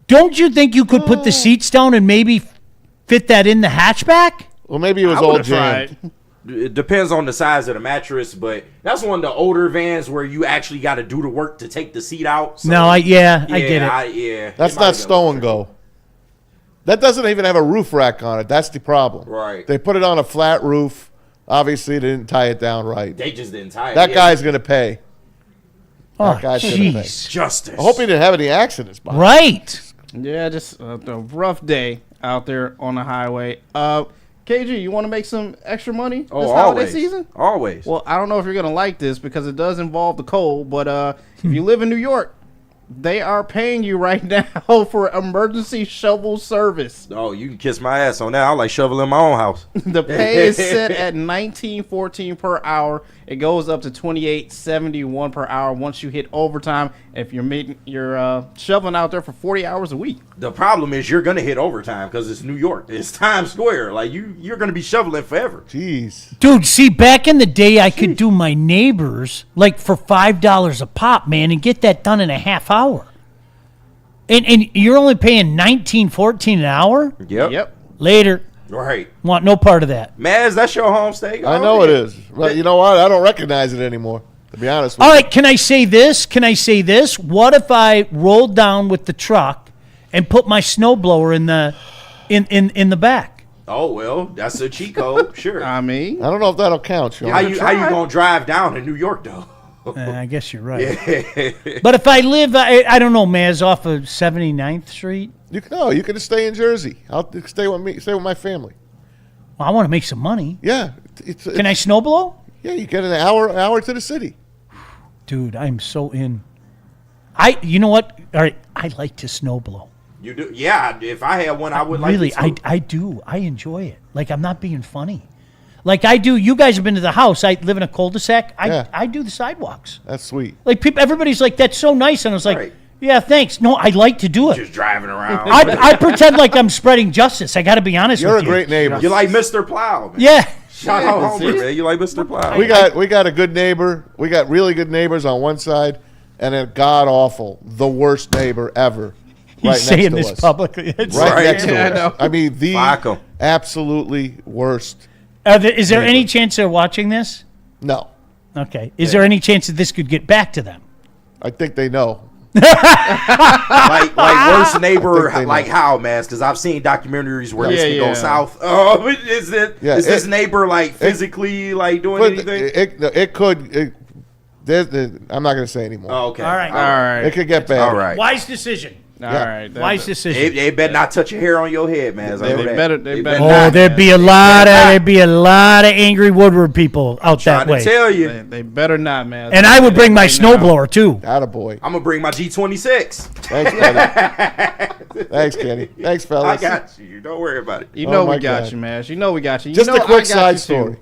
Speaker 2: don't you think you could put the seats down and maybe fit that in the hatchback?
Speaker 3: Well, maybe it was
Speaker 16: I
Speaker 3: all
Speaker 16: would've
Speaker 3: jammed.
Speaker 16: tried. It depends on the size of the mattress, but that's one of the older vans where you actually got to do the work to take the seat out. So,
Speaker 2: No, I get it.
Speaker 16: Yeah,
Speaker 3: That's not stow and go. That doesn't even have a roof rack on it. That's the problem.
Speaker 16: Right.
Speaker 3: They put it on a flat roof. Obviously, they didn't tie it down right.
Speaker 16: They just didn't tie it.
Speaker 3: That
Speaker 16: yeah.
Speaker 3: guy's going to pay.
Speaker 2: Oh,
Speaker 3: That guy's going to pay.
Speaker 2: jeez.
Speaker 16: Justice.
Speaker 3: I hope he didn't have any accidents. Bob.
Speaker 2: Right.
Speaker 4: Yeah, just a rough day out there on the highway. KG, you want to make some extra money this holiday
Speaker 16: always.
Speaker 4: season?
Speaker 16: Always.
Speaker 4: Well, I don't know if you're going to like this because it does involve the cold, but if you live in New York, they are paying you right now for emergency shovel service.
Speaker 16: Oh, you can kiss my ass on that. I like shoveling my own house.
Speaker 4: The pay is set at $19.14 per hour. It goes up to $28.71 per hour once you hit overtime. If you're shoveling out there for 40 hours a week.
Speaker 16: The problem is you're gonna hit overtime because it's New York. It's Times Square. Like you're gonna be shoveling forever.
Speaker 3: Jeez.
Speaker 2: Dude, see, back in the day, I could do my neighbors like for $5 a pop, man, and get that done in a half hour. And you're only paying $19.14 an hour?
Speaker 16: Yep.
Speaker 2: Later.
Speaker 16: Right.
Speaker 2: Want no part of that.
Speaker 16: Maz, that's your home state.
Speaker 3: I know it is. But you know what? I don't recognize it anymore, to be honest with
Speaker 2: All
Speaker 3: you.
Speaker 2: right, can I say this? What if I rolled down with the truck and put my snowblower in the back?
Speaker 16: Oh well, that's a cheat code. Sure.
Speaker 4: I mean,
Speaker 3: I don't know if that'll count, Sean.
Speaker 16: how you gonna drive down to New York though?
Speaker 2: I guess you're right.
Speaker 16: Yeah.
Speaker 2: But if I live, I don't know, Maz, off of 79th Street.
Speaker 3: You can just stay in Jersey. I'll stay with me. Stay with my family.
Speaker 2: Well, I want to make some money.
Speaker 3: Yeah.
Speaker 2: Can I snowblow?
Speaker 3: Yeah, you get an hour to the city.
Speaker 2: Dude, I'm so in. You know what? All right, I like to snowblow.
Speaker 16: You do? Yeah. If I had one, I would like
Speaker 2: really.
Speaker 16: it too.
Speaker 2: I do. I enjoy it. Like I'm not being funny. Like I do. You guys have been to the house. I live in a cul-de-sac. I do the sidewalks.
Speaker 3: That's sweet.
Speaker 2: Like people, everybody's like, "That's so nice," and I was like,
Speaker 16: Right.
Speaker 2: "Yeah, thanks." No, I like to do it.
Speaker 16: Just driving around.
Speaker 2: I pretend like I'm spreading justice. I got to be honest
Speaker 3: You're
Speaker 2: with
Speaker 3: a
Speaker 2: you.
Speaker 3: great neighbor.
Speaker 16: You like Mr. Plow? Man.
Speaker 2: Yeah.
Speaker 16: Shout out Homer, man. You like Mr. Plow?
Speaker 3: We got a good neighbor. We got really good neighbors on one side, and a god awful, the worst neighbor ever.
Speaker 2: He's
Speaker 3: right
Speaker 2: saying
Speaker 3: next to
Speaker 2: this
Speaker 3: us.
Speaker 2: publicly. It's
Speaker 3: Right next to
Speaker 4: I
Speaker 3: us.
Speaker 4: know.
Speaker 3: I mean, the
Speaker 16: Fuck 'em.
Speaker 3: absolutely worst.
Speaker 2: Is there any chance they're watching this?
Speaker 3: No,
Speaker 2: Okay. Is there any chance that this could get back to them?
Speaker 3: I think they know.
Speaker 16: like worst neighbor,
Speaker 3: I think they
Speaker 16: like
Speaker 3: know.
Speaker 16: how, man? Because I've seen documentaries where this
Speaker 4: Yeah,
Speaker 16: can go
Speaker 4: yeah.
Speaker 16: south. Oh, is this neighbor like physically like doing
Speaker 3: But
Speaker 16: anything?
Speaker 3: it could. I'm not going to say anymore.
Speaker 16: Oh, okay.
Speaker 2: All right.
Speaker 4: All right.
Speaker 3: It could get bad.
Speaker 16: All right.
Speaker 2: Wise decision.
Speaker 4: All right.
Speaker 2: Wise decision.
Speaker 16: They better not touch your hair on your head, man. I know
Speaker 4: They
Speaker 16: that.
Speaker 4: better- they better
Speaker 2: Oh,
Speaker 4: not,
Speaker 2: there'd be a lot of angry Woodward people out that
Speaker 16: Trying to
Speaker 2: way.
Speaker 16: tell you.
Speaker 4: They better not, man.
Speaker 2: And I would bring my
Speaker 4: Right now.
Speaker 2: snowblower too.
Speaker 3: Attaboy.
Speaker 16: I'm gonna bring my G26.
Speaker 3: Thanks, Kenny. Thanks, Kenny. Thanks,
Speaker 16: I
Speaker 3: fellas.
Speaker 16: got you. Don't worry about it.
Speaker 4: You know
Speaker 3: Oh, my
Speaker 4: we got
Speaker 3: God.
Speaker 4: you, Mash. You know we got you.
Speaker 3: Just
Speaker 4: you
Speaker 3: a
Speaker 4: know
Speaker 3: quick
Speaker 4: I got
Speaker 3: side
Speaker 4: you,
Speaker 3: story.
Speaker 4: Too.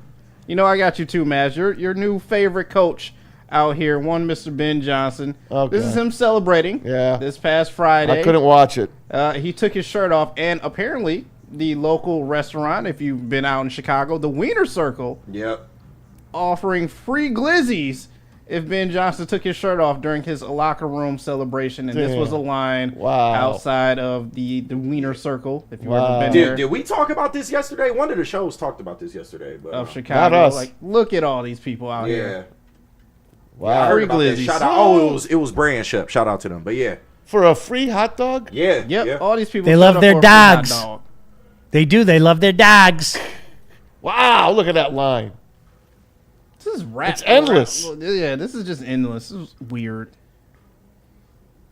Speaker 4: You know I got you too, Mash. Your new favorite coach out here, one Mr. Ben Johnson.
Speaker 3: Oh,
Speaker 4: this is
Speaker 3: God.
Speaker 4: him celebrating.
Speaker 3: Yeah.
Speaker 4: This past Friday.
Speaker 3: I couldn't watch it.
Speaker 4: He took his shirt off, and apparently the local restaurant, if you've been out in Chicago, the Wiener Circle,
Speaker 16: Yep.
Speaker 4: offering free glizzies if Ben Johnson took his shirt off during his locker room celebration, and this was a line outside of the Wiener Circle. If you ever been there,
Speaker 16: did we talk about this yesterday? One of the shows talked about this yesterday, but
Speaker 4: of Chicago.
Speaker 3: Not us.
Speaker 4: Like, look at all these people out here.
Speaker 16: Wow. I heard about that. Shout out. It was Brand Shep. Shout out to them. But yeah,
Speaker 3: for a free hot dog.
Speaker 16: Yeah.
Speaker 4: All these people.
Speaker 2: They love their dogs. They do. They love their dogs.
Speaker 3: Wow, look at that line.
Speaker 4: This is rap.
Speaker 3: It's endless.
Speaker 4: Yeah, this is just endless. This is weird.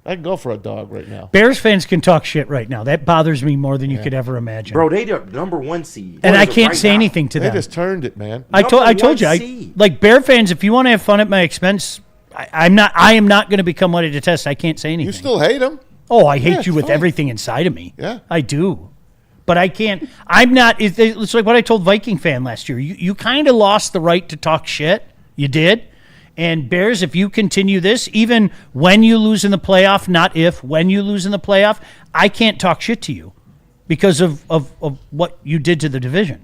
Speaker 3: I can go for a dog right now.
Speaker 2: Bears fans can talk shit right now. That bothers me more than you could ever imagine.
Speaker 16: Bro, they the #1 seed.
Speaker 2: And I can't say anything to them.
Speaker 3: They just turned it, man.
Speaker 2: I told you, like Bear fans, if you want to have fun at my expense, I am not going to become what I detest. I can't say anything.
Speaker 3: You still hate them?
Speaker 2: Oh, I hate you with everything inside of me.
Speaker 3: Yeah.
Speaker 2: I do. But I can't. I'm not. It's like what I told Viking fan last year. You kind of lost the right to talk shit. You did. And Bears, if you continue this, even when you lose in the playoff, not if, when you lose in the playoff, I can't talk shit to you because of what you did to the division.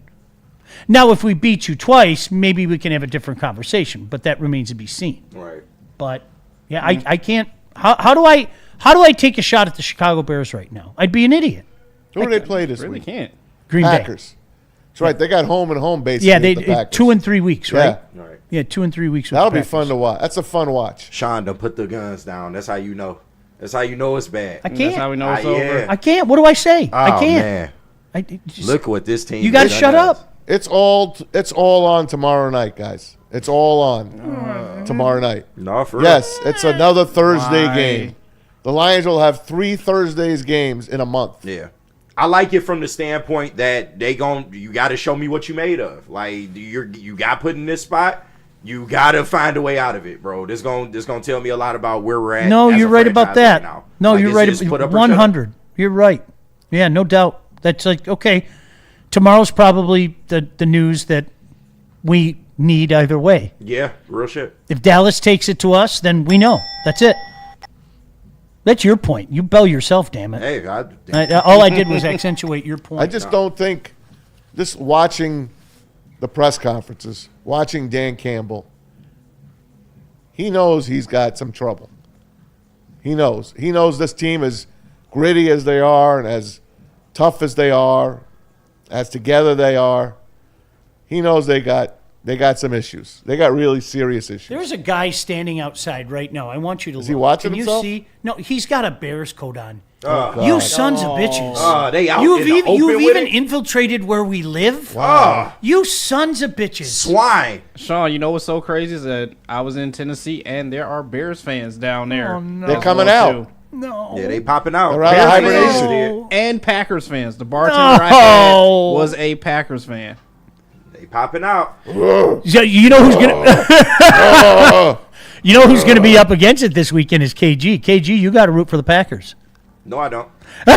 Speaker 2: Now, if we beat you twice, maybe we can have a different conversation, but that remains to be seen.
Speaker 16: Right.
Speaker 2: But, yeah, I can't. How do I take a shot at the Chicago Bears right now? I'd be an idiot.
Speaker 3: Who do they play this
Speaker 4: really
Speaker 3: week?
Speaker 4: Can't.
Speaker 2: Green
Speaker 3: Packers.
Speaker 2: Bay.
Speaker 3: That's right. They got home and home basically.
Speaker 2: Yeah,
Speaker 3: with the Packers.
Speaker 2: 2 and 3 weeks, right?
Speaker 3: Yeah.
Speaker 16: Right.
Speaker 2: Yeah, 2 and 3 weeks. With
Speaker 3: That'll
Speaker 2: the
Speaker 3: be fun to watch. That's a fun watch.
Speaker 16: Sean, don't put the guns down. That's how you know. That's how you know it's bad.
Speaker 2: I can't.
Speaker 4: That's how we know it's over.
Speaker 2: I can't. What do I say? I
Speaker 16: Oh,
Speaker 2: can't.
Speaker 16: man. Look what this team.
Speaker 2: You got to shut up.
Speaker 3: It's all on tomorrow night, guys. It's all on tomorrow night.
Speaker 16: No, for real.
Speaker 3: Yes, it's another Thursday
Speaker 4: Why?
Speaker 3: game. The Lions will have 3 Thursdays games in a month.
Speaker 16: Yeah. I like it from the standpoint that you got to show me what you made of. Like you got put in this spot, you got to find a way out of it, bro. This going to tell me a lot about where we're at.
Speaker 2: No,
Speaker 16: as
Speaker 2: you're
Speaker 16: a
Speaker 2: right about
Speaker 16: franchise
Speaker 2: that.
Speaker 16: right now.
Speaker 2: No,
Speaker 16: Like,
Speaker 2: you're
Speaker 16: it's
Speaker 2: right.
Speaker 16: just put up or shut up.
Speaker 2: 100. You're right. Yeah, no doubt. That's like, okay, tomorrow's probably the news that we need either way.
Speaker 16: Yeah, real shit.
Speaker 2: If Dallas takes it to us, then we know. That's it. That's your point. You bell yourself, damn it.
Speaker 16: Hey, God.
Speaker 2: All I did was accentuate your point.
Speaker 3: I just don't think this watching the press conferences, watching Dan Campbell, he knows he's got some trouble. He knows. He knows this team, as gritty as they are and as tough as they are, as together they are, he knows they got some issues. They got really serious issues.
Speaker 2: There's a guy standing outside right now. I want you to look.
Speaker 3: Is he watching
Speaker 2: Can
Speaker 3: himself?
Speaker 2: you see? No, he's got a Bears coat on.
Speaker 3: Oh,
Speaker 2: You
Speaker 3: God.
Speaker 2: sons of bitches.
Speaker 16: They out
Speaker 2: You've
Speaker 16: in the
Speaker 2: even,
Speaker 16: open
Speaker 2: you've
Speaker 16: with
Speaker 2: even
Speaker 16: it?
Speaker 2: infiltrated where we live.
Speaker 16: Wow.
Speaker 2: You sons of bitches.
Speaker 16: Swine.
Speaker 4: Sean, you know what's so crazy is that I was in Tennessee and there are Bears fans down there.
Speaker 2: Oh, no.
Speaker 3: They're coming out.
Speaker 2: No.
Speaker 16: Yeah, they popping out.
Speaker 3: They're out of
Speaker 16: Bears
Speaker 3: hibernation.
Speaker 16: fans,
Speaker 4: And Packers fans. The bartender I had was a Packers fan.
Speaker 16: They popping out.
Speaker 2: So you know who's gonna You know who's gonna be up against it this weekend is KG. KG, you gotta root for the Packers.
Speaker 16: No, I don't. No,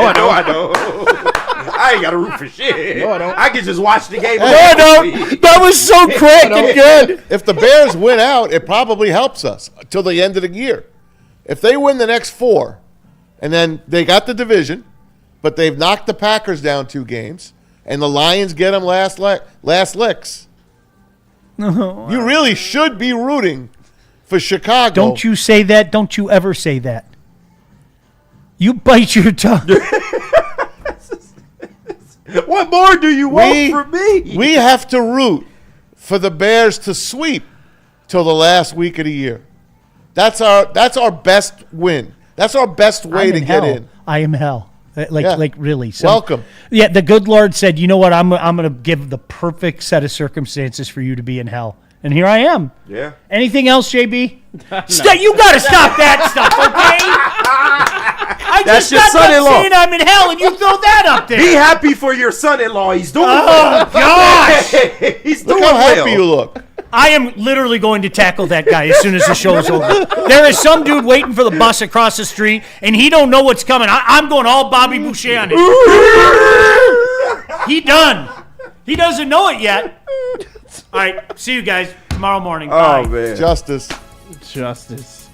Speaker 16: I don't. I ain't got to root for shit.
Speaker 4: No, I don't.
Speaker 16: I can just watch the game.
Speaker 2: No, I don't. That was so quick and good.
Speaker 3: If the Bears win out, it probably helps us till the end of the year. If they win the next 4, and then they got the division, but they've knocked the Packers down 2 games, and the Lions get them last licks, you really should be rooting for Chicago.
Speaker 2: Don't you say that. Don't you ever say that. You bite your tongue.
Speaker 16: What more do you want from me?
Speaker 3: We have to root for the Bears to sweep till the last week of the year. That's our best win. That's our best way to get in.
Speaker 2: I am hell. Like really. So,
Speaker 3: Welcome.
Speaker 2: Yeah, the good Lord said, you know what? I'm going to give the perfect set of circumstances for you to be in hell. And here I am.
Speaker 16: Yeah.
Speaker 2: Anything else, JB? You got to stop that stuff, okay? I
Speaker 16: That's
Speaker 2: just
Speaker 16: your
Speaker 2: got done
Speaker 16: son-in-law.
Speaker 2: saying I'm in hell, and you throw that up there.
Speaker 16: Be happy for your son-in-law. He's doing
Speaker 2: Oh,
Speaker 16: well.
Speaker 2: gosh.
Speaker 16: He's
Speaker 3: Look
Speaker 16: doing
Speaker 3: how
Speaker 16: well.
Speaker 3: happy you look.
Speaker 2: I am literally going to tackle that guy as soon as the show is over. There is some dude waiting for the bus across the street, and he don't know what's coming. I'm going all Bobby Boucher on it. He done. He doesn't know it yet. All right, see you guys tomorrow morning. Bye.
Speaker 16: Oh, man.
Speaker 3: Justice.
Speaker 4: Justice.